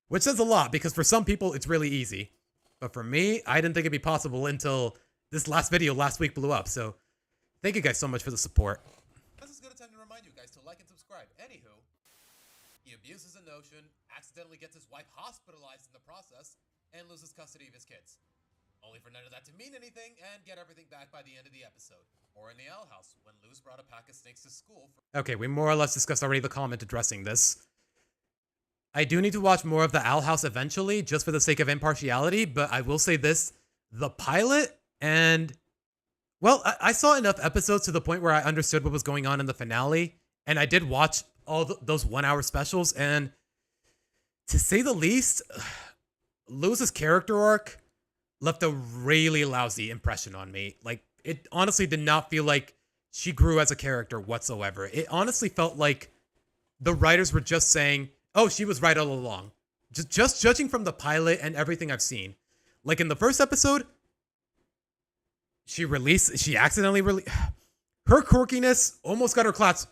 Which says a lot because for some people it's really easy. But for me, I didn't think it'd be possible until this last video last week blew up. So thank you guys so much for the support. this is a good time to remind you guys to like and subscribe. Anywho, he abuses a notion, accidentally gets his wife hospitalized in the process, and loses custody of his kids. Only for none of that to mean anything and get everything back by the end of the episode. Or in the owl house, when Luz brought a pack of snakes to school for Okay, we more or less discussed already the comment addressing this. I do need to watch more of the Owl House eventually, just for the sake of impartiality, but I will say this. The pilot and... Well, I saw enough episodes to the point where I understood what was going on in the finale, and I did watch all those 1 hour specials, and to say the least, Luz's character arc left a really lousy impression on me. Like, it honestly did not feel like she grew as a character whatsoever. It honestly felt like the writers were just saying, oh, she was right all along. Just judging from the pilot and everything I've seen. Like in the first episode, she accidentally released... Her quirkiness almost got her class...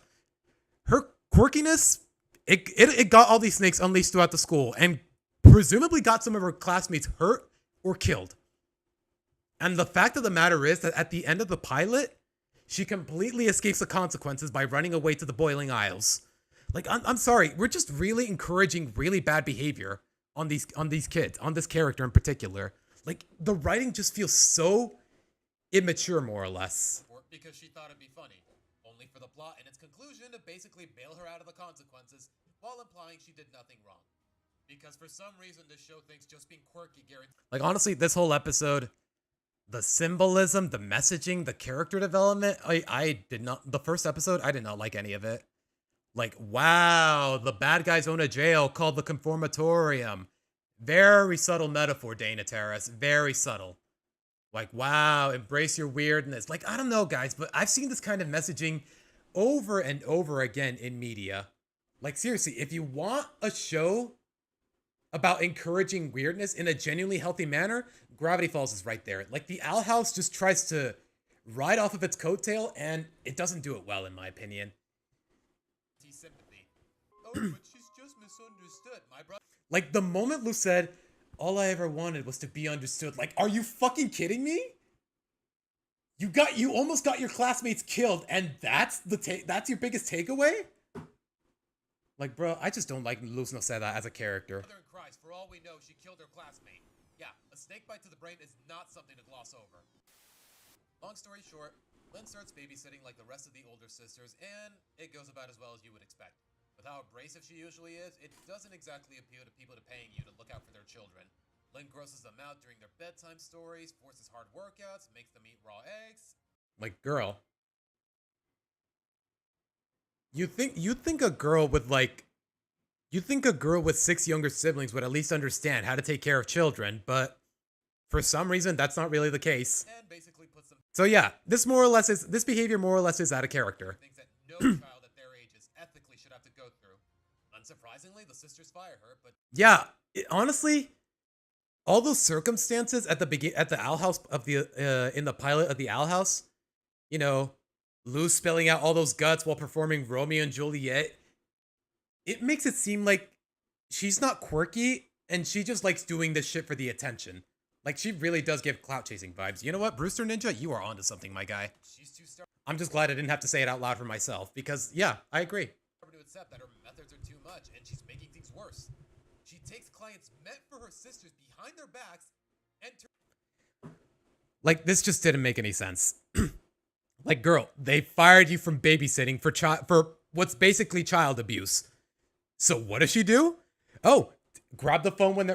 Her quirkiness, it got all these snakes unleashed throughout the school and presumably got some of her classmates hurt or killed. And the fact of the matter is that at the end of the pilot, she completely escapes the consequences by running away to the Boiling Isles. Like, I'm sorry, we're just really encouraging really bad behavior on these kids, on this character in particular. Like, the writing just feels so immature, more or less. because she thought it'd be funny. Only for the plot and its conclusion to basically bail her out of the consequences while implying she did nothing wrong. Because for some reason this show thinks just being quirky guarantees... Like, honestly, this whole episode, the symbolism, the messaging, the character development, I did not... The first episode, I did not like any of it. Like, wow, the bad guys own a jail called the Conformatorium. Very subtle metaphor, Dana Terrace. Very subtle. Like, wow, embrace your weirdness. Like, I don't know, guys, but I've seen this kind of messaging over and over again in media. Like, seriously, if you want a show about encouraging weirdness in a genuinely healthy manner, Gravity Falls is right there. Like, the Owl House just tries to ride off of its coattail, and it doesn't do it well, in my opinion. sympathy. Oh, but she's just misunderstood, my brother. Like, the moment Lou said, all I ever wanted was to be understood. Like, are you fucking kidding me? You almost got your classmates killed, and that's your biggest takeaway? Like, bro, I just don't like Luz no Seda as a character. Mother and cries, for all we know, she killed her classmate. Yeah, a snake bite to the brain is not something to gloss over. Long story short, Lynn starts babysitting like the rest of the older sisters, and it goes about as well as you would expect. With how abrasive she usually is, it doesn't exactly appeal to people paying you to look out for their children. Lynn grosses them out during their bedtime stories, forces hard workouts, makes them eat raw eggs. Like, girl. You think a girl with like... You think a girl with 6 younger siblings would at least understand how to take care of children, but for some reason, that's not really the case. And basically puts them... So yeah, this behavior more or less is out of character. Things that no child at their age is ethically should have to go through. Unsurprisingly, the sisters fire her, but... Yeah, honestly, all those circumstances at the Owl House of the in the pilot of the Owl House, you know, Lou spilling out all those guts while performing Romeo and Juliet, it makes it seem like she's not quirky and she just likes doing this shit for the attention. Like, she really does give clout chasing vibes. You know what, Brewster Ninja, you are onto something, my guy. she's too stubborn I'm just glad I didn't have to say it out loud for myself because, yeah, I agree. to accept that her methods are too much, and she's making things worse. She takes clients meant for her sisters behind their backs and Like, this just didn't make any sense. Like, girl, they fired you from babysitting for what's basically child abuse. So what does she do? Oh, grab the phone when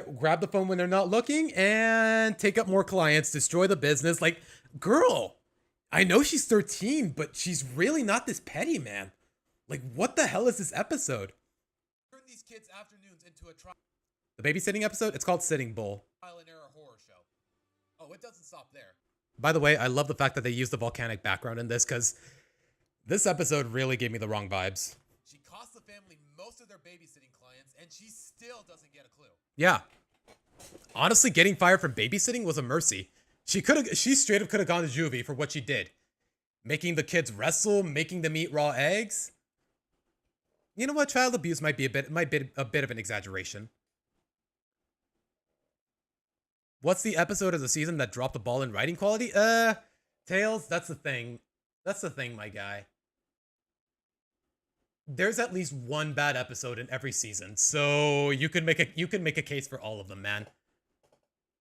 they're not looking and take up more clients, destroy the business. Like, girl, I know she's 13, but she's really not this petty, man. Like, what the hell is this episode? turn these kids' afternoons into a trial The babysitting episode? It's called Sitting Bull. and error horror show. Oh, it doesn't stop there. By the way, I love the fact that they used the volcanic background in this because this episode really gave me the wrong vibes. She cost the family most of their babysitting clients, and she still doesn't get a clue. Yeah. Honestly, getting fired from babysitting was a mercy. She straight up could have gone to juvie for what she did. Making the kids wrestle, making them eat raw eggs. You know what? Child abuse might be a bit of an exaggeration. What's the episode of the season that dropped the ball in writing quality? Tails, that's the thing. That's the thing, my guy. There's at least one bad episode in every season, so you can make a case for all of them, man.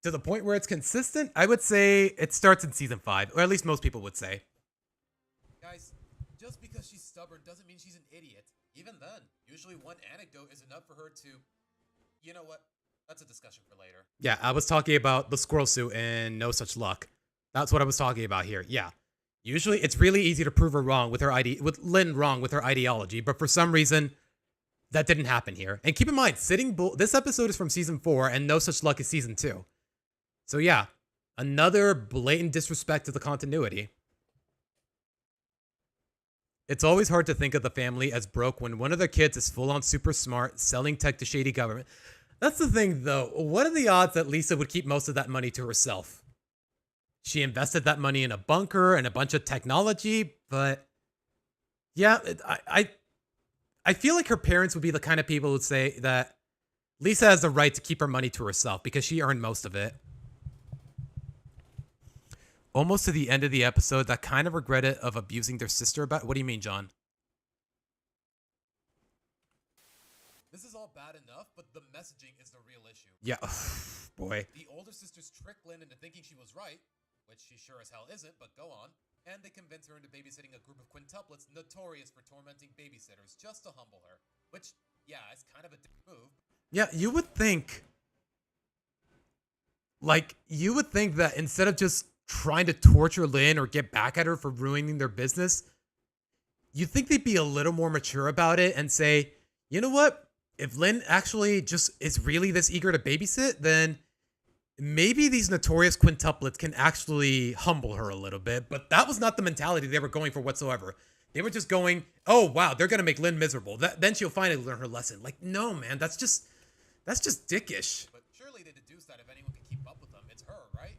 To the point where it's consistent, I would say it starts in season 5, or at least most people would say. Guys, just because she's stubborn doesn't mean she's an idiot. Even then, usually one anecdote is enough for her to... You know what? That's a discussion for later. Yeah, I was talking about the squirrel suit and No Such Luck. That's what I was talking about here. Yeah. Usually it's really easy to prove her wrong with Lynn wrong with her ideology, but for some reason that didn't happen here. And keep in mind, this episode is from season 4 and No Such Luck is season 2. So yeah, another blatant disrespect to the continuity. It's always hard to think of the family as broke when one of their kids is full on super smart, selling tech to shady government. That's the thing though. What are the odds that Lisa would keep most of that money to herself? She invested that money in a bunker and a bunch of technology, but yeah, I feel like her parents would be the kind of people who'd say that Lisa has the right to keep her money to herself because she earned most of it. Almost to the end of the episode, that kind of regretted of abusing their sister about. What do you mean, John? This is all bad enough, but the messaging is the real issue. Yeah, boy. The older sisters trick Lynn into thinking she was right, which she sure as hell isn't, but go on. And they convince her into babysitting a group of quintuplets notorious for tormenting babysitters just to humble her. Which, yeah, is kind of a dick move. Yeah, you would think... Like, you would think that instead of just trying to torture Lynn or get back at her for ruining their business, you'd think they'd be a little more mature about it and say, you know what? If Lynn actually just is really this eager to babysit, then maybe these notorious quintuplets can actually humble her a little bit. But that was not the mentality they were going for whatsoever. They were just going, oh, wow, they're going to make Lynn miserable. Then she'll finally learn her lesson. Like, no, man, that's just dickish. But surely they deduce that if anyone can keep up with them, it's her, right?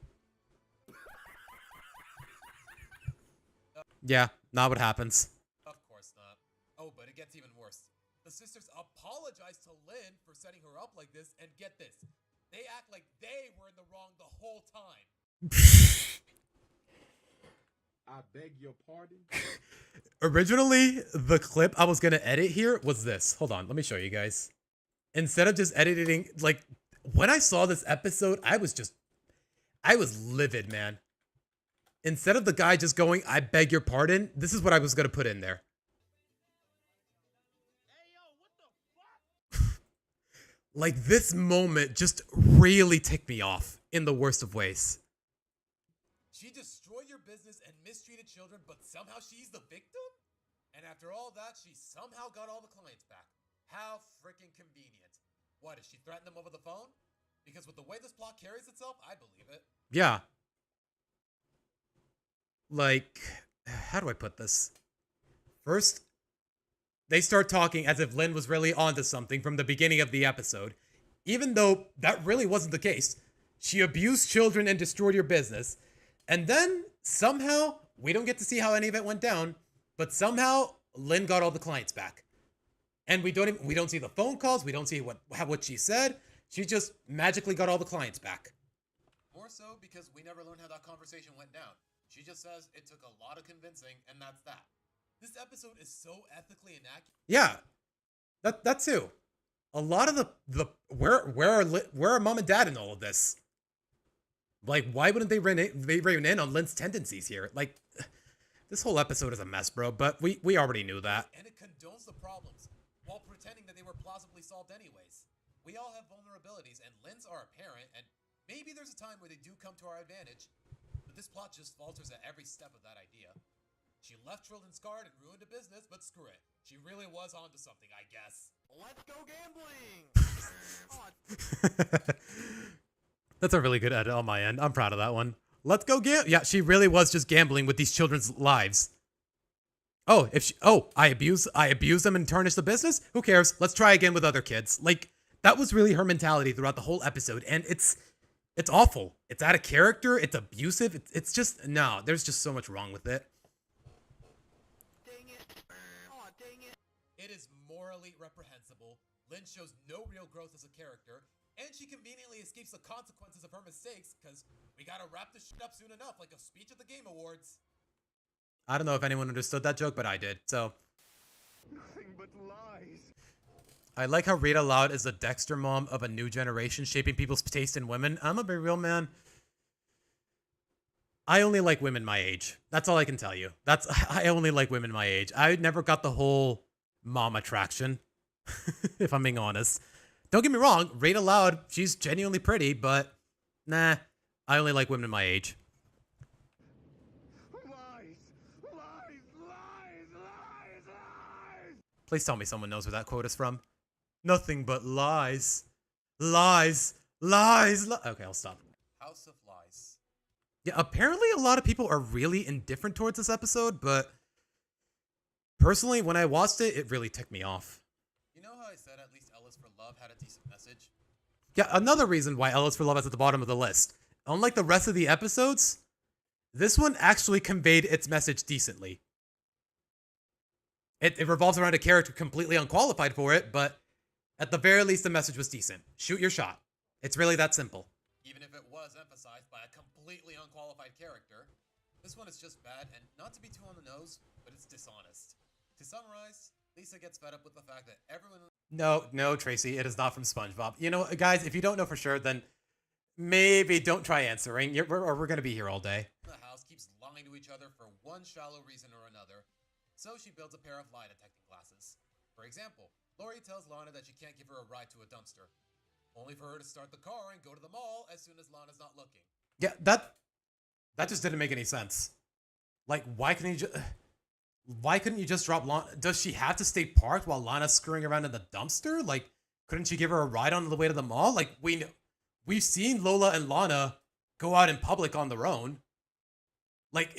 Yeah, not what happens. Of course not. Oh, but it gets even worse. The sisters apologize to Lynn for setting her up like this, and get this. They act like they were in the wrong the whole time. I beg your pardon? Originally, the clip I was going to edit here was this. Hold on, let me show you guys. Instead of just editing, like, when I saw this episode, I was livid, man. Instead of the guy just going, I beg your pardon, this is what I was going to put in there. Like, this moment just really ticked me off in the worst of ways. She destroyed your business and mistreated children, but somehow she's the victim? And after all that, she somehow got all the clients back. How freaking convenient. What, did she threaten them over the phone? Because with the way this plot carries itself, I believe it. Yeah. Like, how do I put this? First, they start talking as if Lynn was really onto something from the beginning of the episode, even though that really wasn't the case. She abused children and destroyed your business. And then, somehow, we don't get to see how any of it went down, but somehow, Lynn got all the clients back. And we don't see the phone calls, we don't see what she said. She just magically got all the clients back. More so because we never learned how that conversation went down. She just says it took a lot of convincing, and that's that. This episode is so ethically inaccurate. Yeah, that too. a lot of the where are mom and dad in all of this? Like, why wouldn't they rein in on Lynn's tendencies here? Like, this whole episode is a mess, bro. But we already knew that. And it condones the problems while pretending that they were plausibly solved anyways. We all have vulnerabilities, and Lynn's are apparent, and maybe there's a time where they do come to our advantage. But this plot just falters at every step of that idea. She left children scarred and ruined a business, but screw it. She really was onto something, I guess. Let's go gambling! That's a really good edit on my end. I'm proud of that one. Let's go Yeah, she really was just gambling with these children's lives. Oh, I abuse them and tarnish the business? Who cares? Let's try again with other kids. Like, that was really her mentality throughout the whole episode, and it's awful. It's out of character. It's abusive. It's just, no, there's just so much wrong with it. Dang it. Aw, dang it. It is morally reprehensible. Lynn shows no real growth as a character, and she conveniently escapes the consequences of her mistakes, because we gotta wrap this shit up soon enough, like a speech at the Game Awards. I don't know if anyone understood that joke, but I did, so. Nothing but lies. I like how Rita Loud is the Dexter mom of a new generation, shaping people's taste in women. I'm a be real, man. I only like women my age. That's all I can tell you. I only like women my age. I never got the whole mom attraction, if I'm being honest. Don't get me wrong, Rita Loud, she's genuinely pretty, but nah, I only like women my age. Lies, lies, lies, lies, lies. Please tell me someone knows where that quote is from. Nothing but lies. Lies. Lies. Okay, I'll stop. House of Lies. Yeah, apparently a lot of people are really indifferent towards this episode, but personally, when I watched it, it really ticked me off. You know how I said at least Ellis for Love had a decent message? Yeah, another reason why Ellis for Love is at the bottom of the list. Unlike the rest of the episodes, this one actually conveyed its message decently. It revolves around a character completely unqualified for it, but at the very least, the message was decent. Shoot your shot. It's really that simple. Even if it was emphasized by a completely unqualified character, this one is just bad, and not to be too on the nose, but it's dishonest. To summarize, Lisa gets fed up with the fact that everyone... No, Tracy, it is not from SpongeBob. You know, guys, if you don't know for sure, then maybe don't try answering, or we're going to be here all day. in the house keeps lying to each other for one shallow reason or another, so she builds a pair of lie detecting glasses. For example, Lori tells Lana that she can't give her a ride to a dumpster, only for her to start the car and go to the mall as soon as Lana's not looking. Yeah, that just didn't make any sense. Like, why couldn't you just drop Lana? Does she have to stay parked while Lana's screwing around in the dumpster? Like, couldn't you give her a ride on the way to the mall? Like, we've seen Lola and Lana go out in public on their own. Like,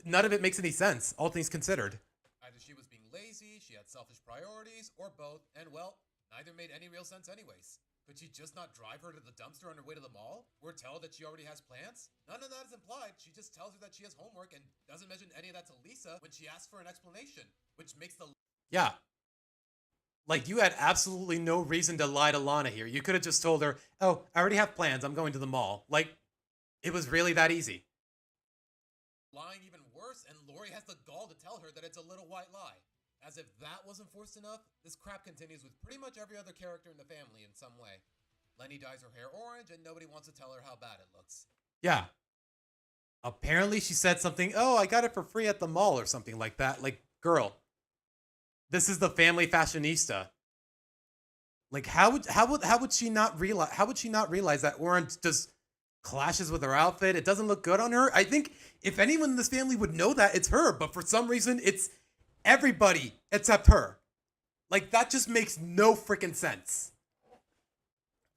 none of it makes any sense, all things considered. Either she was being lazy, she had selfish priorities, or both, and well, neither made any real sense anyways. Could she just not drive her to the dumpster on her way to the mall? Or tell her that she already has plans? None of that is implied. She just tells her that she has homework and doesn't mention any of that to Lisa when she asks for an explanation, which makes the... Yeah. Like, you had absolutely no reason to lie to Lana here. You could have just told her, oh, I already have plans, I'm going to the mall. Like, it was really that easy. lying even worse, and Lori has the gall to tell her that it's a little white lie. As if that wasn't forced enough, this crap continues with pretty much every other character in the family in some way. Lenny dyes her hair orange, and nobody wants to tell her how bad it looks. Yeah. Apparently she said something, oh, I got it for free at the mall or something like that. Like, girl, this is the family fashionista. Like, how would she not realize that orange just clashes with her outfit? It doesn't look good on her. I think if anyone in this family would know that, it's her. But for some reason, it's everybody except her. Like, that just makes no freaking sense.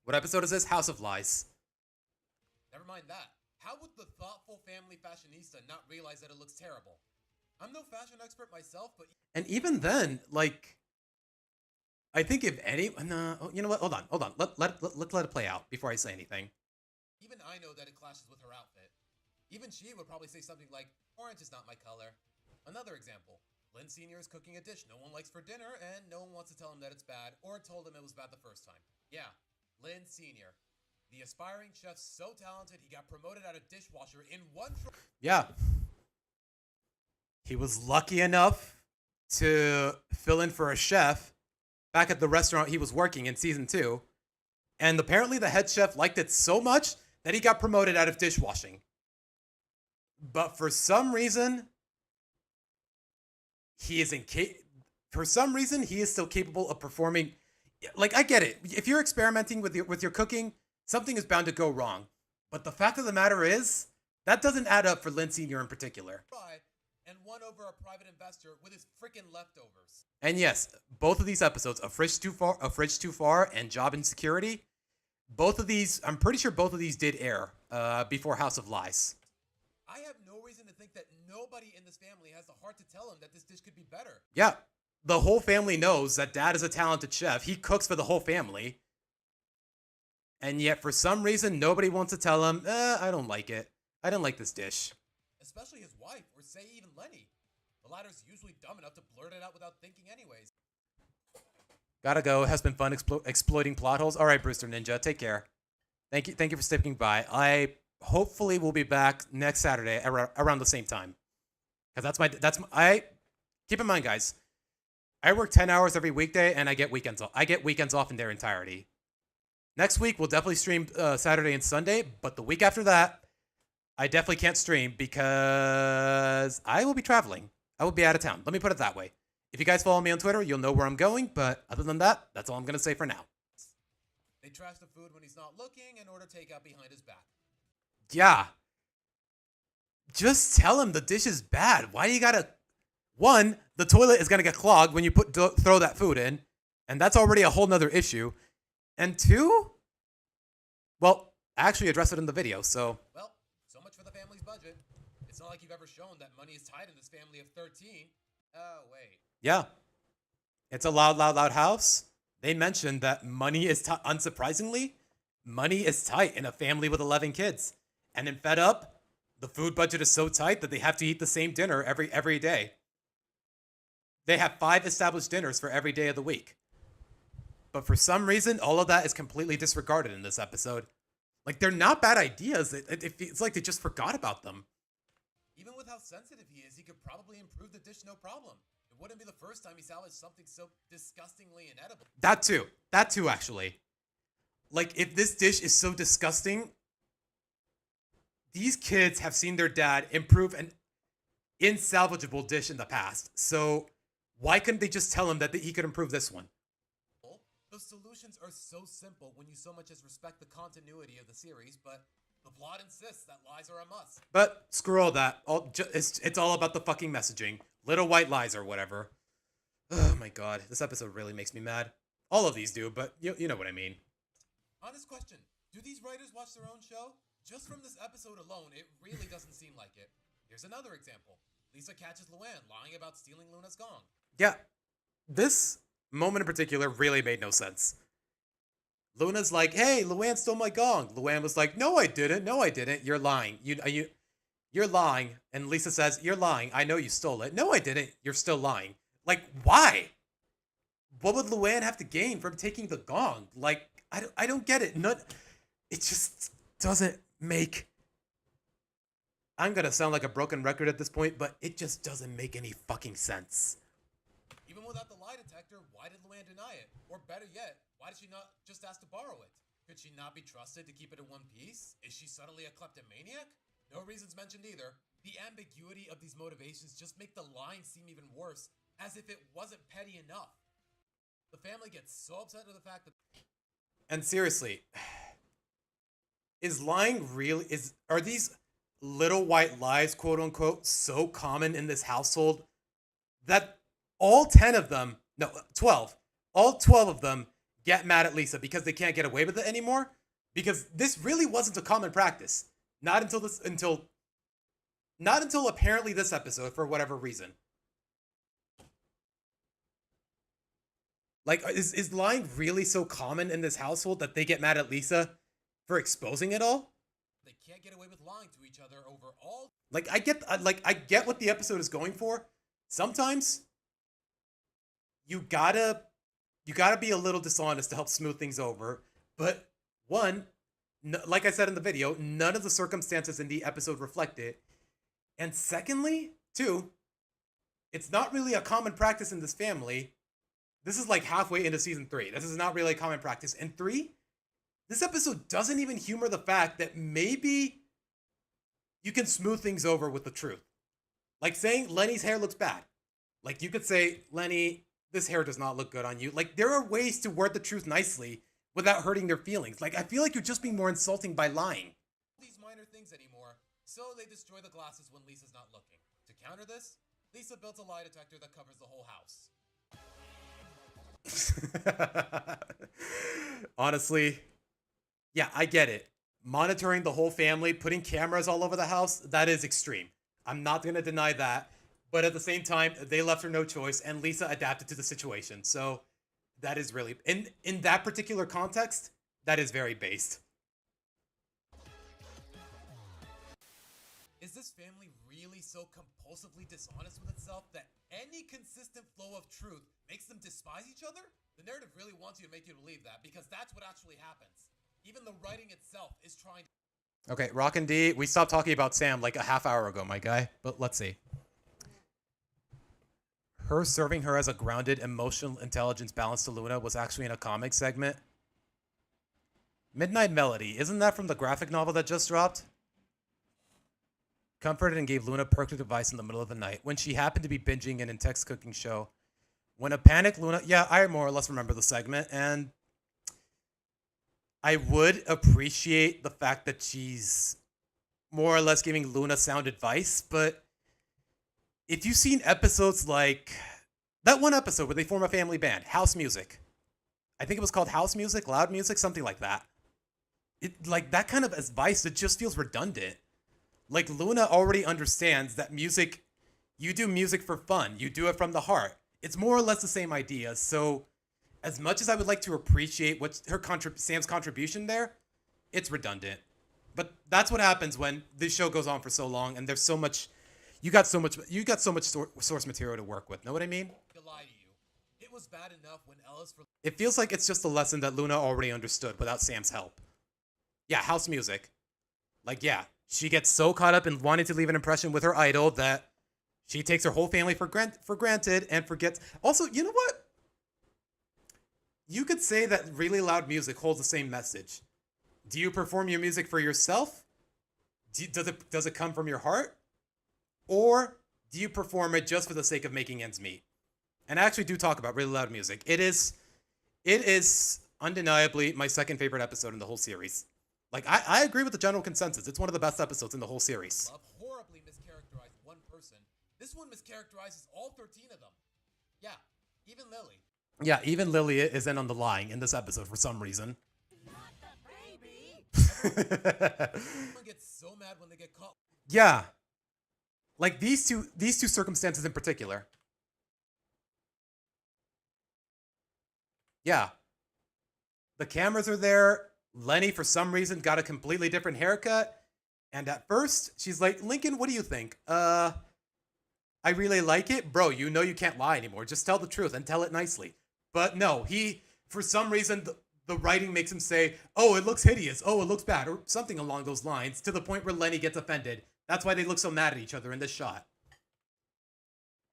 What episode is this? House of Lies. Never mind that. How would the thoughtful family fashionista not realize that it looks terrible? I'm no fashion expert myself, but... And even then, like, I think if any... No, you know what? Hold on. Let's let it play out before I say anything. Even I know that it clashes with her outfit. Even she would probably say something like, orange is not my color. Another example. Lynn Sr. is cooking a dish no one likes for dinner, and no one wants to tell him that it's bad, or told him it was bad the first time. Yeah, Lynn Sr. The aspiring chef so talented he got promoted out of dishwasher in one try. Yeah. He was lucky enough to fill in for a chef back at the restaurant he was working in season 2. And apparently the head chef liked it so much that he got promoted out of dishwashing. But for some reason, he is still capable of performing. Like, I get it. If you're experimenting with your cooking, something is bound to go wrong. But the fact of the matter is, that doesn't add up for Lynn Sr. in particular. And won over a private investor with his freaking leftovers. And yes, both of these episodes, A Fridge Too Far, and Job Insecurity, both of these, I'm pretty sure both of these did air before House of Lies. I have no reason to think that nobody in this family has the heart to tell him that this dish could be better. Yeah, the whole family knows that Dad is a talented chef. He cooks for the whole family. And yet, for some reason, nobody wants to tell him, I don't like it. I don't like this dish. Especially his wife, or say even Lenny. The latter's usually dumb enough to blurt it out without thinking anyways. Gotta go. Has been fun exploiting plot holes. All right, Brewster Ninja, take care. Thank you for sticking by. I hopefully will be back next Saturday around the same time. Because I keep in mind, guys, I work 10 hours every weekday and I get weekends off. I get weekends off in their entirety. Next week we'll definitely stream Saturday and Sunday, but the week after that, I definitely can't stream because I will be traveling. I will be out of town. Let me put it that way. If you guys follow me on Twitter, you'll know where I'm going, but other than that, that's all I'm going to say for now. They trash the food when he's not looking and order takeout behind his back. Yeah. Just tell him the dish is bad. Why do you gotta... One, the toilet is going to get clogged when you throw that food in, and that's already a whole nother issue. And two, well, I actually addressed it in the video, so... Well, so much for the family's budget. It's not like you've ever shown that money is tight in this family of 13. Oh, wait. Yeah. It's a loud, loud, loud house. They mentioned that money is, unsurprisingly, money is tight in a family with 11 kids. And in Fed Up, the food budget is so tight that they have to eat the same dinner every day. They have 5 established dinners for every day of the week. But for some reason, all of that is completely disregarded in this episode. Like, they're not bad ideas. It's like they just forgot about them. Even with how sensitive he is, he could probably improve the dish no problem. It wouldn't be the first time he salvaged something so disgustingly inedible. That too, actually. Like, if this dish is so disgusting, these kids have seen their dad improve an insalvageable dish in the past. So why couldn't they just tell him that he could improve this one? The solutions are so simple when you so much as respect the continuity of the series, but the plot insists that lies are a must. But screw all that. It's all about the fucking messaging. Little white lies or whatever. Oh my god, this episode really makes me mad. All of these do, but you know what I mean. Honest question, do these writers watch their own show? Just from this episode alone, it really doesn't seem like it. Here's another example. Lisa catches Luann lying about stealing Luna's gong. Yeah, this moment in particular really made no sense. Luna's like, hey, Luann stole my gong. Luann was like, no, I didn't. No, I didn't. You're lying. You're lying. And Lisa says, you're lying. I know you stole it. No, I didn't. You're still lying. Like, why? What would Luann have to gain from taking the gong? Like, I don't get it. It just doesn't make... I'm going to sound like a broken record at this point, but it just doesn't make any fucking sense. Even without the lie detector, why did Luann deny it? Or better yet, why did she not just ask to borrow it? Could she not be trusted to keep it in one piece? Is she suddenly a kleptomaniac? No reasons mentioned either. The ambiguity of these motivations just make the line seem even worse, as if it wasn't petty enough. The family gets so upset at the fact that... And seriously, is lying really... Are these little white lies, quote unquote, so common in this household that all 10 of them... No, 12. All 12 of them get mad at Lisa because they can't get away with it anymore? Because this really wasn't a common practice. Not until apparently this episode, for whatever reason. Like, is lying really so common in this household that they get mad at Lisa for exposing it all? they can't get away with lying to each other over all... Like, I get what the episode is going for. Sometimes you gotta be a little dishonest to help smooth things over. But one, like I said in the video, none of the circumstances in the episode reflect it. And secondly, two, it's not really a common practice in this family This is like halfway into season 3. This is not really common practice. And 3, this episode doesn't even humor the fact that maybe you can smooth things over with the truth. Like saying Lenny's hair looks bad. Like you could say, Lenny, this hair does not look good on you. Like there are ways to word the truth nicely without hurting their feelings. Like I feel like you're just being more insulting by lying. These minor things anymore, so they destroy the glasses when Lisa's not looking. To counter this, Lisa built a lie detector that covers the whole house. Honestly, yeah, I get it. Monitoring the whole family, putting cameras all over the house, that is extreme. I'm not going to deny that. But at the same time, they left her no choice, and Lisa adapted to the situation. So that is really, in that particular context, that is very based. Is this family really so compulsively dishonest with itself that any consistent flow of truth makes them despise each other? The narrative really wants you to make you believe that, because that's what actually happens. Even the writing itself is trying to... Okay, Rock and D, we stopped talking about Sam like a half hour ago, my guy. But let's see. Her serving her as a grounded, emotional intelligence balance to Luna was actually in a comic segment. Midnight Melody, isn't that from the graphic novel that just dropped? Comforted and gave Luna perked advice in the middle of the night when she happened to be binging an intense cooking show. When a panicked Luna... Yeah, I more or less remember the segment, and I would appreciate the fact that she's more or less giving Luna sound advice, but if you've seen episodes like that one episode where they form a family band, House Music. I think it was called House Music, Loud Music, something like that. It like that kind of advice, it just feels redundant. Like Luna already understands that music, you do music for fun. You do it from the heart. It's more or less the same idea. So as much as I would like to appreciate what her Sam's contribution there, it's redundant. But that's what happens when this show goes on for so long and there's so much, you got so much source material to work with. Know what I mean? To lie to you. It was bad enough when Ellis... It feels like it's just a lesson that Luna already understood without Sam's help. Yeah, House Music. Like, yeah, she gets so caught up in wanting to leave an impression with her idol that she takes her whole family for granted and forgets. Also, you know what? You could say that really loud music holds the same message. Do you perform your music for yourself? Does it come from your heart? Or do you perform it just for the sake of making ends meet? And I actually do talk about really loud music. It is undeniably my second favorite episode in the whole series. Like, I agree with the general consensus. It's one of the best episodes in the whole series. Love horribly mischaracterized one person. This one mischaracterizes all 13 of them. Yeah, even Lily. Yeah, even Lily is in on the lying in this episode for some reason. Everyone gets so mad when they get caught. Yeah. Like these two circumstances in particular. Yeah. The cameras are there. Lenny, for some reason, got a completely different haircut. And at first, she's like, Lincoln, what do you think? I really like it. Bro, you know you can't lie anymore. Just tell the truth and tell it nicely. But no, for some reason, the writing makes him say, oh, it looks hideous. Oh, it looks bad. Or something along those lines, to the point where Lenny gets offended. That's why they look so mad at each other in this shot.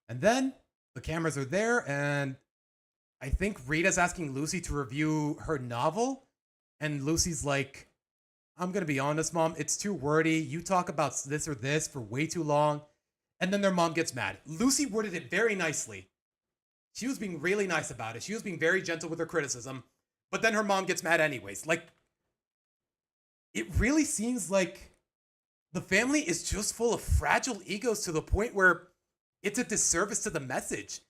And then the cameras are there, and I think Rita's asking Lucy to review her novel. And Lucy's like, I'm going to be honest, Mom, it's too wordy. You talk about this or this for way too long. And then their mom gets mad. Lucy worded it very nicely. She was being really nice about it. She was being very gentle with her criticism. But then her mom gets mad anyways. Like, it really seems like the family is just full of fragile egos to the point where it's a disservice to the message.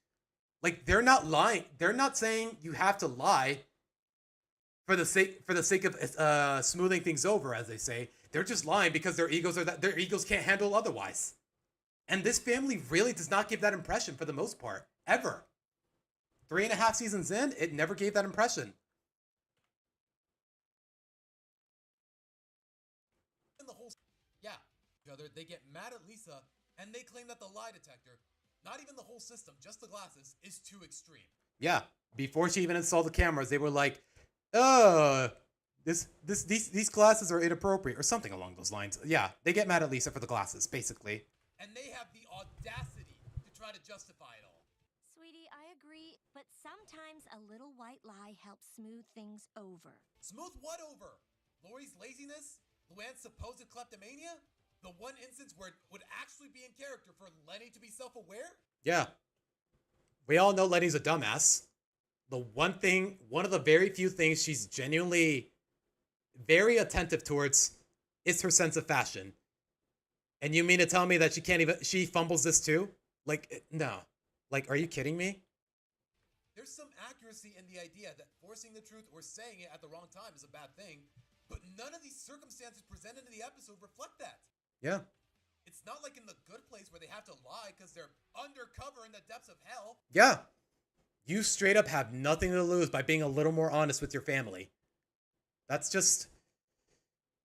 Like, they're not lying. They're not saying you have to lie for the sake of smoothing things over, as they say. They're just lying because their egos can't handle otherwise. And this family really does not give that impression for the most part, ever. 3.5 seasons in, it never gave that impression. They get mad at Lisa, and they claim that the lie detector, not even the whole system, just the glasses, is too extreme. Yeah, before she even installed the cameras, they were like, these glasses are inappropriate, or something along those lines. Yeah, they get mad at Lisa for the glasses, basically. And they have the audacity to try to justify it all. Sweetie, I agree. But sometimes a little white lie helps smooth things over. Smooth what over? Lori's laziness? Luann's supposed kleptomania? The one instance where it would actually be in character for Lenny to be self-aware? Yeah. We all know Lenny's a dumbass. The one of the very few things she's genuinely very attentive towards is her sense of fashion. And you mean to tell me that she fumbles this too? Like, no. Like, are you kidding me? There's some accuracy in the idea that forcing the truth or saying it at the wrong time is a bad thing, but none of these circumstances presented in the episode reflect that. Yeah. It's not like in The Good Place where they have to lie because they're undercover in the depths of hell. Yeah. You straight up have nothing to lose by being a little more honest with your family. That's just...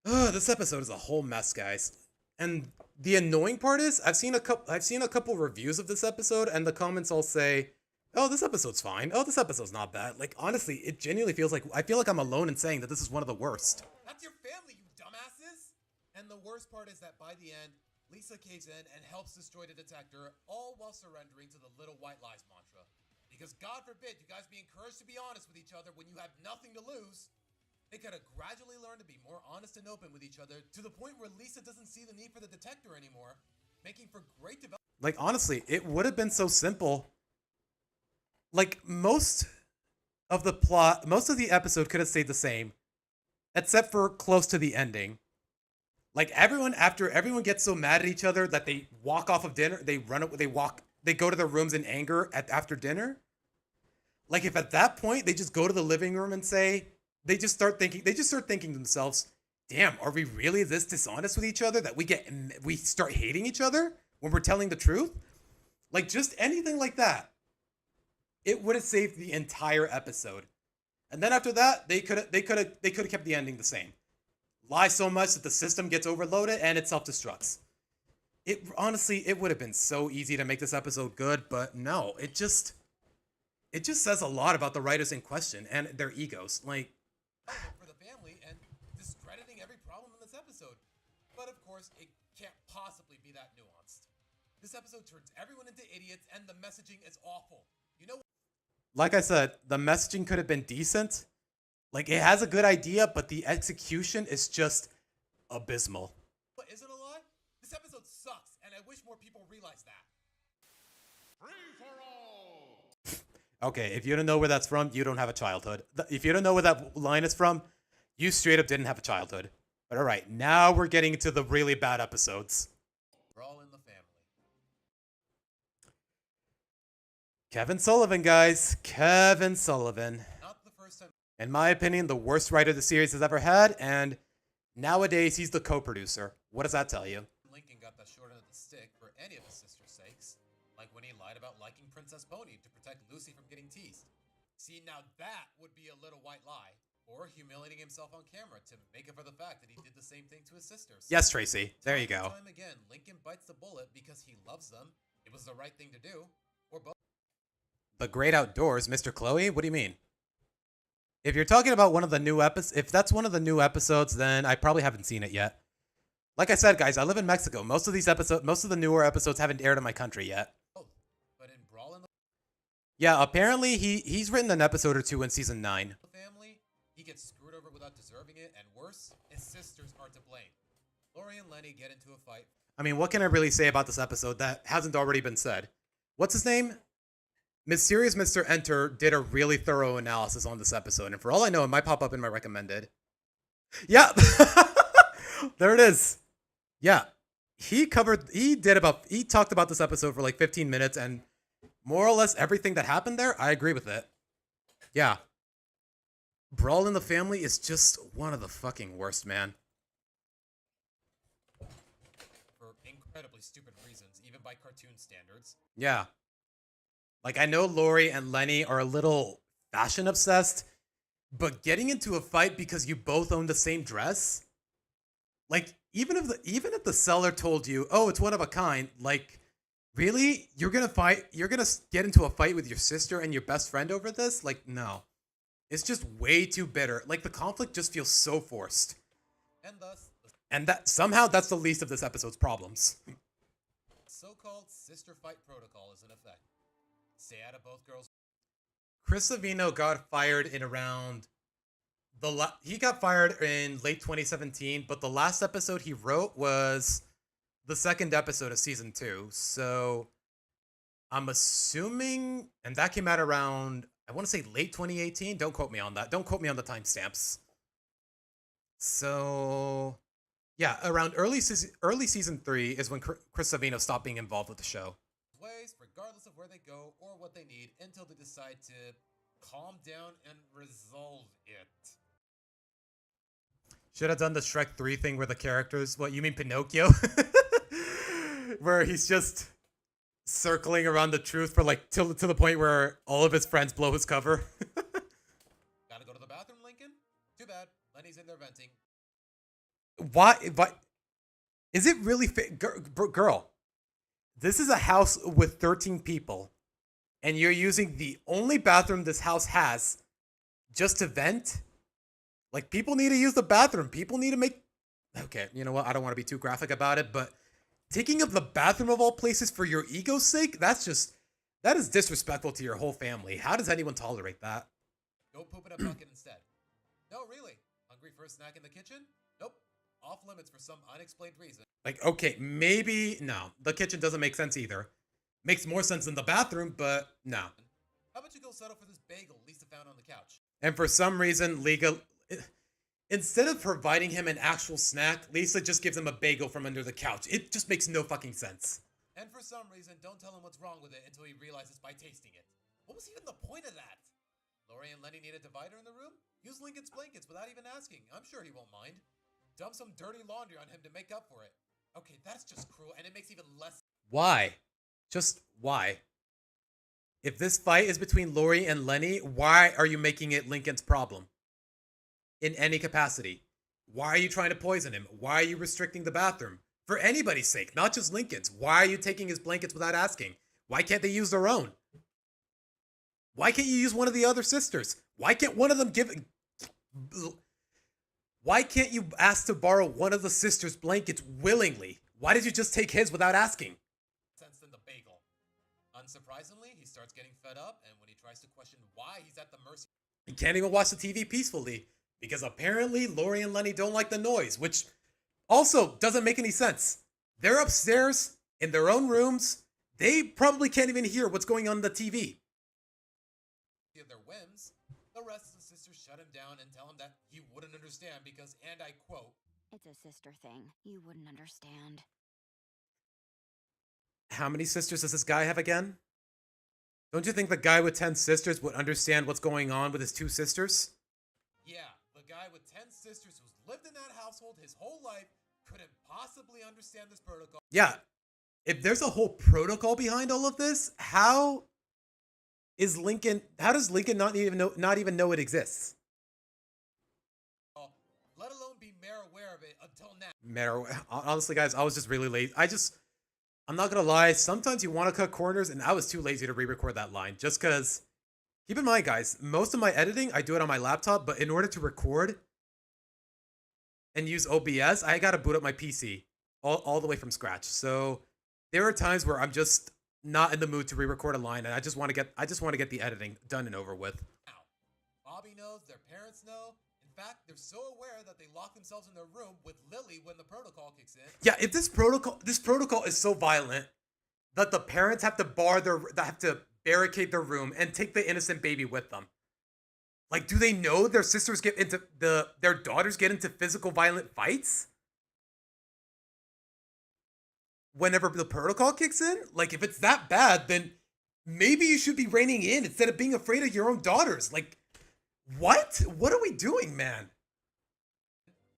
this episode is a whole mess, guys. And the annoying part is, I've seen a couple reviews of this episode, and the comments all say, "Oh, this episode's fine. Oh, this episode's not bad." Like, honestly, it genuinely feels like I feel like I'm alone in saying that this is one of the worst. That's your family, you dumbasses! And the worst part is that by the end, Lisa caves in and helps destroy the detector, all while surrendering to the little white lies mantra. Because God forbid you guys be encouraged to be honest with each other when you have nothing to lose. They could have gradually learned to be more honest and open with each other to the point where Lisa doesn't see the need for the detector anymore, making for great development. Like, honestly, it would have been so simple. Like, most of the episode could have stayed the same, except for close to the ending. Like, after everyone gets so mad at each other that they walk off of dinner, they go to their rooms in anger after dinner. Like, if at that point they just go to the living room and say, they just start thinking to themselves, damn, are we really this dishonest with each other that we start hating each other when we're telling the truth? Like, just anything like that. It would have saved the entire episode. And then after that, they could have kept the ending the same. Lie so much that the system gets overloaded and it self-destructs. It would have been so easy to make this episode good, but no, it just says a lot about the writers in question and their egos. Like, for the family and discrediting every problem in this episode. But of course, it can't possibly be that nuanced. This episode turns everyone into idiots and the messaging is awful. You know, like I said, the messaging could have been decent. Like, it has a good idea, but the execution is just abysmal. what isn't a lie? This episode sucks, and I wish more people realize that. Free for all! Okay, if you don't know where that's from, you don't have a childhood. If you don't know where that line is from, you straight up didn't have a childhood. But all right, now we're getting into the really bad episodes. We're all in the family. Kevin Sullivan, guys. Kevin Sullivan. Not the first time. In my opinion, the worst writer the series has ever had, and nowadays he's the co-producer. What does that tell you? Lincoln got the short end of the stick for any of his sister's sakes. Like when he lied about liking Princess Pony to protect Lucy from getting teased. See, now that would be a little white lie. Or humiliating himself on camera to make up for the fact that he did the same thing to his sisters. Yes, Tracy. There you go. Time again, Lincoln bites the bullet because he loves them. It was the right thing to do. Or both. The Great Outdoors, Mr. Chloe? What do you mean? If you're talking about one of the new episodes, if that's one of the new episodes, then I probably haven't seen it yet. Like I said, guys, I live in Mexico. Most of the newer episodes haven't aired in my country yet. But in Brawl in the Yeah, apparently he's written an episode or two in season 9. family, he gets screwed over without deserving it, and worse, his sisters are to blame. Lori and Lenny get into a fight. I mean, what can I really say about this episode that hasn't already been said? What's his name? Mysterious Mr. Enter did a really thorough analysis on this episode, and for all I know, it might pop up in my recommended. Yeah, there it is. Yeah, he talked about this episode for like 15 minutes, and more or less everything that happened there, I agree with it. Yeah. Brawl in the Family is just one of the fucking worst, man. For incredibly stupid reasons, even by cartoon standards. Yeah. Like, I know Lori and Lenny are a little fashion obsessed, but getting into a fight because you both own the same dress? Like, even if the seller told you, "Oh, it's one of a kind," like, really? You're gonna get into a fight with your sister and your best friend over this? Like, no. It's just way too bitter. Like, the conflict just feels so forced. And thus, the And that's the least of this episode's problems. so-called sister fight protocol is in effect. Stay out of both girls' Chris Savino got fired in around he got fired in late 2017, but the last episode he wrote was the second episode of season 2. So I'm assuming, and that came out around, I want to say late 2018. Don't quote me on that. Don't quote me on the timestamps. So yeah, around early season 3 is when Chris Savino stopped being involved with the show. Ways, regardless of where they go or what they need, until they decide to calm down and resolve it. Should have done the Shrek 3 thing where the characters, what, you mean Pinocchio? Where he's just circling around the truth for like to the point where all of his friends blow his cover. Gotta go to the bathroom, Lincoln? Too bad. Lenny's in there venting. Why? Is it really girl, this is a house with 13 people, and you're using the only bathroom this house has just to vent? Like, people need to use the bathroom. People need to make... Okay, you know what? I don't want to be too graphic about it, but taking up the bathroom of all places for your ego's sake, that is disrespectful to your whole family. How does anyone tolerate that? Go poop in a bucket instead. No, really. Hungry for a snack in the kitchen? Nope. Off limits for some unexplained reason. Like, okay, maybe... No, the kitchen doesn't make sense either. Makes more sense than the bathroom, but no. How about you go settle for this bagel Lisa found on the couch? And for some reason, instead of providing him an actual snack, Lisa just gives him a bagel from under the couch. It just makes no fucking sense. And for some reason, don't tell him what's wrong with it until he realizes by tasting it. What was even the point of that? Lori and Lenny need a divider in the room? Use Lincoln's blankets without even asking. I'm sure he won't mind. Dump some dirty laundry on him to make up for it. Okay, that's just cruel, and it makes even less... Why? Just why? If this fight is between Lori and Lenny, why are you making it Lincoln's problem? In any capacity. Why are you trying to poison him? Why are you restricting the bathroom? For anybody's sake, not just Lincoln's. Why are you taking his blankets without asking? Why can't they use their own? Why can't you use one of the other sisters? Why can't one of them give... Why can't you ask to borrow one of the sisters' blankets willingly? Why did you just take his without asking? ...sense than the bagel. Unsurprisingly, he starts getting fed up, and when he tries to question why he's at the mercy... He can't even watch the TV peacefully. Because apparently Lori and Lenny don't like the noise, which also doesn't make any sense. They're upstairs in their own rooms. They probably can't even hear what's going on the TV. ...their whims. The rest of the sisters shut him down and tell him that he wouldn't understand because, and I quote, It's a sister thing. You wouldn't understand. How many sisters does this guy have again? Don't you think the guy with 10 sisters would understand what's going on with his 2 sisters? yeah, the guy with 10 sisters who's lived in that household his whole life couldn't possibly understand this protocol. Yeah. If there's a whole protocol behind all of this, how does Lincoln not even know it exists? Let alone be more aware of it until now. Honestly, guys, I was just really lazy. I'm not gonna lie, sometimes you want to cut corners, and I was too lazy to re-record that line, just because, keep in mind, guys, most of my editing, I do it on my laptop, but in order to record and use OBS, I gotta boot up my PC all the way from scratch. So there are times where I'm just not in the mood to re-record a line, and I just want to get the editing done and over with. Bobby knows, their parents know. In fact, they're so aware that they lock themselves in their room with Lily when the protocol kicks in. Yeah, if this protocol is so violent that the parents have to barricade their room and take the innocent baby with them. Like, do they know their sisters their daughters get into physical violent fights? Whenever the protocol kicks in? Like, if it's that bad, then maybe you should be reining in instead of being afraid of your own daughters. Like, what? What are we doing, man?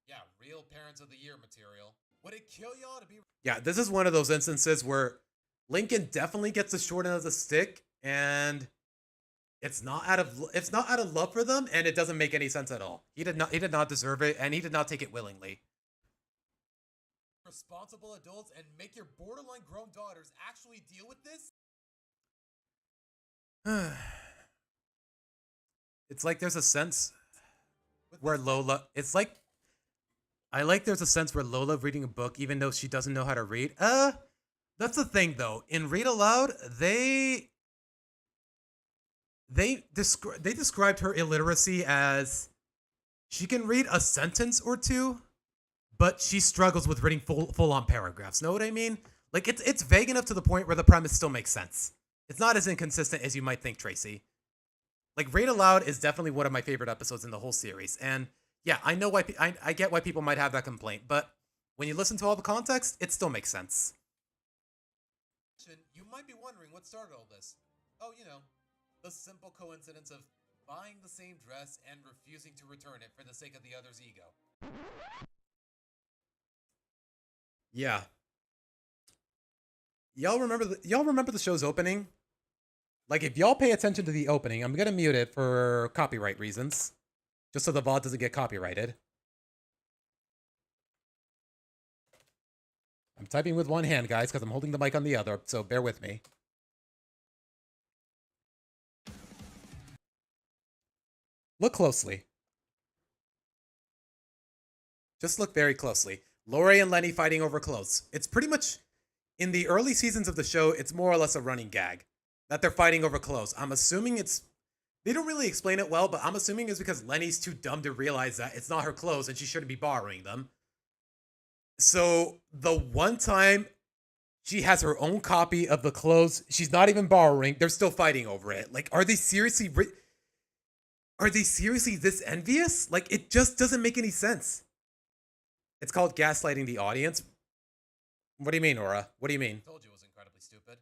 Yeah, real Parents of the Year material. Would it kill y'all to be... Yeah, this is one of those instances where Lincoln definitely gets the short end of the stick, and it's not out of love for them, and it doesn't make any sense at all. He did not deserve it, and he did not take it willingly. responsible adults and make your borderline grown daughters actually deal with this? It's like there's a sense where Lola, there's a sense where Lola reading a book even though she doesn't know how to read. That's the thing though. In Read Aloud, they they described her illiteracy as she can read a sentence or two, but she struggles with reading full on paragraphs. Know what I mean? Like it's vague enough to the point where the premise still makes sense. It's not as inconsistent as you might think, Tracy. Like Read Aloud is definitely one of my favorite episodes in the whole series, and yeah, I know why I get why people might have that complaint, but when you listen to all the context, it still makes sense. You might be wondering what started all this. Oh, you know, the simple coincidence of buying the same dress and refusing to return it for the sake of the other's ego. Yeah. Y'all remember the show's opening? Like, if y'all pay attention to the opening, I'm gonna mute it for copyright reasons, just so the VOD doesn't get copyrighted. I'm typing with one hand, guys, because I'm holding the mic on the other, so bear with me. Look closely. Just look very closely. Lori and Lenny fighting over clothes. It's pretty much, in the early seasons of the show, it's more or less a running gag that they're fighting over clothes. I'm assuming it's, they don't really explain it well, but I'm assuming it's because Lenny's too dumb to realize that it's not her clothes and she shouldn't be borrowing them. So the one time she has her own copy of the clothes she's not even borrowing, they're still fighting over it. Like, are they seriously this envious? Like, it just doesn't make any sense. It's called gaslighting the audience. What do you mean, Aura? What do you mean? Told you it was incredibly stupid.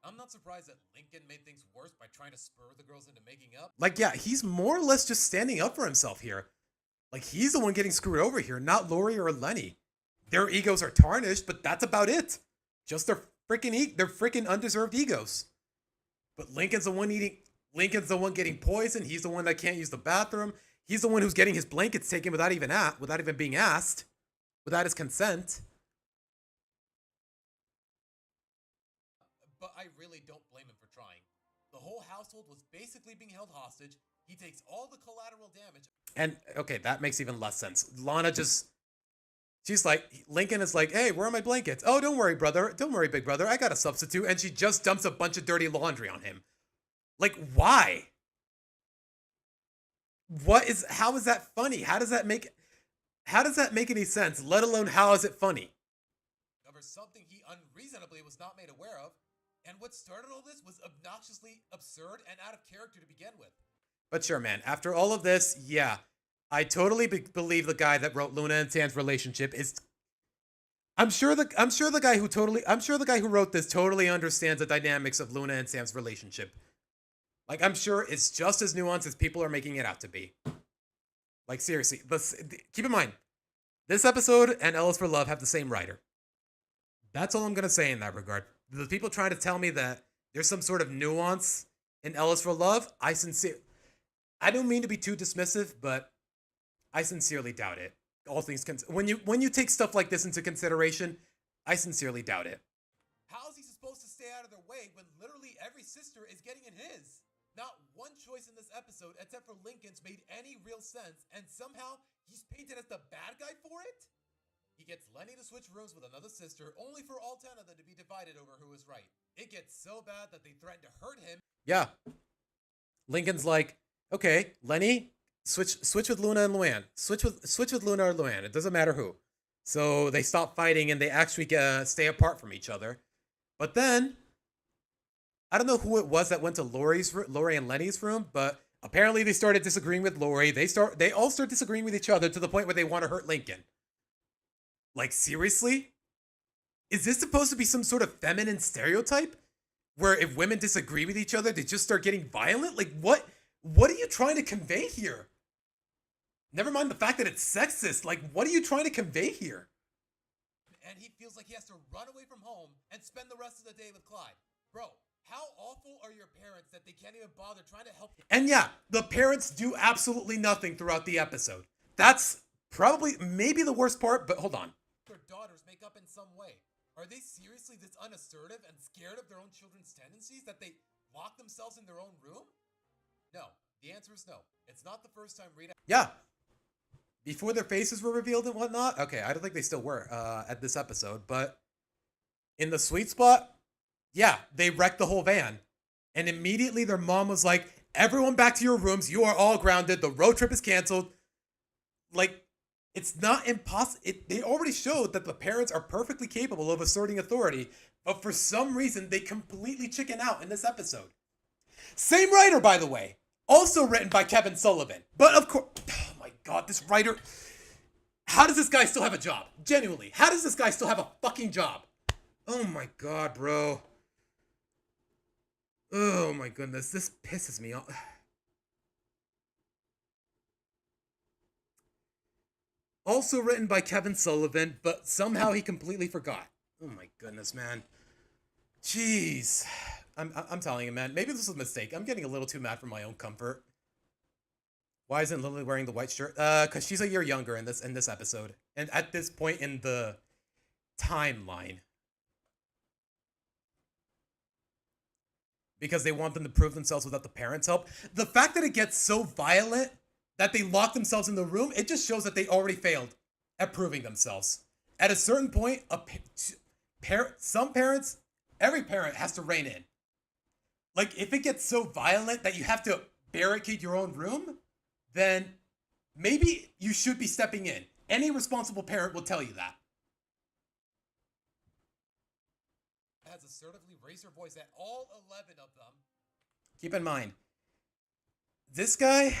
I'm not surprised that Lincoln made things worse by trying to spur the girls into making up. Like, yeah, he's more or less just standing up for himself here. Like, he's the one getting screwed over here, not Lori or Lenny. Their egos are tarnished, but that's about it. Just their freaking undeserved egos. But Lincoln's the one getting poisoned. He's the one that can't use the bathroom. He's the one who's getting his blankets taken without even being asked, without his consent. But I really don't blame him for trying. The whole household was basically being held hostage. He takes all the collateral damage. And okay, that makes even less sense. Lana she's like, Lincoln is like, hey, where are my blankets? Oh, don't worry, brother. Don't worry, big brother. I got a substitute. And she just dumps a bunch of dirty laundry on him. Like, why? How is that funny? How does that make any sense? Let alone, how is it funny? Over something he unreasonably was not made aware of. And what started all this was obnoxiously absurd and out of character to begin with. But sure, man, after all of this, yeah, I totally believe the guy that wrote Luna and Sam's relationship is. I'm sure the guy who wrote this totally understands the dynamics of Luna and Sam's relationship. Like, I'm sure it's just as nuanced as people are making it out to be. Like, seriously, keep in mind, this episode and Ellis for Love have the same writer. That's all I'm gonna say in that regard. The people trying to tell me that there's some sort of nuance in Ellis for Love, I don't mean to be too dismissive, but I sincerely doubt it. All things when you take stuff like this into consideration, I sincerely doubt it. How is he supposed to stay out of their way when literally every sister is getting in his? Not one choice in this episode, except for Lincoln's, made any real sense, and somehow he's painted as the bad guy for it? He gets Lenny to switch rooms with another sister, only for all 10 of them to be divided over who is right. It gets so bad that they threaten to hurt him. Yeah. Lincoln's like, okay, Lenny, switch with Luna and Luann. Switch with Luna or Luann. It doesn't matter who. So they stop fighting and they actually stay apart from each other. But then, I don't know who it was that went to Lori and Lenny's room, but apparently they started disagreeing with Lori. They all start disagreeing with each other to the point where they want to hurt Lincoln. Like, seriously? Is this supposed to be some sort of feminine stereotype? Where if women disagree with each other, they just start getting violent? Like, what are you trying to convey here? Never mind the fact that it's sexist. Like, what are you trying to convey here? And he feels like he has to run away from home and spend the rest of the day with Clyde. Bro, how awful are your parents that they can't even bother trying to help? And yeah, the parents do absolutely nothing throughout the episode. That's probably maybe the worst part, but hold on. Their daughters make up in some way. Are they seriously this unassertive and scared of their own children's tendencies that they lock themselves in their own room? No. The answer is no. It's not the first time Rita... Yeah. Before their faces were revealed and whatnot? Okay, I don't think they still were at this episode, but in the sweet spot, yeah, they wrecked the whole van. And immediately their mom was like, Everyone back to your rooms. You are all grounded. The road trip is canceled. Like, it's not impossible. They already showed that the parents are perfectly capable of asserting authority, but for some reason, they completely chicken out in this episode. Same writer, by the way. Also written by Kevin Sullivan. But of course, oh my god, this writer. How does this guy still have a job? Genuinely, how does this guy still have a fucking job? Oh my god, bro. Oh my goodness, this pisses me off. Also written by Kevin Sullivan, but somehow he completely forgot. Oh my goodness, man. Jeez. I'm telling you, man, maybe this was a mistake. I'm getting a little too mad for my own comfort. Why isn't Lily wearing the white shirt? Because she's a year younger in this episode. And at this point in the timeline. Because they want them to prove themselves without the parents' help. The fact that it gets so violent that they lock themselves in the room, it just shows that they already failed at proving themselves. At a certain point, some parents, every parent has to rein in. Like, if it gets so violent that you have to barricade your own room, then maybe you should be stepping in. Any responsible parent will tell you that. Has assertively raised her voice at all 11 of them. Keep in mind, this guy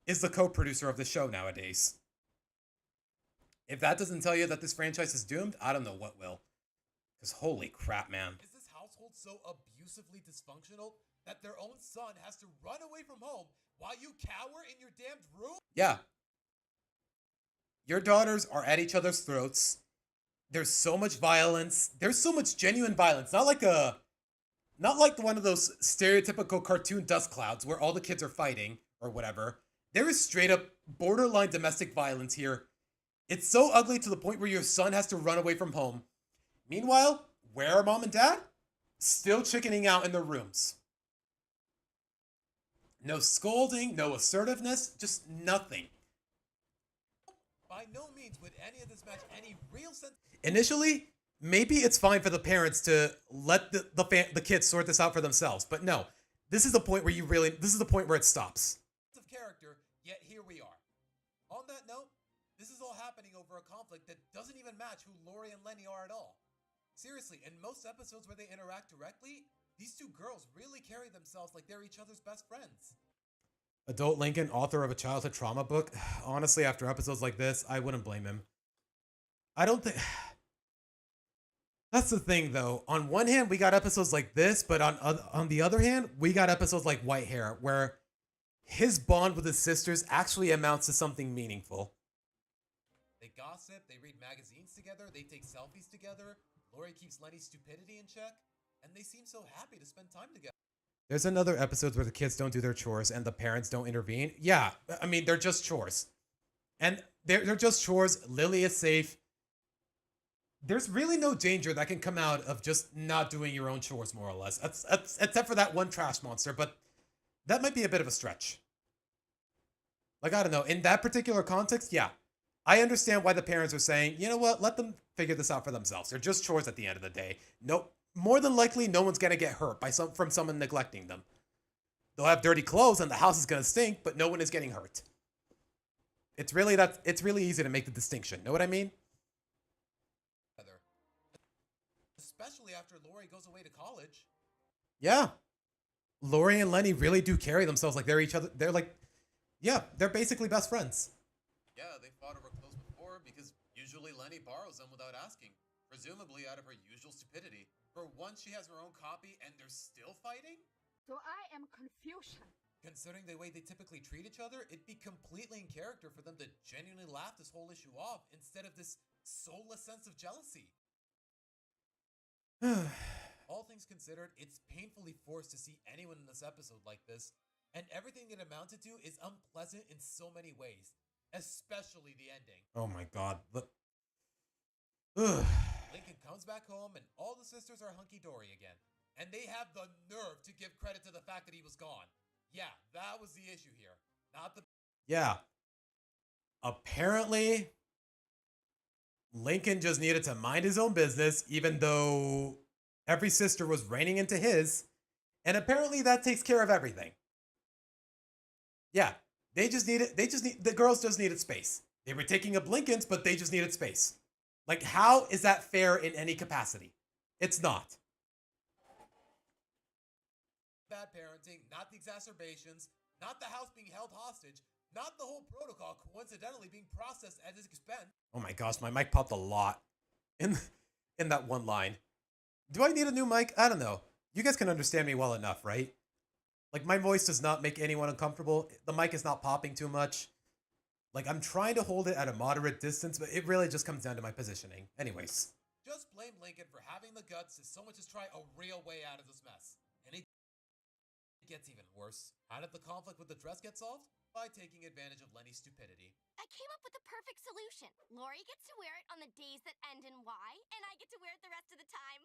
is the co-producer of the show nowadays. If that doesn't tell you that this franchise is doomed, I don't know what will. Because holy crap, man. Is this household so abusively dysfunctional that their own son has to run away from home while you cower in your damned room? Yeah. Your daughters are at each other's throats. There's so much violence. There's so much genuine violence. Not like one of those stereotypical cartoon dust clouds where all the kids are fighting or whatever. There is straight up borderline domestic violence here. It's so ugly to the point where your son has to run away from home. Meanwhile, where are mom and dad? Still chickening out in their rooms. No scolding, no assertiveness, just nothing. By no means would any of this match any real sense. Initially, maybe it's fine for the parents to let the kids sort this out for themselves, but no. This is the point where this is the point where it stops. Of character, yet here we are. On that note, this is all happening over a conflict that doesn't even match who Lori and Lenny are at all. Seriously, in most episodes where they interact directly, these two girls really carry themselves like they're each other's best friends. Adult Lincoln, author of a childhood trauma book. Honestly, after episodes like this, I wouldn't blame him. I don't think... That's the thing, though. On one hand, we got episodes like this, but on the other hand, we got episodes like White Hair, where his bond with his sisters actually amounts to something meaningful. They gossip, they read magazines together, they take selfies together, Lori keeps Lenny's stupidity in check, and they seem so happy to spend time together. There's another episodes where the kids don't do their chores and the parents don't intervene. Yeah, I mean, they're just chores. And they're just chores. Lily is safe. There's really no danger that can come out of just not doing your own chores, more or less. Except for that one trash monster, but that might be a bit of a stretch. Like, I don't know. In that particular context, yeah. I understand why the parents are saying, you know what, let them figure this out for themselves. They're just chores at the end of the day. Nope. More than likely, no one's going to get hurt from someone neglecting them. They'll have dirty clothes and the house is going to stink, but no one is getting hurt. It's really easy to make the distinction. Know what I mean? Especially after Lori goes away to college. Yeah. Lori and Lenny really do carry themselves like they're each other. They're like, yeah, they're basically best friends. Yeah, they fought over clothes before because usually Lenny borrows them without asking. Presumably out of her usual stupidity. For once, she has her own copy and they're still fighting? So I am confusion. Considering the way they typically treat each other, it'd be completely in character for them to genuinely laugh this whole issue off instead of this soulless sense of jealousy. All things considered, it's painfully forced to see anyone in this episode like this, and everything it amounted to is unpleasant in so many ways, especially the ending. Oh my god. Lincoln comes back home and all the sisters are hunky-dory again, and they have the nerve to give credit to the fact that he was gone. Yeah, that was the issue here, not the... Yeah. Apparently, Lincoln just needed to mind his own business, even though every sister was raining into his. And apparently that takes care of everything. Yeah, they just needed. The girls just needed space. They were taking up Lincoln's, but they just needed space. Like, how is that fair in any capacity? It's not. Bad parenting, not the exacerbations, not the house being held hostage, not the whole protocol coincidentally being processed at his expense. Oh my gosh, my mic popped a lot in in that one line. Do I need a new mic? I don't know. You guys can understand me well enough, right? Like, my voice does not make anyone uncomfortable. The mic is not popping too much. Like, I'm trying to hold it at a moderate distance, but it really just comes down to my positioning. Anyways. Just blame Lincoln for having the guts to so much as try a real way out of this mess. And it gets even worse. How did the conflict with the dress get solved? By taking advantage of Lenny's stupidity. I came up with the perfect solution. Lori gets to wear it on the days that end in Y, and I get to wear it the rest of the time.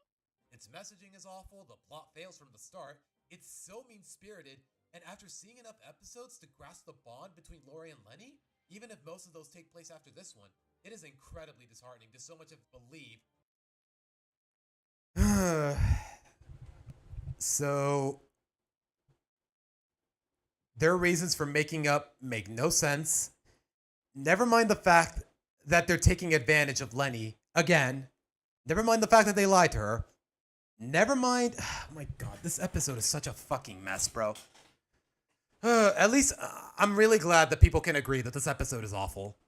Its messaging is awful, the plot fails from the start, it's so mean-spirited, and after seeing enough episodes to grasp the bond between Lori and Lenny, even if most of those take place after this one, it is incredibly disheartening to so much of believe. So, their reasons for making up make no sense. Never mind the fact that they're taking advantage of Lenny again. Never mind the fact that they lied to her. Never mind. Oh my god, this episode is such a fucking mess, bro. At least I'm really glad that people can agree that this episode is awful.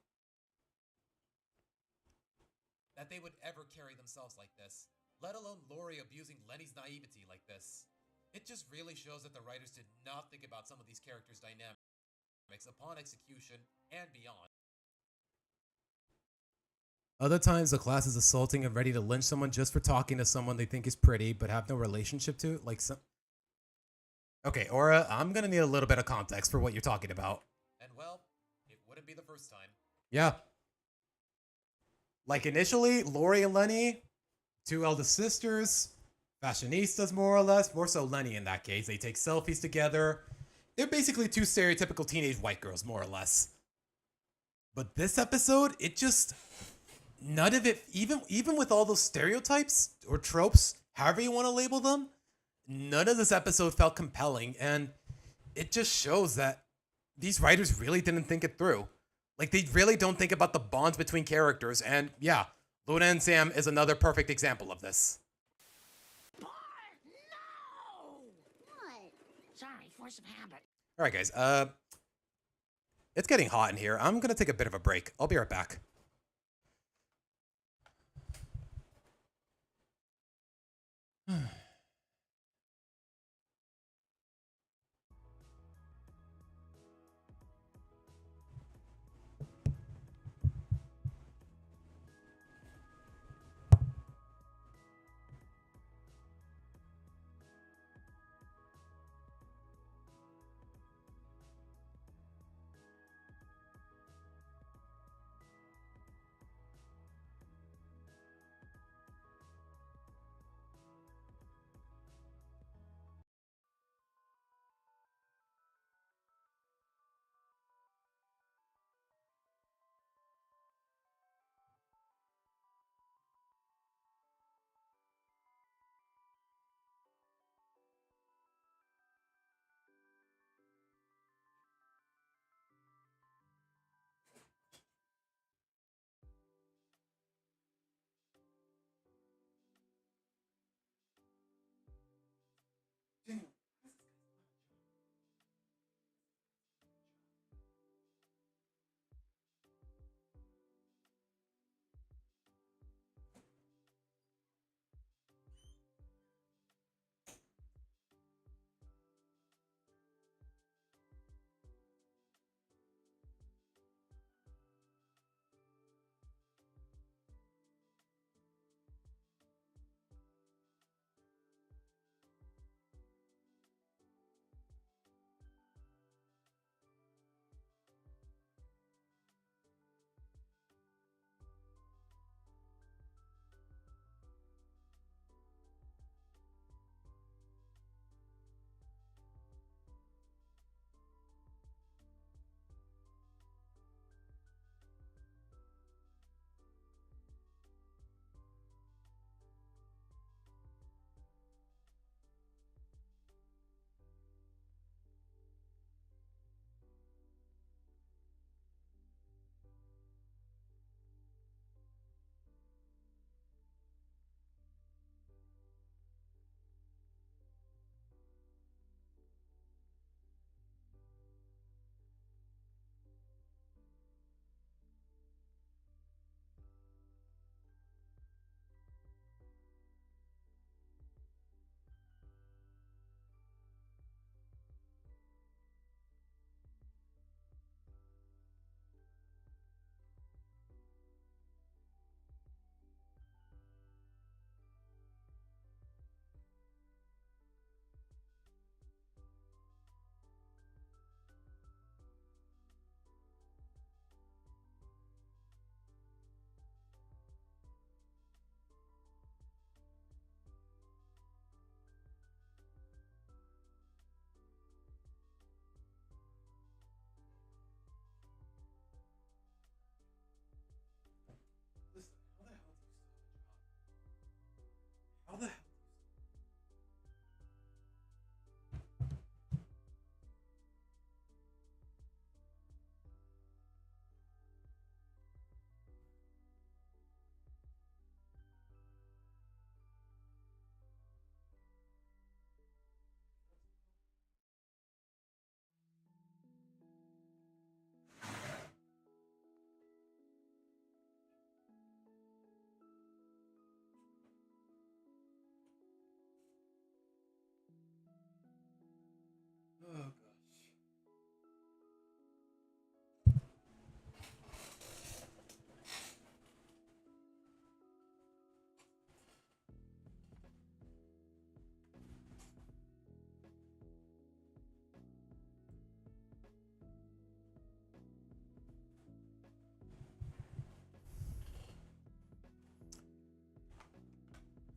That they would ever carry themselves like this, let alone Lori abusing Lenny's naivety like this. It just really shows that the writers did not think about some of these characters' dynamics upon execution and beyond. Other times, the class is assaulting and ready to lynch someone just for talking to someone they think is pretty but have no relationship to. Like some. Okay, Aura, I'm gonna need a little bit of context for what you're talking about. And well, it wouldn't be the first time. Yeah. Like initially, Lori and Lenny, two eldest sisters, fashionistas more or less, more so Lenny in that case. They take selfies together. They're basically two stereotypical teenage white girls, more or less. But this episode, it just. None of it, even with all those stereotypes or tropes, however you want to label them, none of this episode felt compelling, and it just shows that these writers really didn't think it through. Like, they really don't think about the bonds between characters, and yeah, Luna and Sam is another perfect example of this. No! What? Sorry, force of habit. All right, guys, it's getting hot in here. I'm gonna take a bit of a break. I'll be right back.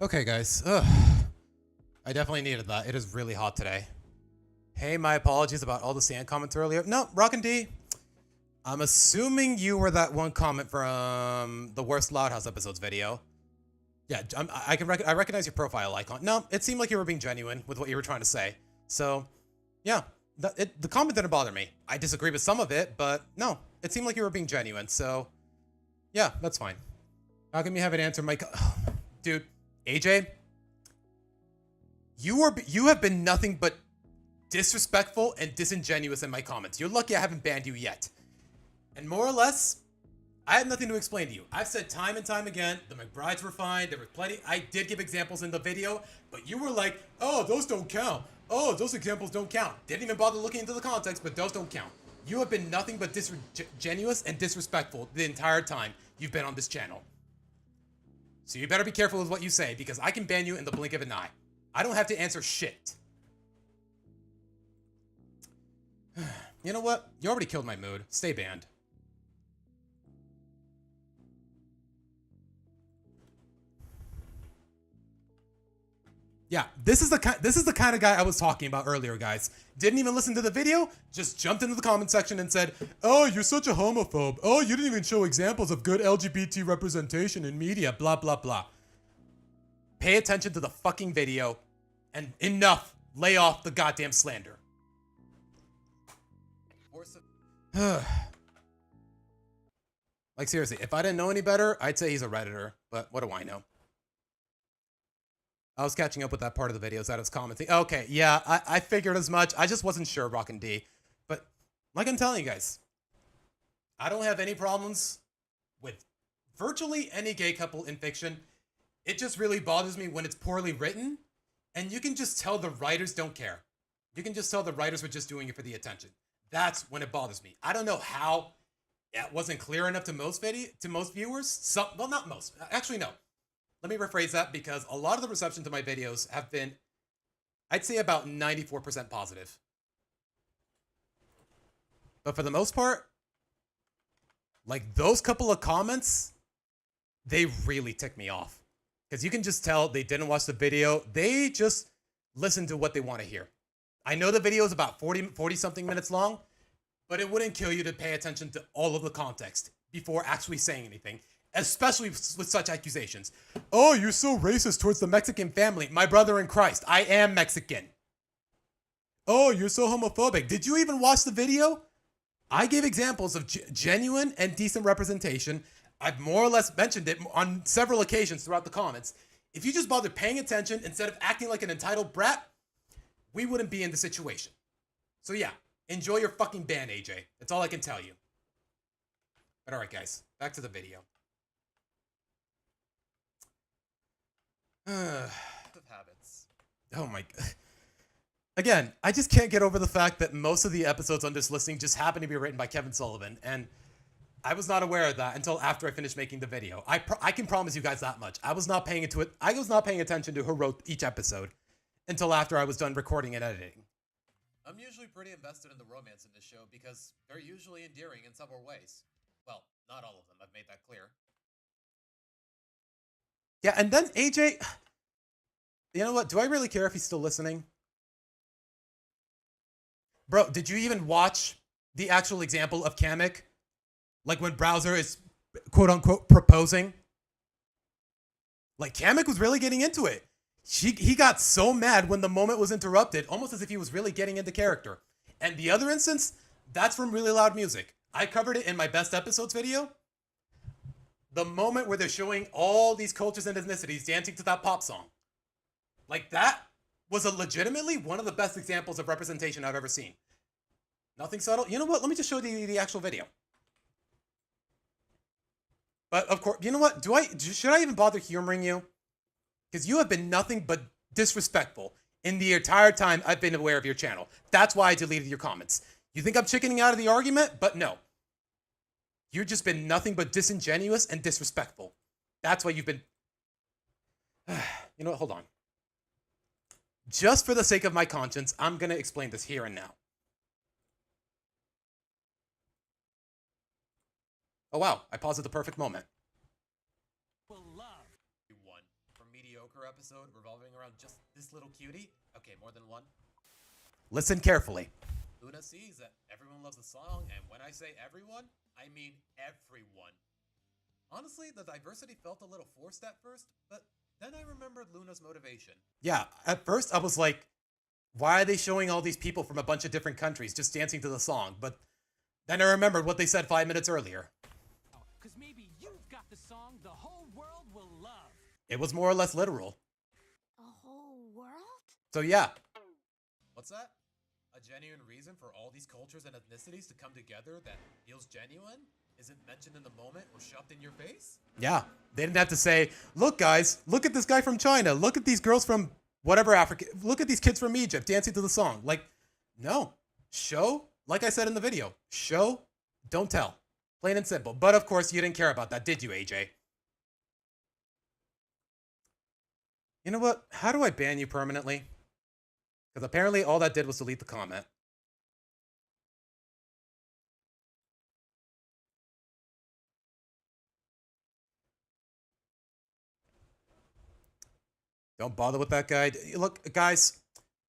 Okay, guys. Ugh. I definitely needed that. It is really hot today. Hey, my apologies about all the sand comments earlier. No, Rockin' D. I'm assuming you were that one comment from the worst Loud House episodes video. Yeah, I recognize your profile icon. No, it seemed like you were being genuine with what you were trying to say. So, yeah, the comment didn't bother me. I disagree with some of it, but no, it seemed like you were being genuine. So, yeah, that's fine. How come you haven't answered my... Dude, AJ, you have been nothing but disrespectful and disingenuous in my comments. You're lucky I haven't banned you yet. And more or less, I have nothing to explain to you. I've said time and time again, the McBrides were fine, there were plenty. I did give examples in the video, but you were like, oh, those don't count. Oh, those examples don't count. Didn't even bother looking into the context, but those don't count. You have been nothing but disingenuous and disrespectful the entire time you've been on this channel. So you better be careful with what you say, because I can ban you in the blink of an eye. I don't have to answer shit. You know what? You already killed my mood. Stay banned. Yeah, this is the kind of guy I was talking about earlier, guys. Didn't even listen to the video, just jumped into the comment section and said, "Oh, you're such a homophobe. Oh, you didn't even show examples of good LGBT representation in media, blah, blah, blah." Pay attention to the fucking video and enough. Lay off the goddamn slander. Like, seriously, if I didn't know any better, I'd say he's a Redditor, but what do I know? I was catching up with that part of the videos that I was commenting. Okay, yeah, I figured as much. I just wasn't sure, Rockin' D. But like I'm telling you guys, I don't have any problems with virtually any gay couple in fiction. It just really bothers me when it's poorly written, and you can just tell the writers don't care. You can just tell the writers were just doing it for the attention. That's when it bothers me. I don't know how it wasn't clear enough to most viewers. Well, not most. Actually, no. Let me rephrase that, because a lot of the reception to my videos have been, I'd say, about 94% positive. But for the most part, like, those couple of comments, they really tick me off. Because you can just tell they didn't watch the video. They just listen to what they want to hear. I know the video is about 40-something minutes long, but it wouldn't kill you to pay attention to all of the context before actually saying anything. Especially with such accusations. Oh, you're so racist towards the Mexican family. My brother in Christ, I am Mexican. Oh, you're so homophobic. Did you even watch the video? I gave examples of genuine and decent representation. I've more or less mentioned it on several occasions throughout the comments. If you just bothered paying attention instead of acting like an entitled brat, we wouldn't be in the situation. So yeah, enjoy your fucking ban, AJ. That's all I can tell you. But alright, guys, back to the video. Habits. Oh my god. Again, I just can't get over the fact that most of the episodes on this listing just happen to be written by Kevin Sullivan, and I was not aware of that until after I finished making the video. I can promise you guys that much. I was not paying attention to who wrote each episode until after I was done recording and editing. I'm usually pretty invested in the romance in this show because they're usually endearing in several ways. Well, not all of them, I've made that clear. Yeah, and then AJ, you know what? Do I really care if he's still listening? Bro, did you even watch the actual example of Kamek? Like when Browser is quote unquote proposing? Like Kamek was really getting into it. He got so mad when the moment was interrupted, almost as if he was really getting into character. And the other instance, that's from Really Loud Music. I covered it in my best episodes video. The moment where they're showing all these cultures and ethnicities dancing to that pop song. Like that was legitimately one of the best examples of representation I've ever seen. Nothing subtle. You know what? Let me just show you the actual video. But of course, you know what? Should I even bother humoring you? Because you have been nothing but disrespectful in the entire time I've been aware of your channel. That's why I deleted your comments. You think I'm chickening out of the argument? But no. You've just been nothing but disingenuous and disrespectful. That's why you've been... You know what? Hold on. Just for the sake of my conscience, I'm going to explain this here and now. Oh, wow. I paused at the perfect moment. One from mediocre episode revolving around just this little cutie. Okay, more than one. Listen carefully. Luna sees that everyone loves the song, and when I say everyone, I mean everyone. Honestly, the diversity felt a little forced at first, but then I remembered Luna's motivation. Yeah, at first I was like, why are they showing all these people from a bunch of different countries just dancing to the song? But then I remembered what they said 5 minutes earlier. Because maybe you've got the song the whole world will love. It was more or less literal. A whole world? So yeah, What's that? A genuine reason for all these cultures and ethnicities to come together that feels genuine? Isn't mentioned in the moment or shoved in your face? yeah. They didn't have to say, look guys, look at this guy from China. Look at these girls from whatever Africa. Look at these kids from Egypt dancing to the song. Like, no. Show, like I said in the video, show, don't tell. Plain and simple. But of course, you didn't care about that, did you, AJ? You know what? How do I ban you permanently? Because apparently all that did was delete the comment. Don't bother with that guy. Look, guys,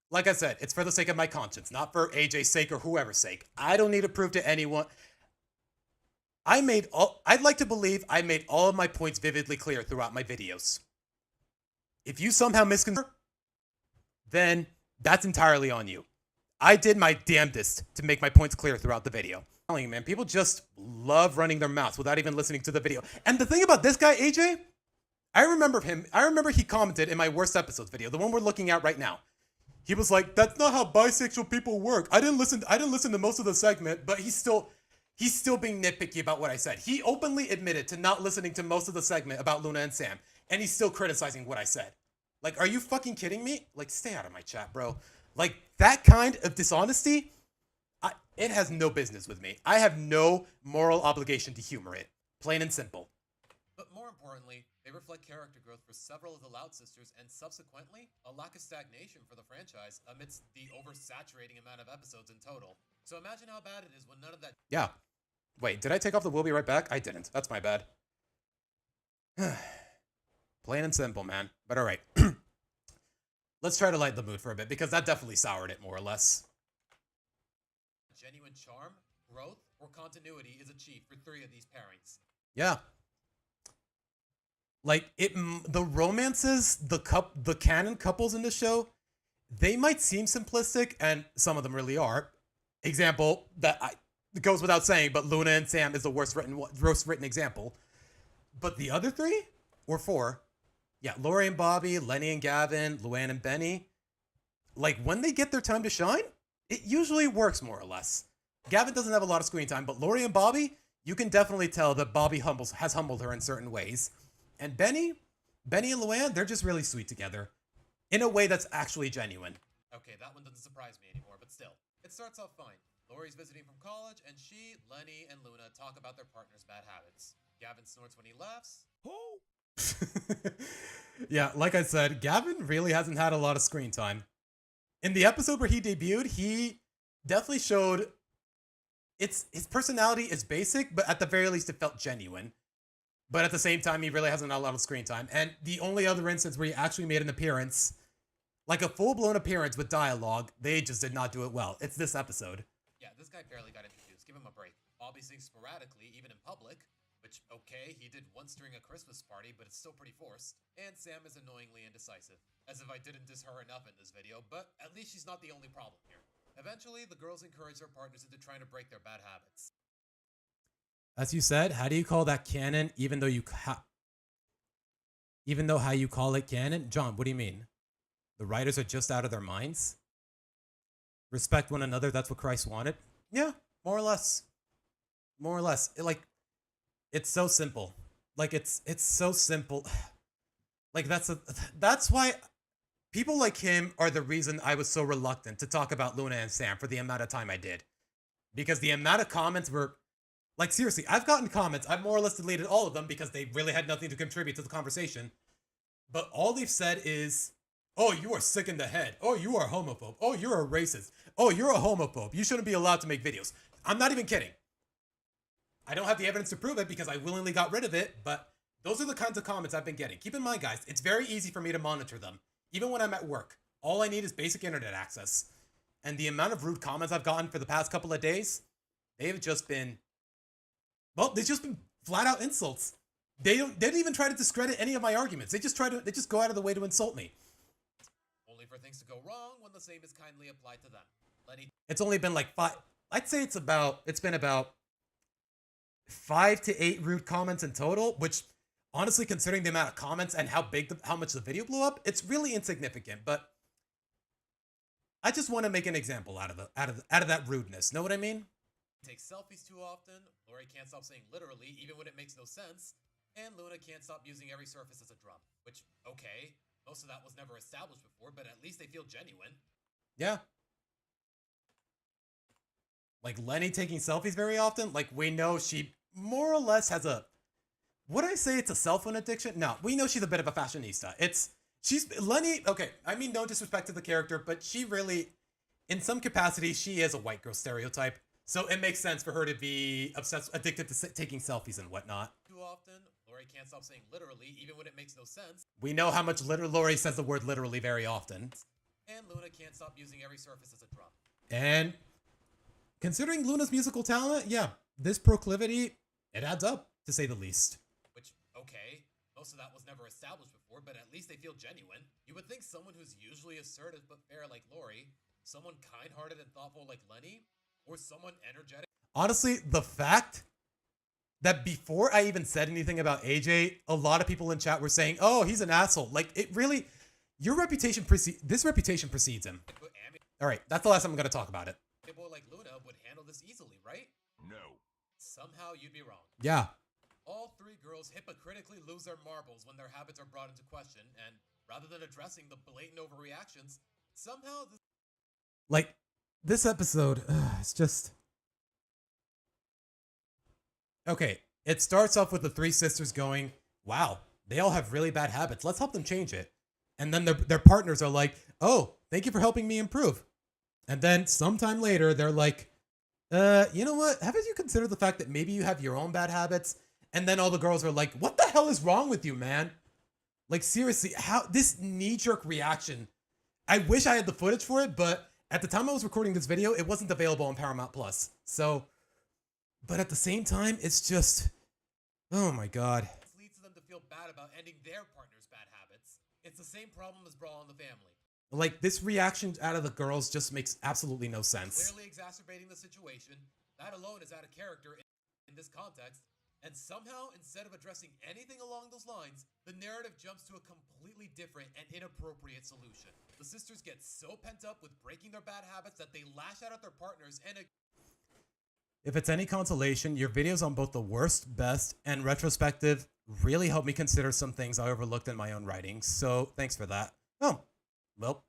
like I said, it's for the sake of my conscience, not for AJ's sake or whoever's sake. I don't need to prove to anyone. I'd like to believe I made all of my points vividly clear throughout my videos. If you somehow misconstrue, then that's entirely on you. I did my damnedest to make my points clear throughout the video. I'm telling you, man, people just love running their mouths without even listening to the video. And the thing about this guy, AJ, I remember he commented in my worst episodes video, the one we're looking at right now. He was like, that's not how bisexual people work. I didn't listen to most of the segment, but he's still being nitpicky about what I said. He openly admitted to not listening to most of the segment about Luna and Sam, and he's still criticizing what I said. Like, are you fucking kidding me? Like, stay out of my chat, bro. Like, that kind of dishonesty, it has no business with me. I have no moral obligation to humor it. Plain and simple. But more importantly, they reflect character growth for several of the Loud sisters and subsequently a lack of stagnation for the franchise amidst the oversaturating amount of episodes in total. So imagine how bad it is when none of that... Yeah. Wait, did I take off the "we'll be right back"? I didn't. That's my bad. Plain and simple, man. But all right. Let's try to lighten the mood for a bit, because that definitely soured it, more or less. genuine charm, growth, or continuity is achieved for 3 of these pairings. Yeah. Like, the romances, the canon couples in the show, they might seem simplistic, and some of them really are. Example it goes without saying, but Luna and Sam is the worst written example. But the other 3 or 4, yeah, Lori and Bobby, Lenny and Gavin, Luann and Benny, like, when they get their time to shine, it usually works more or less. Gavin doesn't have a lot of screen time, but Lori and Bobby, you can definitely tell that Bobby has humbled her in certain ways. And Benny and Luann, they're just really sweet together. In a way that's actually genuine. Okay, that one doesn't surprise me anymore, but still. It starts off fine. Lori's visiting from college, and she, Lenny, and Luna talk about their partner's bad habits. Gavin snorts when he laughs. Yeah, like I said, Gavin really hasn't had a lot of screen time. In the episode where he debuted, he definitely showed his personality is basic, but at the very least it felt genuine. But at the same time, he really hasn't had a lot of screen time. And the only other instance where he actually made an appearance, like a full-blown appearance with dialogue, they just did not do it well. It's this episode. Yeah, this guy barely got introduced. Give him a break. Bobby sings sporadically, even in public. Which, okay, he did once during a Christmas party, but it's still pretty forced. And Sam is annoyingly indecisive. As if I didn't diss her enough in this video, but at least she's not the only problem here. Eventually, the girls encourage their partners into trying to break their bad habits. As you said, how do you call that canon even though how you call it canon? John, what do you mean? The writers are just out of their minds? Respect one another, that's what Christ wanted? Yeah, more or less. More or less. It's so simple. Like, it's so simple. Like, that's why people like him are the reason I was so reluctant to talk about Luna and Sam for the amount of time I did. Because the amount of comments were, like, seriously, I've gotten comments. I've more or less deleted all of them because they really had nothing to contribute to the conversation. But all they've said is, oh, you are sick in the head. Oh, you are a homophobe. Oh, you're a racist. Oh, you're a homophobe. You shouldn't be allowed to make videos. I'm not even kidding. I don't have the evidence to prove it because I willingly got rid of it, but those are the kinds of comments I've been getting. Keep in mind, guys, it's very easy for me to monitor them. Even when I'm at work, all I need is basic internet access. And the amount of rude comments I've gotten for the past couple of days, they've just been, well, they've just been flat out insults. They didn't even try to discredit any of my arguments. They just go out of the way to insult me. Only for things to go wrong when the same is kindly applied to them. It's only been like I'd say it's been about 5 to 8 rude comments in total, which honestly, considering the amount of comments and how much the video blew up, it's really insignificant. But I just want to make an example out of that rudeness. Know what I mean? Take selfies too often. Lori can't stop saying literally, even when it makes no sense. And Luna can't stop using every surface as a drum. Which, okay, most of that was never established before, but at least they feel genuine. Yeah. Like Lenny taking selfies very often. Like we know she more or less has a, would I say it's a cell phone addiction? No, we know she's a bit of a fashionista. She's Lenny, okay, I mean no disrespect to the character, but she really, in some capacity, she is a white girl stereotype. So it makes sense for her to be addicted to taking selfies and whatnot. Too often, Lori can't stop saying literally, even when it makes no sense. We know how much Lori says the word literally very often. And Luna can't stop using every surface as a drum. And considering Luna's musical talent, yeah, this proclivity, it adds up, to say the least. Which, okay, most of that was never established before, but at least they feel genuine. You would think someone who's usually assertive but fair like Lori, someone kind-hearted and thoughtful like Lenny, or someone energetic. Honestly, the fact that before I even said anything about AJ, a lot of people in chat were saying, oh, he's an asshole. Like, it really, this reputation precedes him. All right, that's the last time I'm going to talk about it. A boy like Luna would handle this easily, right? No. Somehow you'd be wrong. Yeah. All 3 girls hypocritically lose their marbles when their habits are brought into question, and rather than addressing the blatant overreactions, somehow this episode, it's just... Okay, it starts off with the 3 sisters going, wow, they all have really bad habits. Let's help them change it. And then their partners are like, oh, thank you for helping me improve. And then sometime later, they're like, you know what? Haven't you considered the fact that maybe you have your own bad habits? And then all the girls are like, what the hell is wrong with you, man? Like, seriously, how this knee-jerk reaction. I wish I had the footage for it, but at the time I was recording this video, it wasn't available on Paramount Plus. So, but at the same time, it's just, oh my God. This leads to them to feel bad about ending their partner's bad habits. It's the same problem as Brawl in the Family. Like, this reaction out of the girls just makes absolutely no sense. Clearly exacerbating the situation. That alone is out of character in this context. And somehow, instead of addressing anything along those lines, the narrative jumps to a completely different and inappropriate solution. The sisters get so pent up with breaking their bad habits that they lash out at their partners and... If it's any consolation, your videos on both the worst, best, and retrospective really helped me consider some things I overlooked in my own writings, so thanks for that. Oh, well,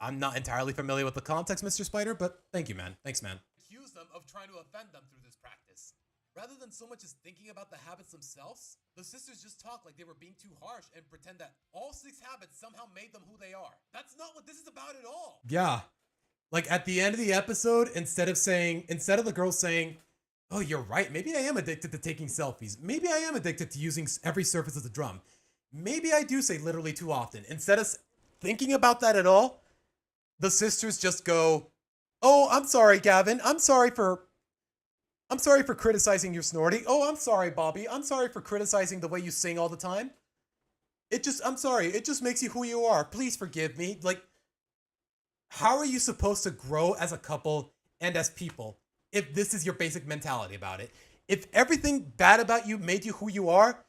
I'm not entirely familiar with the context, Mr. Spider, but thank you, man. Thanks, man. accuse them of trying to offend them through this practice. Rather than so much as thinking about the habits themselves, the sisters just talk like they were being too harsh and pretend that all 6 habits somehow made them who they are. That's not what this is about at all. Yeah. Like at the end of the episode, instead of the girls saying, oh, you're right, maybe I am addicted to taking selfies. Maybe I am addicted to using every surface as a drum. Maybe I do say literally too often. Instead of thinking about that at all, the sisters just go, oh, I'm sorry, Gavin. I'm sorry for criticizing your snorting. Oh, I'm sorry, Bobby. I'm sorry for criticizing the way you sing all the time. I'm sorry. It just makes you who you are. Please forgive me. Like, how are you supposed to grow as a couple and as people if this is your basic mentality about it? If everything bad about you made you who you are,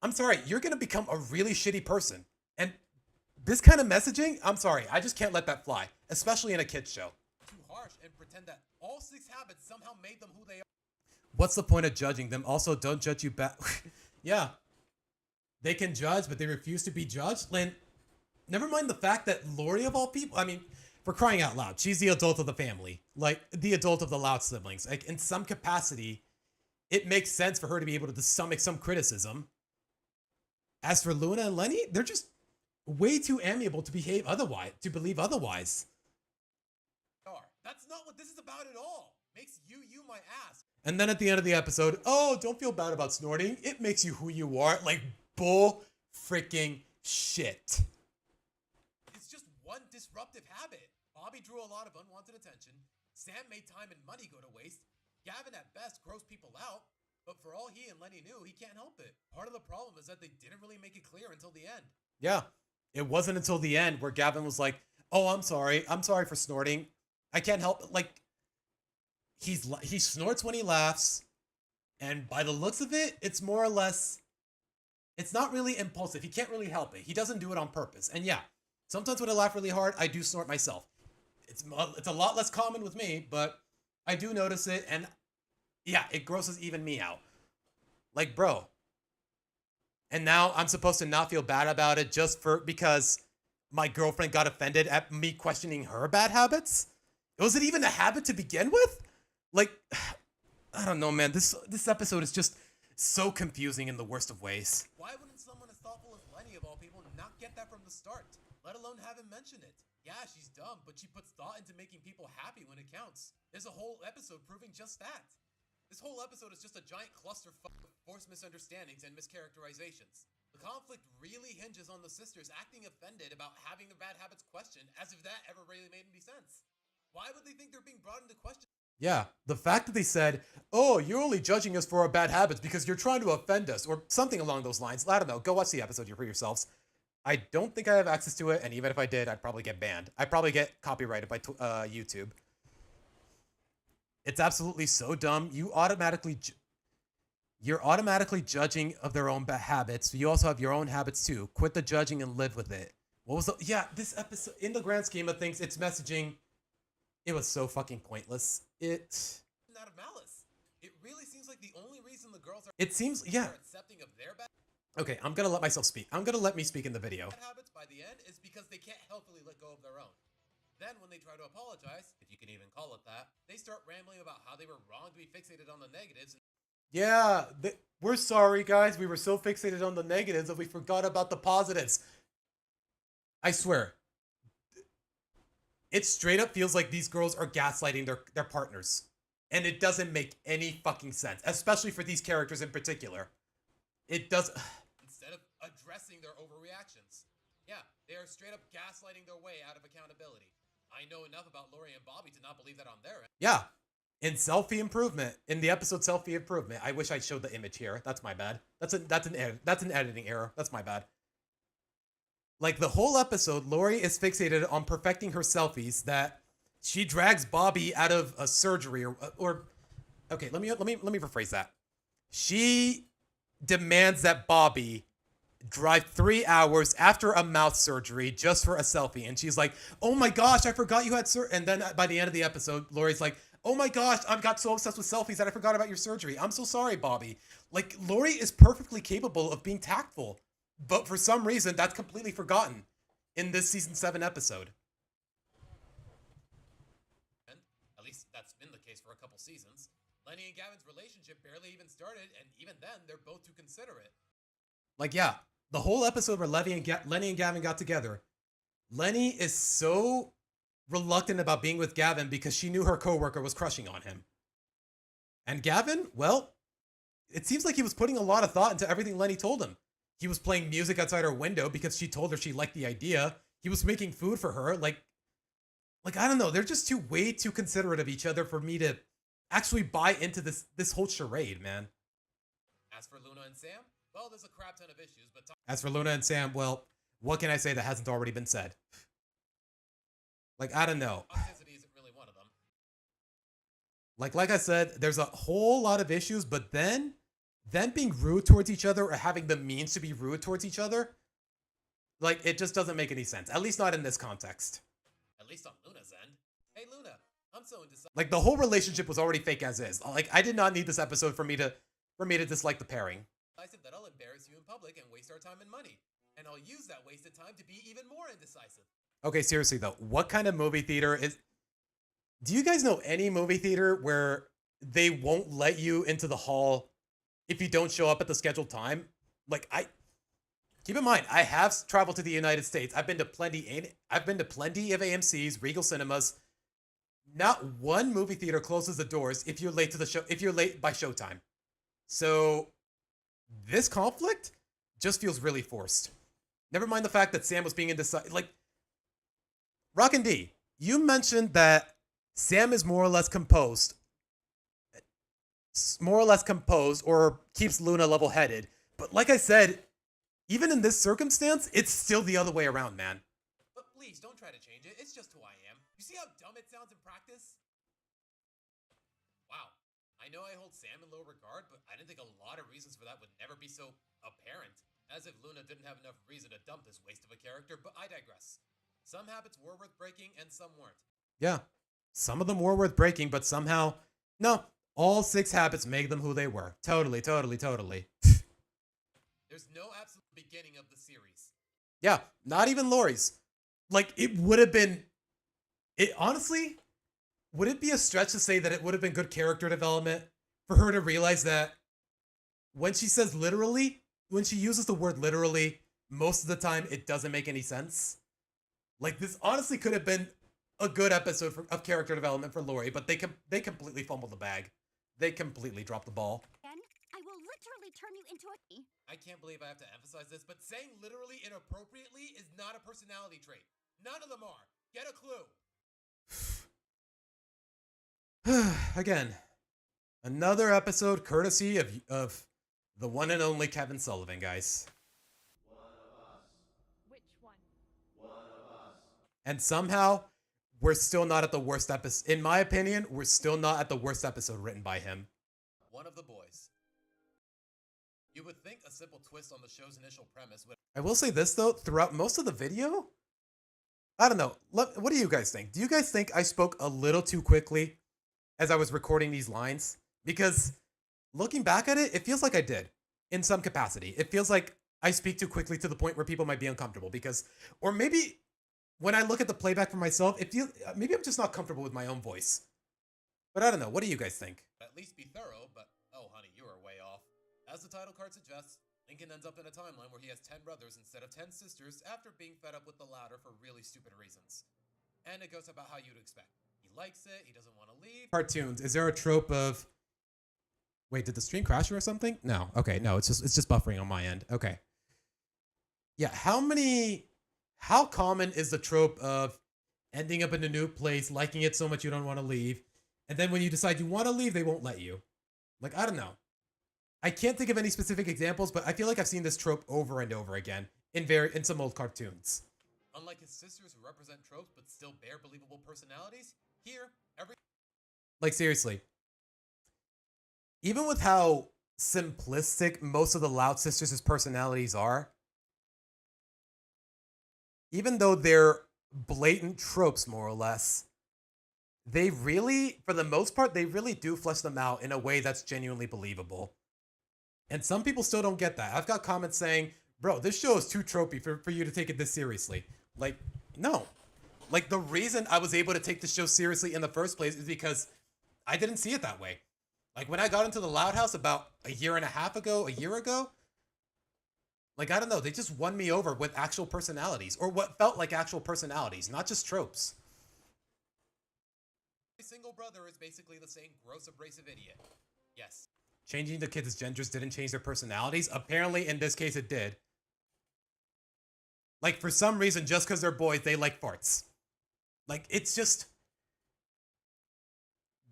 I'm sorry, you're going to become a really shitty person. And this kind of messaging, I'm sorry, I just can't let that fly, especially in a kids show. Too harsh and pretend that all 6 habits somehow made them who they are. What's the point of judging them? Also, don't judge you back. Yeah. They can judge, but they refuse to be judged. Lynn, Never mind the fact that Lori, of all people, I mean, for crying out loud, she's the adult of the family, like the adult of the Loud siblings. Like in some capacity, it makes sense for her to be able to stomach some criticism. As for Luna and Lenny, they're just way too amiable to behave otherwise, to believe otherwise. That's not what this is about at all. Makes you my ass. And then at the end of the episode, oh, don't feel bad about snorting. It makes you who you are. Like bull freaking shit. It's just one disruptive habit. Bobby drew a lot of unwanted attention. Sam made time and money go to waste. Gavin at best grossed people out. But for all he and Lenny knew, he can't help it. Part of the problem is that they didn't really make it clear until the end. Yeah. It wasn't until the end where Gavin was like, oh, I'm sorry. I'm sorry for snorting. I can't help it. Like, he snorts when he laughs. And by the looks of it, it's more or less, it's not really impulsive. He can't really help it. He doesn't do it on purpose. And yeah, sometimes when I laugh really hard, I do snort myself. It's a lot less common with me, but I do notice it. And yeah, it grosses even me out. Like, bro. And now I'm supposed to not feel bad about it just because my girlfriend got offended at me questioning her bad habits? Was it even a habit to begin with? Like, I don't know, man. This episode is just so confusing in the worst of ways. Why wouldn't someone as thoughtful as Lenny, of all people, not get that from the start? Let alone have him mention it. Yeah, she's dumb, but she puts thought into making people happy when it counts. There's a whole episode proving just that. This whole episode is just a giant clusterfuck of forced misunderstandings and mischaracterizations. The conflict really hinges on the sisters acting offended about having their bad habits questioned, as if that ever really made any sense. Why would they think they're being brought into question? Yeah, the fact that they said, oh, you're only judging us for our bad habits because you're trying to offend us, or something along those lines. I don't know. Go watch the episode for yourselves. I don't think I have access to it, and even if I did, I'd probably get banned. I'd probably get copyrighted by YouTube. It's absolutely so dumb. You're automatically judging of their own bad habits. You also have your own habits too. Quit the judging and live with it. What was the... Yeah, this episode, in the grand scheme of things, its messaging, it was so fucking pointless. Out of malice. It really seems like the only reason the girls are... It seems, yeah. ...accepting of their bad... Okay, I'm gonna let myself speak. I'm gonna let me speak in the video. ...habits by the end is because they can't healthily let go of their own. Then when they try to apologize, if you can even call it that, they start rambling about how they were wrong to be fixated on the negatives. Yeah, we're sorry, guys. We were so fixated on the negatives that we forgot about the positives. I swear. It straight up feels like these girls are gaslighting their partners. And it doesn't make any fucking sense, especially for these characters in particular. It does... Instead of addressing their overreactions. Yeah, they are straight up gaslighting their way out of accountability. I know enough about Lori and Bobby to not believe that on their end. Yeah. In selfie improvement, in the episode selfie improvement, I wish I showed the image here. That's my bad. That's an editing error. That's my bad. Like the whole episode, Lori is fixated on perfecting her selfies that she drags Bobby out of a surgery or okay, let me rephrase that. She demands that Bobby drive 3 hours after a mouth surgery just for a selfie. And she's like, oh my gosh, I forgot you had and then by the end of the episode, Lori's like, oh my gosh, I got so obsessed with selfies that I forgot about your surgery. I'm so sorry, Bobby. Like, Lori is perfectly capable of being tactful. But for some reason, that's completely forgotten in this season 7 episode. And at least that's been the case for a couple seasons. Lenny and Gavin's relationship barely even started, and even then, they're both too considerate. Like, yeah, the whole episode where Lenny and Gavin got together, Lenny is so reluctant about being with Gavin because she knew her coworker was crushing on him. And Gavin, well, it seems like he was putting a lot of thought into everything Lenny told him. He was playing music outside her window because she told her she liked the idea. He was making food for her. Like I don't know. They're just way too considerate of each other for me to actually buy into this whole charade, man. As for Luna and Sam, well, there's a crap ton of issues, but... As for Luna and Sam, well, what can I say that hasn't already been said? Like, I don't know. Toxicity isn't really one of them. Like I said, there's a whole lot of issues, but then them being rude towards each other or having the means to be rude towards each other, like, it just doesn't make any sense. At least not in this context. At least on Luna's end. Hey, Luna, I'm so indecisive. Like, the whole relationship was already fake as is. Like, I did not need this episode for me to dislike the pairing. That I'll embarrass you in public and waste our time and money. and I'll use that wasted time to be even more indecisive. Okay, seriously though, what kind of movie theater is... Do you guys know any movie theater where they won't let you into the hall if you don't show up at the scheduled time? Like, keep in mind, I have traveled to the United States. I've been to plenty of AMC's, Regal Cinemas. Not one movie theater closes the doors if you're late to the show, if you're late by showtime. So this conflict just feels really forced. Never mind the fact that Sam was being indecisive. Like, Rockin' D, you mentioned that Sam is more or less composed or keeps Luna level-headed. But like I said, even in this circumstance, it's still the other way around, man. But please, don't try to change it. It's just who I am. You see how dumb it sounds in practice? Wow. I know I hold Sam in low regard, but I didn't think a lot of reasons for that would never be so apparent. As if Luna didn't have enough reason to dump this waste of a character, but I digress. Some habits were worth breaking, and some weren't. Yeah, some of them were worth breaking, but somehow, no, all 6 habits make them who they were. Totally. There's no absolute beginning of the series. Yeah, not even Lori's. Like, it would have been... honestly, would it be a stretch to say that it would have been good character development for her to realize that when she says literally, when she uses the word literally, most of the time it doesn't make any sense? Like, this honestly could have been a good episode of character development for Lori, but they completely fumbled the bag. They completely dropped the ball. Again, I will literally turn you into a... I can't believe I have to emphasize this, but saying literally inappropriately is not a personality trait. None of them are. Get a clue. Again, another episode courtesy of the one and only Kevin Sullivan, guys. Which one? And somehow, we're still not at the worst episode. In my opinion, we're still not at the worst episode written by him. One of the boys. You would think a simple twist on the show's initial premise would... I will say this, though. Throughout most of the video, I don't know. What do you guys think? Do you guys think I spoke a little too quickly as I was recording these lines? Because looking back at it, it feels like I did in some capacity. It feels like I speak too quickly to the point where people might be uncomfortable because... Or maybe... When I look at the playback for myself, it feels maybe I'm just not comfortable with my own voice. But I don't know. What do you guys think? at least be thorough, but oh honey, you are way off. As the title card suggests, Lincoln ends up in a timeline where he has 10 brothers instead of 10 sisters after being fed up with the latter for really stupid reasons. And it goes about how you'd expect. He likes it, he doesn't want to leave. Cartoons. Is there a trope of... Wait, did the stream crash or something? No. Okay, no, it's just buffering on my end. Okay. Yeah, how common is the trope of ending up in a new place, liking it so much you don't want to leave, and then when you decide you want to leave, they won't let you? Like, I don't know. I can't think of any specific examples, but I feel like I've seen this trope over and over again in some old cartoons. Unlike his sisters who represent tropes but still bear believable personalities, here, Like, seriously. Even with how simplistic most of the Loud Sisters' personalities are, even though they're blatant tropes, more or less, they really, for the most part, they really do flesh them out in a way that's genuinely believable. And some people still don't get that. I've got comments saying, bro, this show is too tropey for you to take it this seriously. Like, no. Like, the reason I was able to take this show seriously in the first place is because I didn't see it that way. Like, when I got into the Loud House about a year ago, like, I don't know, they just won me over with actual personalities, or what felt like actual personalities, not just tropes. every single brother is basically the same gross abrasive idiot. Yes. Changing the kids' genders didn't change their personalities. Apparently, in this case, it did. Like, for some reason, just because they're boys, they like farts. Like, it's just...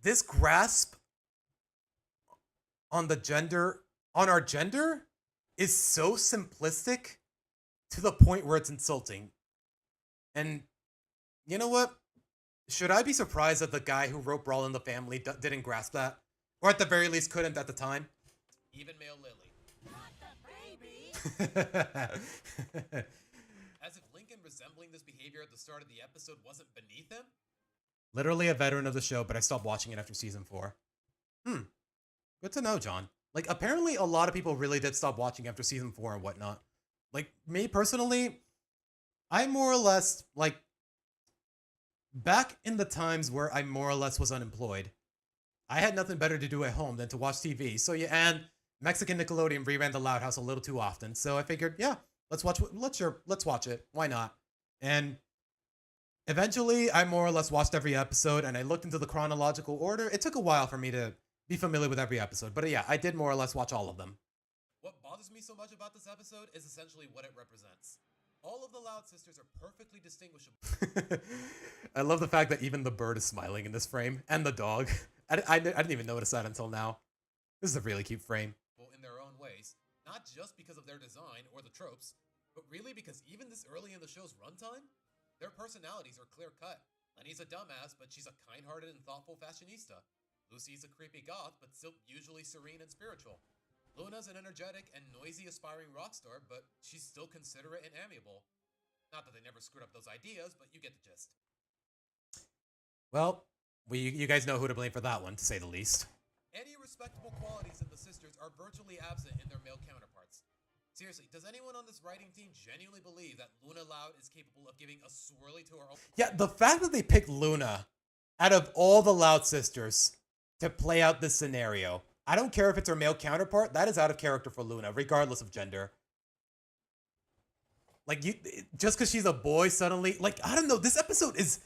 This grasp on our gender is so simplistic to the point where it's insulting. And you know what? Should I be surprised that the guy who wrote Brawl in the Family didn't grasp that? Or at the very least couldn't at the time? Even male Lily. Not the baby! As if Lincoln resembling this behavior at the start of the episode wasn't beneath him? Literally a veteran of the show, but I stopped watching it after season 4. Good to know, John. Like, apparently a lot of people really did stop watching after season 4 and whatnot. Like, me personally, I more or less, like, back in the times where I more or less was unemployed, I had nothing better to do at home than to watch TV. So yeah, and Mexican Nickelodeon reran The Loud House a little too often. So I figured, yeah, let's watch it. Why not? And eventually, I more or less watched every episode, and I looked into the chronological order. It took a while for me to be familiar with every episode, but yeah, I did more or less watch all of them. What bothers me so much about this episode is essentially what it represents. All of the Loud Sisters are perfectly distinguishable I love the fact that even the bird is smiling in this frame, and the dog. I didn't even notice that until now. This is a really cute frame. in their own ways, not just because of their design or the tropes, but really because even this early in the show's runtime, their personalities are clear-cut. Lenny's a dumbass, but she's a kind-hearted and thoughtful fashionista. Lucy's a creepy goth, but still usually serene and spiritual. Luna's an energetic and noisy aspiring rock star, but she's still considerate and amiable. Not that they never screwed up those ideas, but you get the gist. Well, you guys know who to blame for that one, to say the least. Any respectable qualities in the sisters are virtually absent in their male counterparts. Seriously, does anyone on this writing team genuinely believe that Luna Loud is capable of giving a swirly to her own? Yeah, the fact that they picked Luna out of all the Loud sisters to play out this scenario, I don't care if it's her male counterpart, that is out of character for Luna, regardless of gender. Like, just because she's a boy suddenly, like, I don't know, this episode is,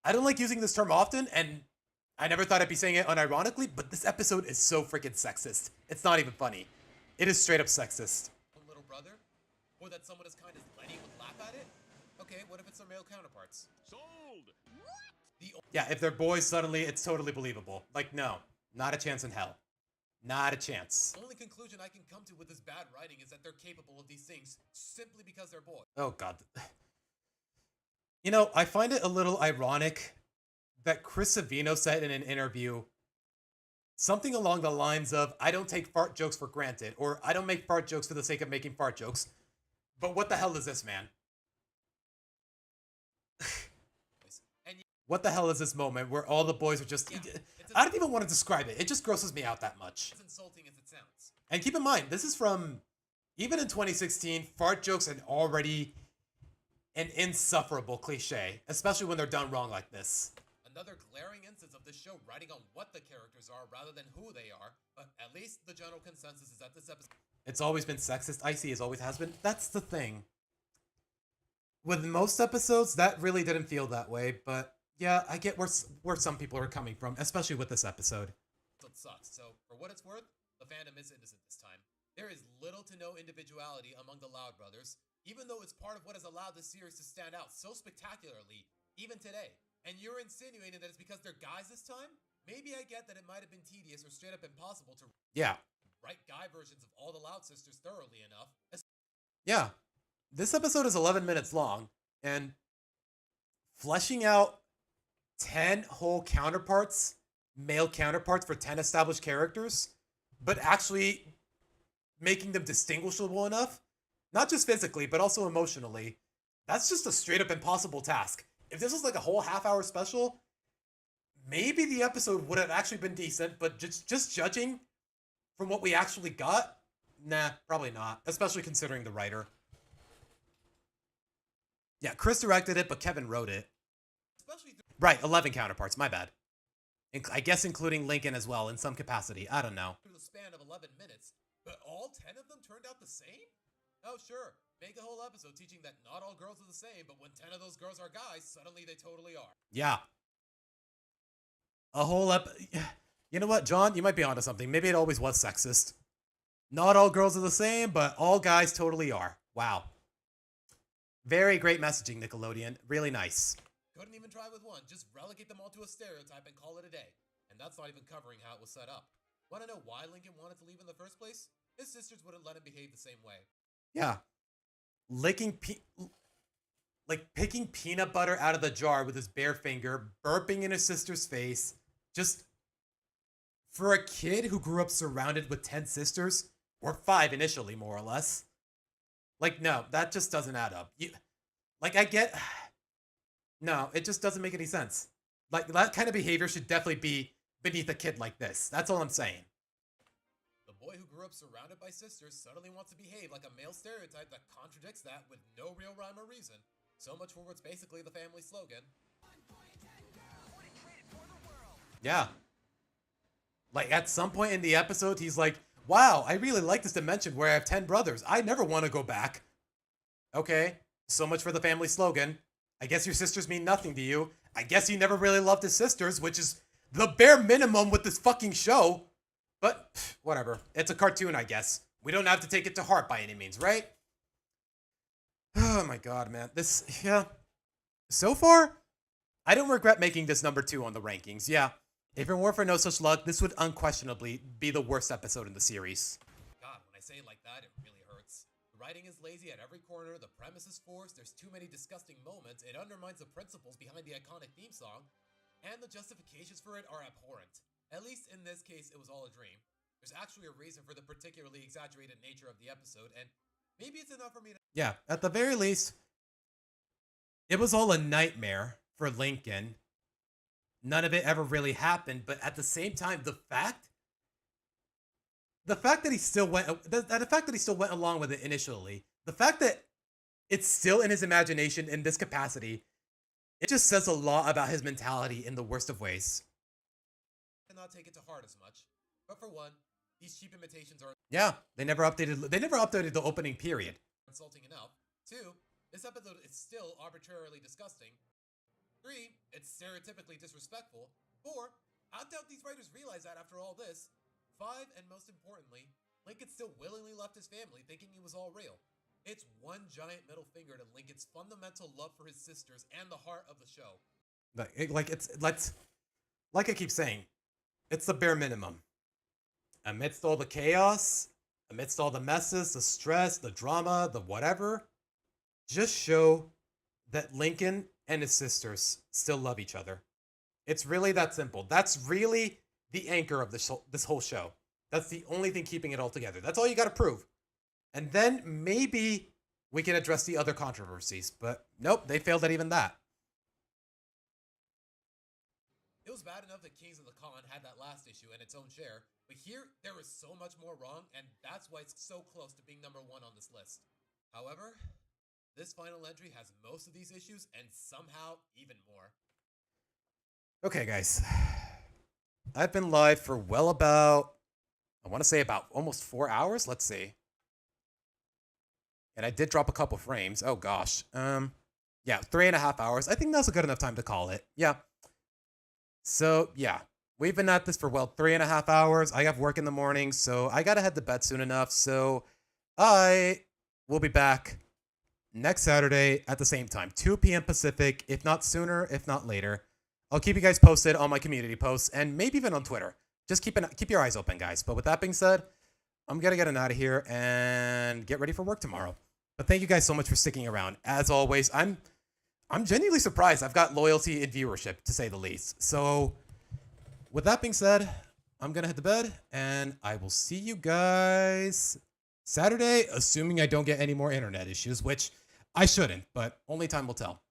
I don't like using this term often, and I never thought I'd be saying it unironically, but this episode is so freaking sexist. It's not even funny. It is straight up sexist. Little brother? Or that someone as kind as Lenny would laugh at it? Okay, what if it's their male counterparts? Sold! Yeah, if they're boys suddenly, it's totally believable. Like, no, not a chance in hell. Not a chance. The only conclusion I can come to with this bad writing is that they're capable of these things simply because they're boys. Oh, God. You know, I find it a little ironic that Chris Savino said in an interview something along the lines of, I don't take fart jokes for granted, or I don't make fart jokes for the sake of making fart jokes. But what the hell is this, man? What the hell is this moment where all the boys are just... I don't even want to describe it. It just grosses me out that much. As insulting as it sounds. And keep in mind, this is from... Even in 2016, fart jokes are already an insufferable cliche, especially when they're done wrong like this. Another glaring instance of this show writing on what the characters are rather than who they are, but at least the general consensus is that this episode... It's always been sexist, icy as always has been. That's the thing. With most episodes, that really didn't feel that way, but yeah, I get where some people are coming from, especially with this episode. It sucks, so for what it's worth, the fandom is innocent this time. There is little to no individuality among the Loud brothers, even though it's part of what has allowed this series to stand out so spectacularly, even today. And you're insinuating that it's because they're guys this time? Maybe I get that it might have been tedious or straight up impossible to write guy versions of all the Loud sisters thoroughly enough. Yeah. This episode is 11 minutes long, and fleshing out 10 whole counterparts, male counterparts for 10 established characters, but actually making them distinguishable enough, not just physically, but also emotionally, that's just a straight up impossible task. If this was like a whole half-hour special, maybe the episode would have actually been decent, but just judging from what we actually got, nah, probably not, especially considering the writer. Yeah, Chris directed it, but Kevin wrote it. Right, 11 counterparts, my bad. I guess including Lincoln as well, in some capacity. I don't know. Through the span of 11 minutes, but all 10 of them turned out the same? Oh, sure. Make a whole episode teaching that not all girls are the same, but when 10 of those girls are guys, suddenly they totally are. Yeah. A whole You know what, John? You might be onto something. Maybe it always was sexist. Not all girls are the same, but all guys totally are. Wow. Very great messaging, Nickelodeon. Really nice. Couldn't even try with one. Just relegate them all to a stereotype and call it a day. And that's not even covering how it was set up. Want to know why Lincoln wanted to leave in the first place? His sisters wouldn't let him behave the same way. Yeah. Picking peanut butter out of the jar with his bare finger, burping in his sister's face. Just for a kid who grew up surrounded with 10 sisters, or 5 initially, more or less. Like, no, that just doesn't add up. No, it just doesn't make any sense. Like, that kind of behavior should definitely be beneath a kid like this. That's all I'm saying. The boy who grew up surrounded by sisters suddenly wants to behave like a male stereotype that contradicts that with no real rhyme or reason. So much for what's basically the family slogan. Yeah. Like, at some point in the episode, he's like, wow, I really like this dimension where I have 10 brothers. I never want to go back. Okay, so much for the family slogan. I guess your sisters mean nothing to you. I guess he never really loved his sisters, which is the bare minimum with this fucking show. But, whatever. It's a cartoon, I guess. We don't have to take it to heart by any means, right? Oh my god, man. Yeah. So far, I don't regret making this number 2 on the rankings. Yeah. If it weren't for No Such Luck, this would unquestionably be the worst episode in the series. God, when I say it like that, it really hurts. The writing is lazy at every corner, the premise is forced, there's too many disgusting moments, it undermines the principles behind the iconic theme song, and the justifications for it are abhorrent. At least in this case, it was all a dream. There's actually a reason for the particularly exaggerated nature of the episode, and maybe it's enough for me to— Yeah, at the very least, it was all a nightmare for Lincoln. None of it ever really happened, but at the same time, the fact that he still went along with it initially, the fact that it's still in his imagination in this capacity, it just says a lot about his mentality in the worst of ways. not take it to heart as much. But for one, these cheap imitations are— Yeah, they never updated the opening period. insulting enough. 2, this episode is still arbitrarily disgusting. 3, it's stereotypically disrespectful. 4, I doubt these writers realize that after all this. 5, and most importantly, Lincoln still willingly left his family thinking it was all real. It's one giant middle finger to Lincoln's fundamental love for his sisters and the heart of the show. Like I keep saying, it's the bare minimum. Amidst all the chaos, amidst all the messes, the stress, the drama, the whatever, just show that Lincoln and his sisters still love each other. It's really that simple. That's really the anchor of this whole show. That's the only thing keeping it all together. That's all you got to prove. And then maybe we can address the other controversies. But nope, they failed at even that. It was bad enough that Kings of the Con had that last issue and its own share, but here there is so much more wrong, and that's why it's so close to being number 1 on this list. However, this final entry has most of these issues and somehow even more. Okay, guys. I've been live for about almost 4 hours. Let's see. And I did drop a couple frames. Oh, gosh. Yeah, 3.5 hours. I think that's a good enough time to call it. Yeah. So, yeah. We've been at this for, 3.5 hours. I have work in the morning, so I gotta head to bed soon enough. So, I will be back next Saturday at the same time, 2 p.m. Pacific, if not sooner, if not later. I'll keep you guys posted on my community posts and maybe even on Twitter. Just keep your eyes open, guys. But with that being said, I'm gonna get out of here and get ready for work tomorrow. But thank you guys so much for sticking around. As always, I'm genuinely surprised. I've got loyalty and viewership, to say the least. So with that being said, I'm gonna head to bed and I will see you guys Saturday, assuming I don't get any more internet issues, which I shouldn't, but only time will tell.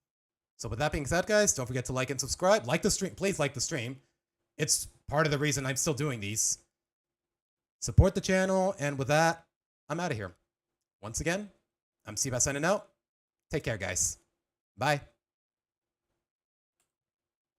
So with that being said, guys, don't forget to like and subscribe. Like the stream. Please like the stream. It's part of the reason I'm still doing these. Support the channel. And with that, I'm out of here. Once again, I'm Seabass signing out. Take care, guys. Bye.